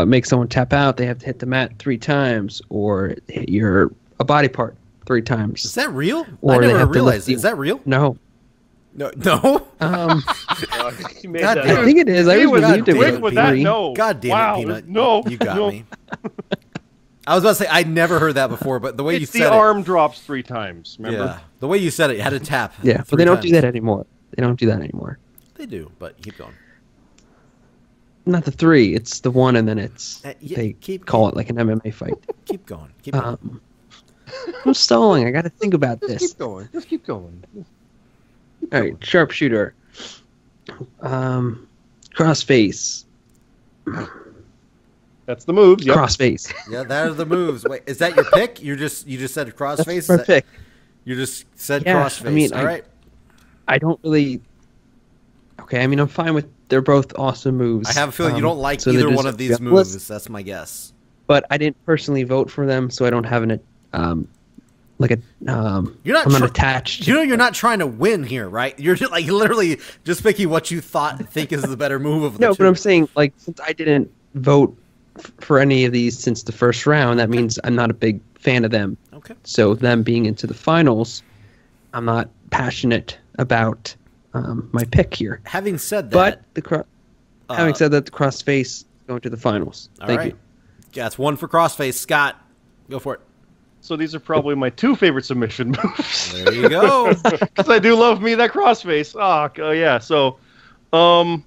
make someone tap out, they have to hit the mat 3 times or hit a body part 3 times. Is that real? Or I never realized. Is that real? No. No. I God, think it is. I always believed it was with that. 3. No. God damn wow. it, Peanut. No. You got me. I was about to say, I'd never heard that before, but the way you said it. the arm drops 3 times, remember? Yeah. The way you said it, you had to tap. Yeah, but they don't do that anymore. They do, but keep going. Not the 3, it's the 1, and then it's they keep call it like an MMA fight. Keep going. Keep going. I'm stalling. I got to think about this. Just keep going. All right, sharpshooter, crossface. That's the moves. Yep. Crossface. Yeah, that are the moves. Wait, is that your pick? You just said crossface. That's my pick. You just said Yeah, crossface. I mean, all right. I don't really. Okay, I mean, I'm fine with. They're both awesome moves. I have a feeling you don't like so either one of these moves. That's my guess. But I didn't personally vote for them, so I don't have an You're not. I'm not attached. You know, you're not trying to win here, right? You're just, like literally just picking what you think is the better move of the two. No, but I'm saying like since I didn't vote for any of these since the first round, that means I'm not a big fan of them. Okay. So them being into the finals, I'm not passionate about my pick here. Having said that, but having said that, the crossface is going to the finals. Thank you. Yeah, it's 1 for crossface. Scott, go for it. So these are probably my 2 favorite submission moves. There you go. Because I do love me that crossface. Oh yeah. So, the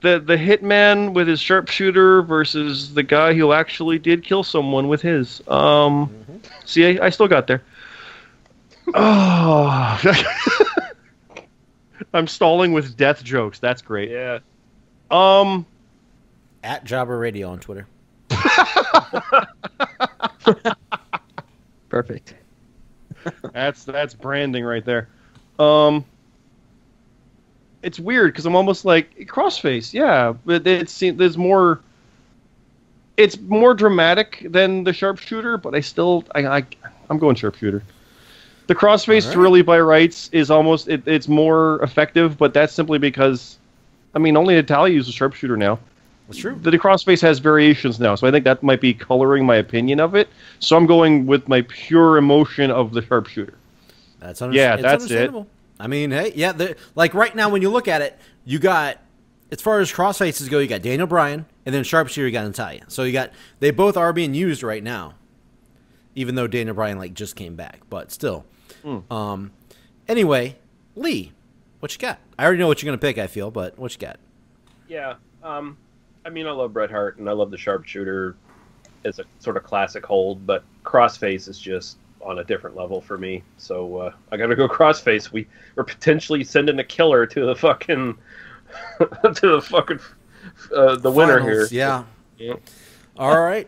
hitman with his sharpshooter versus the guy who actually did kill someone with his. See, I still got there. Oh, I'm stalling with death jokes. That's great. Yeah. At Jobber Radio on Twitter. Perfect. That's branding right there. It's weird because I'm almost like Crossface. Yeah, but there's more. It's more dramatic than the Sharpshooter, but I'm going Sharpshooter. The Crossface, really by rights, is almost it's more effective, but that's simply because, I mean, only Italia uses Sharpshooter now. That's true. The Crossface has variations now, so I think that might be coloring my opinion of it. So I'm going with my pure emotion of the Sharpshooter. That's that's understandable. It. I mean, hey, yeah, like right now when you look at it, you got, as far as Crossfaces go, you got Daniel Bryan, and then Sharpshooter you got Natalia. So they both are being used right now, even though Daniel Bryan like just came back, but still. Anyway, Lee, what you got? I already know what you're gonna pick. I feel, but what you got? Yeah. I mean, I love Bret Hart, and I love the Sharpshooter as a sort of classic hold, but Crossface is just on a different level for me. So I got to go Crossface. We're potentially sending a killer to the fucking the winner here. Yeah. All right.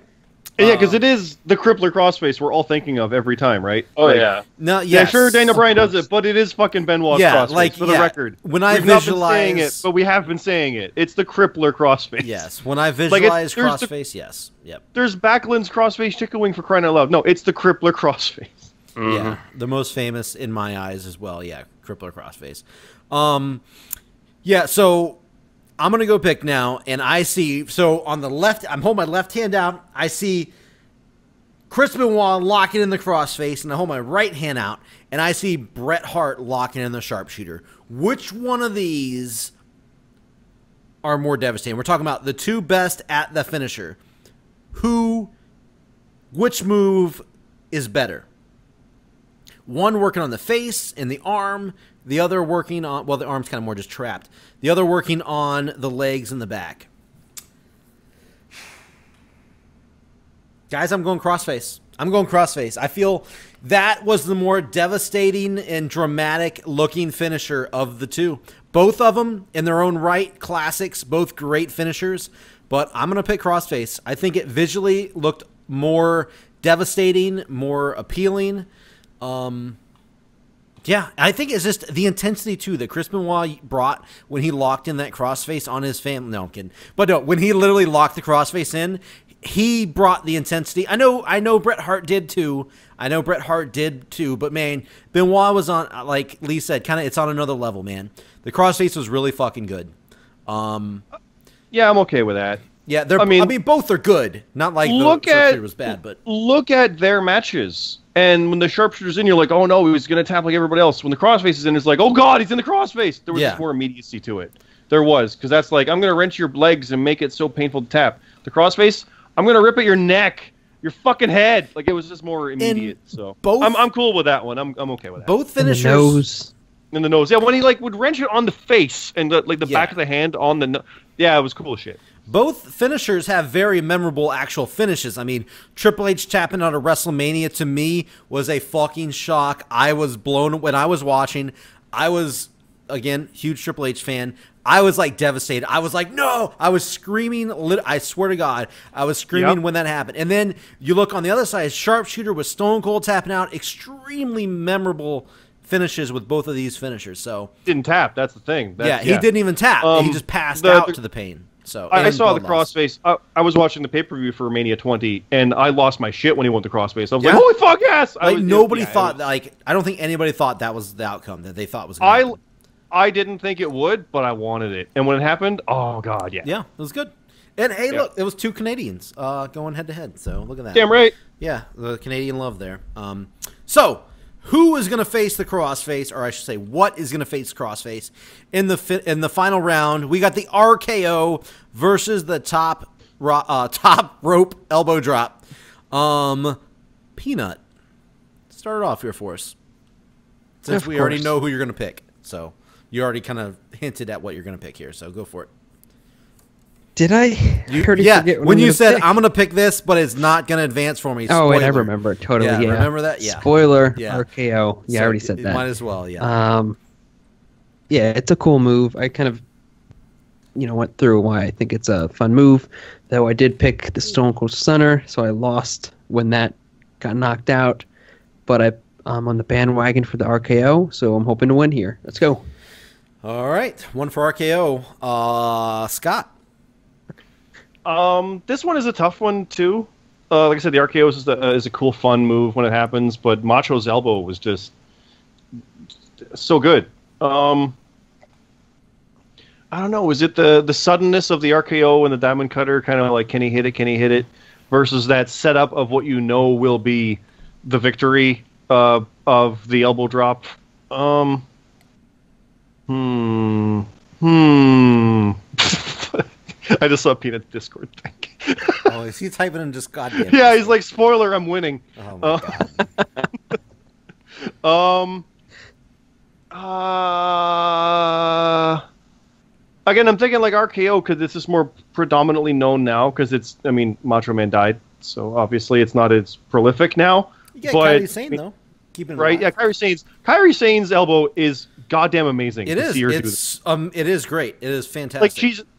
Yeah, because it is the crippler Crossface we're all thinking of every time, right? Oh, like, yeah. No, yeah, sure, Daniel Bryan does it, but it is fucking Benoit's Crossface, like, for the record. When I We've visualize... not been saying it, but we have been saying it. It's the crippler Crossface. Yes, when I visualize Crossface, yes. Yep. There's Backlund's Crossface Chicken Wing for crying out loud. No, it's the crippler Crossface. Mm-hmm. Yeah, the most famous in my eyes as well. Yeah, crippler Crossface. Yeah, so I'm going to go pick now, and I see... So on the left, I'm holding my left hand out. I see Chris Benoit locking in the Crossface, and I hold my right hand out, and I see Bret Hart locking in the Sharpshooter. Which one of these are more devastating? We're talking about the two best at the finisher. Which move is better? One working on the face and the arm, the other working on, well, the arm's kind of more just trapped. The other working on the legs and the back. Guys, I'm going Crossface. I'm going Crossface. I feel that was the more devastating and dramatic looking finisher of the two. Both of them, in their own right, classics, both great finishers. But I'm going to pick Crossface. I think it visually looked more devastating, more appealing. Yeah, I think it's just the intensity, too, that Chris Benoit brought when he locked in that Crossface on his family. No, I'm kidding. But no, when he literally locked the Crossface in, he brought the intensity. I know Bret Hart did too. But man, Benoit was on, like Lee said, kind of it's on another level, man. The Crossface was really fucking good. Yeah, I'm okay with that. Yeah, I mean, both are good. Not like the Sharpshooter was bad, but look at their matches. And when the Sharpshooter's in, you're like, oh no, he's gonna tap like everybody else. When the Crossface is in, it's like, oh god, he's in the Crossface. There was just more immediacy to it. There was, because that's like, I'm gonna wrench your legs and make it so painful to tap. The Crossface, I'm gonna rip at your neck, your fucking head. Like, it was just more immediate. So I'm cool with that one. I'm okay with that. Both finishers. In the nose. Yeah, when he like would wrench it on the face and the back of the hand on the nose. Yeah, it was cool as shit. Both finishers have very memorable actual finishes. I mean, Triple H tapping out of WrestleMania to me was a fucking shock. I was blown when I was watching. I was, again, huge Triple H fan. I was like devastated. I was like, no! I was screaming. I swear to God, I was screaming when that happened. And then you look on the other side, Sharpshooter with Stone Cold tapping out. Extremely memorable finishes with both of these finishers. So didn't tap. That's the thing. He didn't even tap. He just passed out to the pain. So I saw the Crossface. I was watching the pay-per-view for Mania 20, and I lost my shit when he went to Crossface. I was like, holy fuck, yes! Nobody thought, I don't think anybody thought that was the outcome that they thought was going to happen. I didn't think it would, but I wanted it. And when it happened, oh, God, yeah. Yeah, it was good. And, hey, look, it was two Canadians going head-to-head, so look at that. Damn right. Yeah, the Canadian love there. So, who is going to face the Crossface, or I should say, what is going to face Crossface in the final round? We got the RKO versus the top rope elbow drop. Peanut, start it off here for us, since we already know who you're going to pick. So you already kind of hinted at what you're going to pick here, so go for it. Did I? Yeah, when you said, I'm going to pick this, but it's not going to advance for me. Spoiler. Oh, wait, I remember. Totally, yeah. Remember that? Yeah. Spoiler, RKO. Yeah, so I already said that. Might as well, yeah. Yeah, it's a cool move. I kind of, went through why I think it's a fun move, though I did pick the Stone Cold Stunner, so I lost when that got knocked out, but I'm on the bandwagon for the RKO, so I'm hoping to win here. Let's go. All right, one for RKO. Scott? This one is a tough one too. Like I said, the RKO is a cool, fun move when it happens, but Macho's elbow was just so good. I don't know. Is it the suddenness of the RKO and the Diamond Cutter, kind of like can he hit it, versus that setup of what will be the victory of the elbow drop? I just saw Peanut's Discord thing. Oh, is he typing in just goddamn? Yeah, he's like, spoiler, I'm winning. Oh my god. Again, I'm thinking like RKO because it's just more predominantly known now because Macho Man died, so obviously it's not as prolific now. You get Kairi Sane though. Keep it right. Yeah, Kairi Sane's elbow is goddamn amazing. It is. It is great. It is fantastic. Like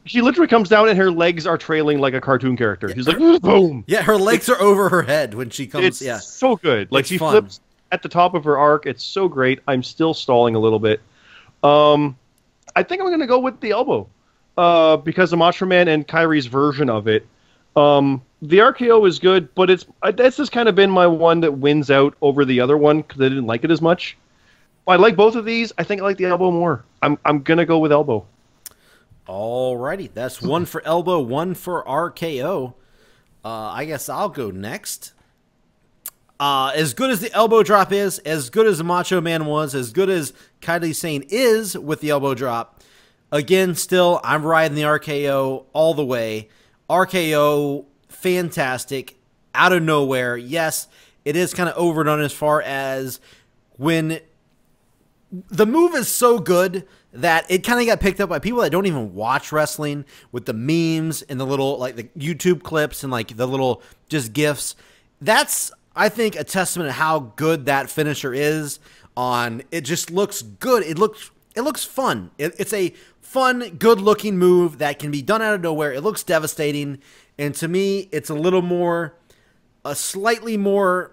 she literally comes down and her legs are trailing like a cartoon character. Yeah. She's like boom. Yeah, her legs are over her head when she comes. It's so good. Like she flips at the top of her arc. It's so great. I'm still stalling a little bit. I think I'm going to go with the elbow because of Macho Man and Kairi's version of it. The RKO is good, but that's just kind of been my one that wins out over the other one because I didn't like it as much. I like both of these. I think I like the elbow more. I'm gonna go with elbow. Alrighty, that's one for elbow, one for RKO. I guess I'll go next. As good as the elbow drop is, as good as the Macho Man was, as good as Kairi Sane is with the elbow drop, again, still, I'm riding the RKO all the way. RKO, fantastic, out of nowhere. Yes, it is kind of overdone as far as when the move is so good that it kind of got picked up by people that don't even watch wrestling with the memes and the little, like the YouTube clips and like the little just GIFs. That's, I think, a testament to how good that finisher is on. It just looks good. It looks fun. It's a fun, good-looking move that can be done out of nowhere. It looks devastating. And to me, it's slightly more,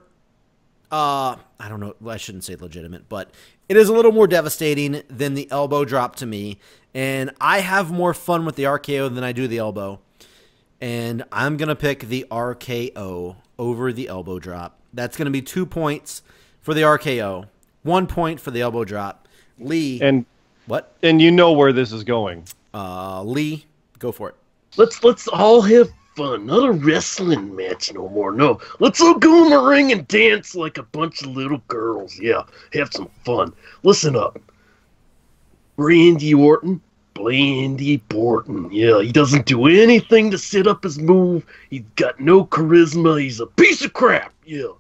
I don't know, I shouldn't say legitimate, but it is a little more devastating than the elbow drop to me. And I have more fun with the RKO than I do the elbow. And I'm going to pick the RKO over the elbow drop. That's going to be 2 points for the RKO, 1 point for the elbow drop. Lee. And what? And you know where this is going. Lee, go for it. Let's all have fun. Not a wrestling match no more. No. Let's all go in the ring and dance like a bunch of little girls. Yeah. Have some fun. Listen up. Randy Orton, Blandy Borton. Yeah, he doesn't do anything to set up his move. He's got no charisma. He's a piece of crap. Yeah.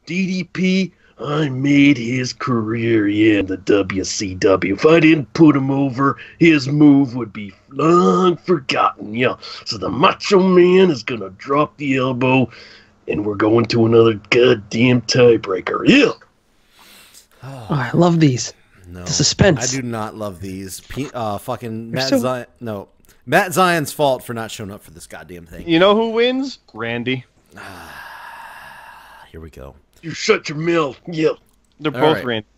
DDP, I made his career, in the WCW. If I didn't put him over, his move would be long forgotten, yeah. So the Macho Man is going to drop the elbow, and we're going to another goddamn tiebreaker, yeah. Oh, I love these. No, the suspense. I do not love these. Fucking Matt Zion. No, Matt Zion's fault for not showing up for this goddamn thing. You know who wins? Randy. Here we go. You shut your mouth. Yeah. They're both Randy.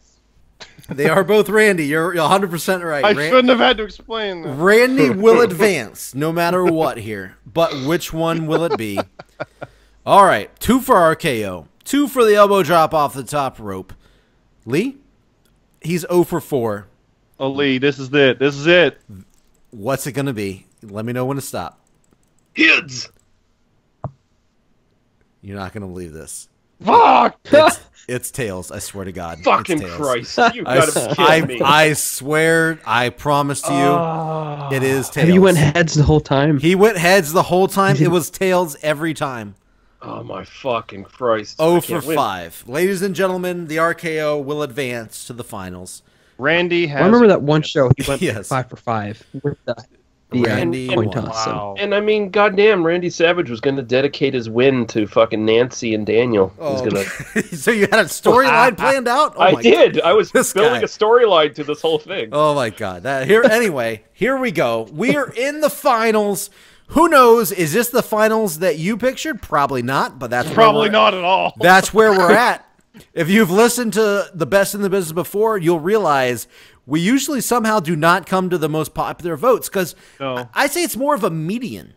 They are both Randy. You're 100% right. I shouldn't have had to explain that. Randy will advance no matter what here. But which one will it be? All right. 2 for RKO. 2 for the elbow drop off the top rope. Lee? He's 0 for 4. Oh, Lee, this is it. This is it. What's it going to be? Let me know when to stop. Heads. You're not going to believe this. Fuck! It's tails. I swear to God. Fucking Christ! You gotta be kidding me. I swear. I promise to you, it is tails. You went heads the whole time. He went heads the whole time. It was tails every time. Oh my fucking Christ! 0 for 5. Ladies and gentlemen, the RKO will advance to the finals. Randy has. I remember that one show he went Yes. 5 for 5. Randy coin won. toss. So. Wow. And I mean, goddamn, Randy Savage was going to dedicate his win to fucking Nancy and Daniel. Oh, He's gonna... so you had a storyline planned out? Oh I my did. I was This building guy. a storyline to this whole thing. Oh my god. Anyway, here we go. We are in the finals. Who knows? Is this the finals that you pictured? Probably not, but that's Probably not at all. That's where we're at. If you've listened to the best in the business before, you'll realize we usually somehow do not come to the most popular votes because No. I say it's more of a median.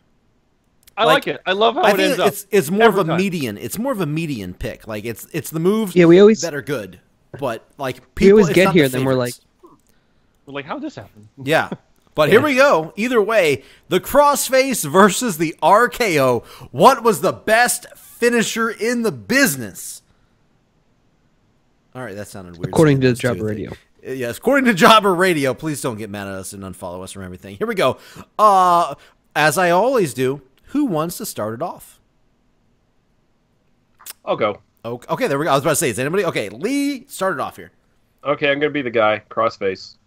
I like it. I love how I it ends think up. it's more Every of a time. median. It's more of a median pick. Like it's the moves Yeah, we always that are good, but like we people always it's get not here, the then we're like, favorites. We're like, how'd this happen? Yeah. But here we go. Either way, the Crossface versus the RKO. What was the best finisher in the business? All right, that sounded weird. according to saying those two Jobber things. Radio. Yes, according to Jobber Radio. Please don't get mad at us and unfollow us from everything. Here we go. As I always do, who wants to start it off? I'll go. Okay, there we go. I was about to say, is anybody? Okay, Lee, start it off here. Okay, I'm going to be the guy. Crossface.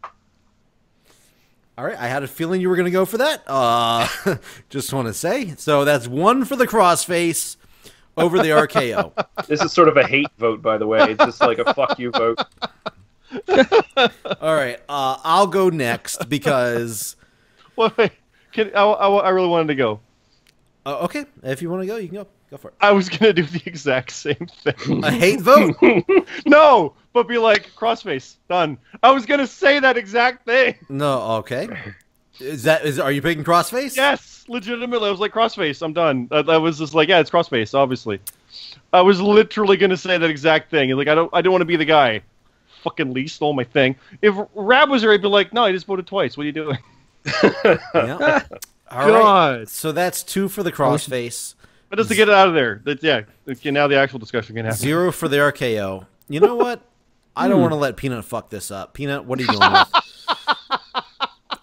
All right, I had a feeling you were going to go for that. Just want to say. So that's one for the Crossface over the RKO. This is sort of a hate vote, by the way. It's just like a fuck you vote. All right, I'll go next because... Wait. I really wanted to go. okay, if you want to go, you can go. Go for it. I was going to do the exact same thing. A hate vote? No, but be like, Crossface, done. I was going to say that exact thing. No, okay. Are you picking Crossface? Yes, legitimately. I was like, Crossface, I'm done. I was just like, yeah, it's Crossface, obviously. I was literally going to say that exact thing. Like, I don't want to be the guy. Fucking Lee stole my thing. If Rab was there, I'd be like, no, I just voted twice. What are you doing? Yeah. All God. right. So that's 2 for the Crossface. But just to get it out of there. Yeah. Okay, now the actual discussion can happen. 0 for the RKO. You know what? I don't want to let Peanut fuck this up. Peanut, what are you going with?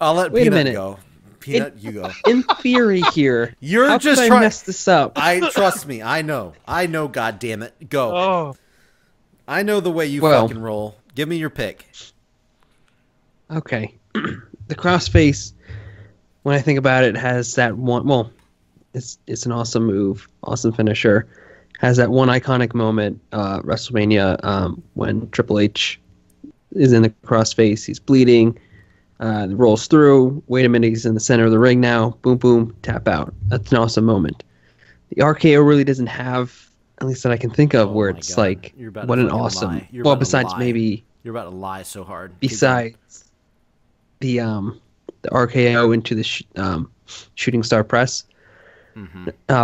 I'll let Wait a Peanut minute. go. Peanut, you go. In theory, here, You're how just could I trying. mess this up? Trust me. I know. God damn it. Go. Oh. I know the way you Well. fucking roll. Give me your pick. Okay. The Crossface, when I think about it, has that one. Well, it's an awesome move, awesome finisher. Has that one iconic moment, WrestleMania, when Triple H is in the Crossface, he's bleeding, rolls through. Wait a minute, he's in the center of the ring now. Boom, boom, tap out. That's an awesome moment. The RKO really doesn't have, at least that I can think of, where my it's God. like, You're about to what an fucking awesome. lie. You're Well, about to besides lie. maybe. You're about to lie so hard. Besides the RKO into the shooting star press,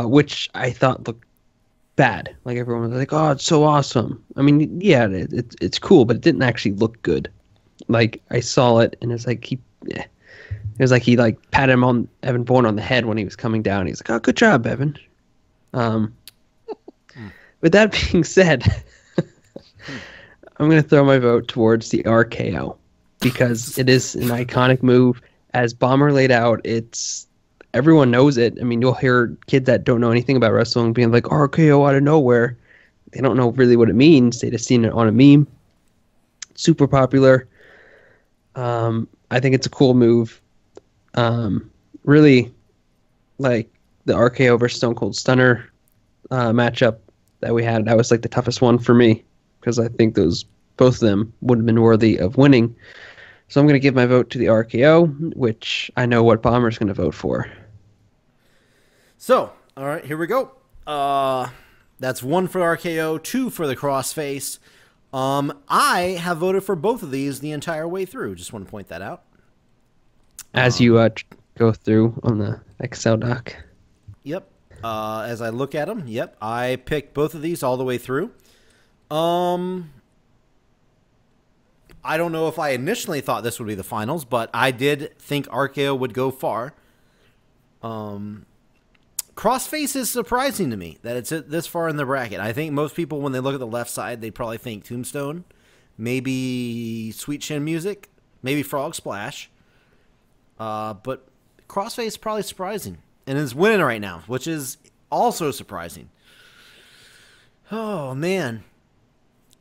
which I thought looked bad. Like everyone was like, "Oh, it's so awesome." I mean, yeah, it's cool, but it didn't actually look good. Like I saw it, and it's like it was like he like patted him on Evan Bourne on the head when he was coming down. He's like, "Oh, good job, Evan." With that being said, I'm going to throw my vote towards the RKO because it is an iconic move. As Bomber laid out, everyone knows it. I mean, you'll hear kids that don't know anything about wrestling being like, RKO out of nowhere. They don't know really what it means. They just seen it on a meme. Super popular. I think it's a cool move. Really, like the RKO versus Stone Cold Stunner matchup that we had, that was like the toughest one for me because I think both of them would have been worthy of winning. So I'm going to give my vote to the RKO, which I know what Bomber's going to vote for. So, all right, here we go. That's 1 for RKO, 2 for the Crossface. I have voted for both of these the entire way through. Just want to point that out. As you go through on the Excel doc. Yep. As I look at them, yep, I picked both of these all the way through. I don't know if I initially thought this would be the finals, but I did think RKO would go far. Crossface is surprising to me that it's this far in the bracket. I think most people, when they look at the left side, they probably think Tombstone, maybe Sweet Chin Music, maybe Frog Splash. But Crossface is probably surprising. And is winning right now, which is also surprising. Oh, man.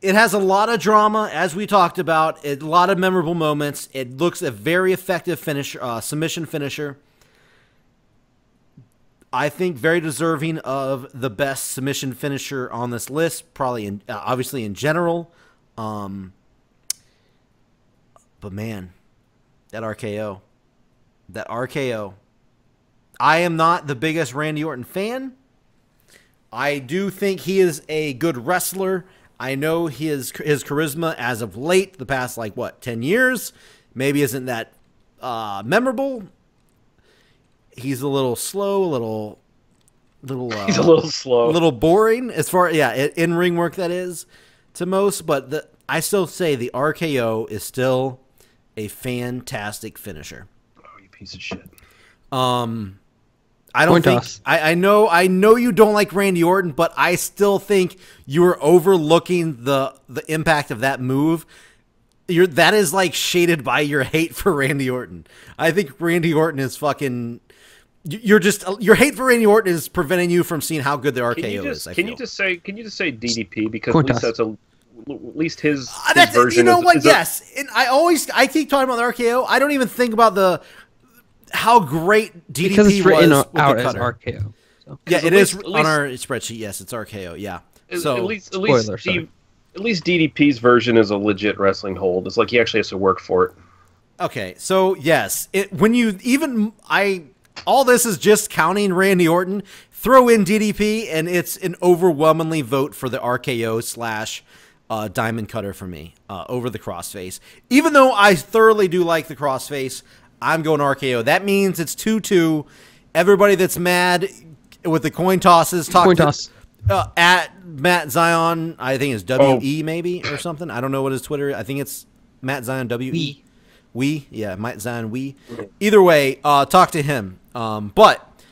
It has a lot of drama, as we talked about. A lot of memorable moments. It looks a very effective submission finisher. I think very deserving of the best submission finisher on this list, probably obviously in general. But man, that RKO. I am not the biggest Randy Orton fan. I do think he is a good wrestler. I know his charisma as of late, the past, 10 years, maybe isn't that memorable. He's a little slow, he's a little slow, a little boring as far, in ring work that is to most. But I still say the RKO is still a fantastic finisher. Oh, you piece of shit. I don't think I know you don't like Randy Orton, but I still think you are overlooking the impact of that move. That is shaded by your hate for Randy Orton. I think Randy Orton is fucking. Your hate for Randy Orton is preventing you from seeing how good the RKO is. Can you just say DDP, because at least that's at least his version. You know what? Yes, and I keep talking about the RKO. I don't even think about how great DDP because it's written was out as RKO. So. Yeah, it is on our spreadsheet. Yes, it's RKO. Yeah. So at least DDP's version is a legit wrestling hold. It's like he actually has to work for it. Okay, so yes, all this is just counting Randy Orton. Throw in DDP, and it's an overwhelmingly vote for the RKO / Diamond Cutter for me over the Crossface. Even though I thoroughly do like the Crossface, I'm going RKO. That means it's 2-2. Everybody that's mad with the coin tosses, at Matt Zion. I think it's WE maybe or something. I don't know what his Twitter is. I think it's Matt Zion WE. Matt Zion we. Either way, talk to him. But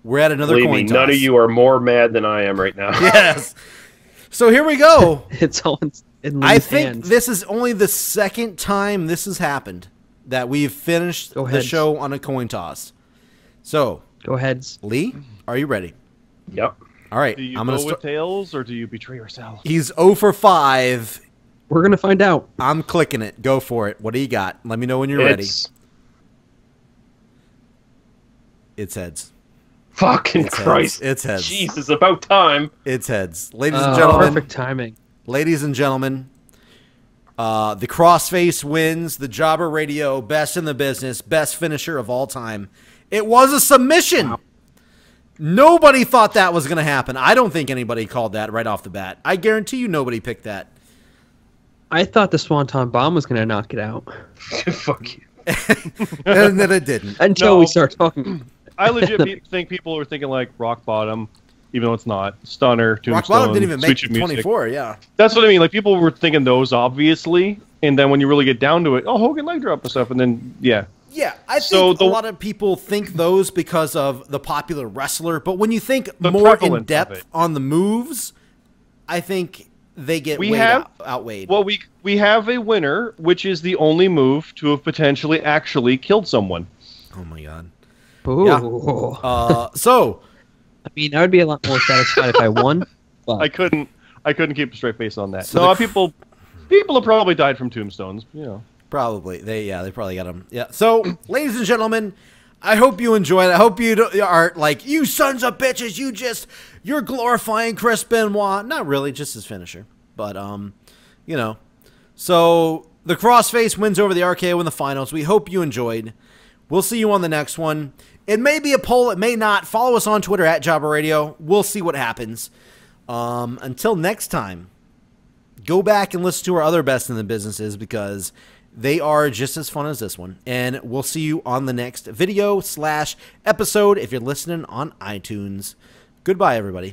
we're at another coin toss. None of you are more mad than I am right now. Yes. So here we go. It's all in I think this is only the second time this has happened that we've finished the show on a coin toss. So go ahead, Lee. Are you ready? Yep. All right. Do you go with tails or do you betray yourself? He's 0 for 5. We're gonna find out. I'm clicking it. Go for it. What do you got? Let me know when you're ready. It's heads. Fucking Christ. It's heads. Jesus, about time. It's heads. Ladies and gentlemen. Perfect timing. Ladies and gentlemen, the Crossface wins the Jobber Radio Best in the Business, best finisher of all time. It was a submission. Wow. Nobody thought that was going to happen. I don't think anybody called that right off the bat. I guarantee you nobody picked that. I thought the Swanton bomb was going to knock it out. Fuck you. And then it didn't. Until we start talking. I legit think people were thinking rock bottom, even though it's not. Stunner, Tombstone. Rock bottom didn't even make 24, yeah. That's what I mean. People were thinking those, obviously. And then when you really get down to it, Hogan leg drop and stuff. And then, yeah. Yeah, I think a lot of people think those because of the popular wrestler. But when you think more in depth on the moves, I think they get outweighed. Well, we have a winner, which is the only move to have potentially actually killed someone. Oh, my God. Ooh. Yeah. So, I mean, I would be a lot more satisfied if I won. But I couldn't keep a straight face on that. So people have probably died from tombstones. Probably. They probably got them. Yeah. So, ladies and gentlemen, I hope you enjoyed it. I hope you are like, you sons of bitches, you're glorifying Chris Benoit. Not really, just his finisher. But, So, the Crossface wins over the RKO in the finals. We hope you enjoyed. We'll see you on the next one. It may be a poll. It may not. Follow us on Twitter at Jobber Radio. We'll see what happens. Until next time, go back and listen to our other Best in the Businesses because they are just as fun as this one. And we'll see you on the next video / episode if you're listening on iTunes. Goodbye, everybody.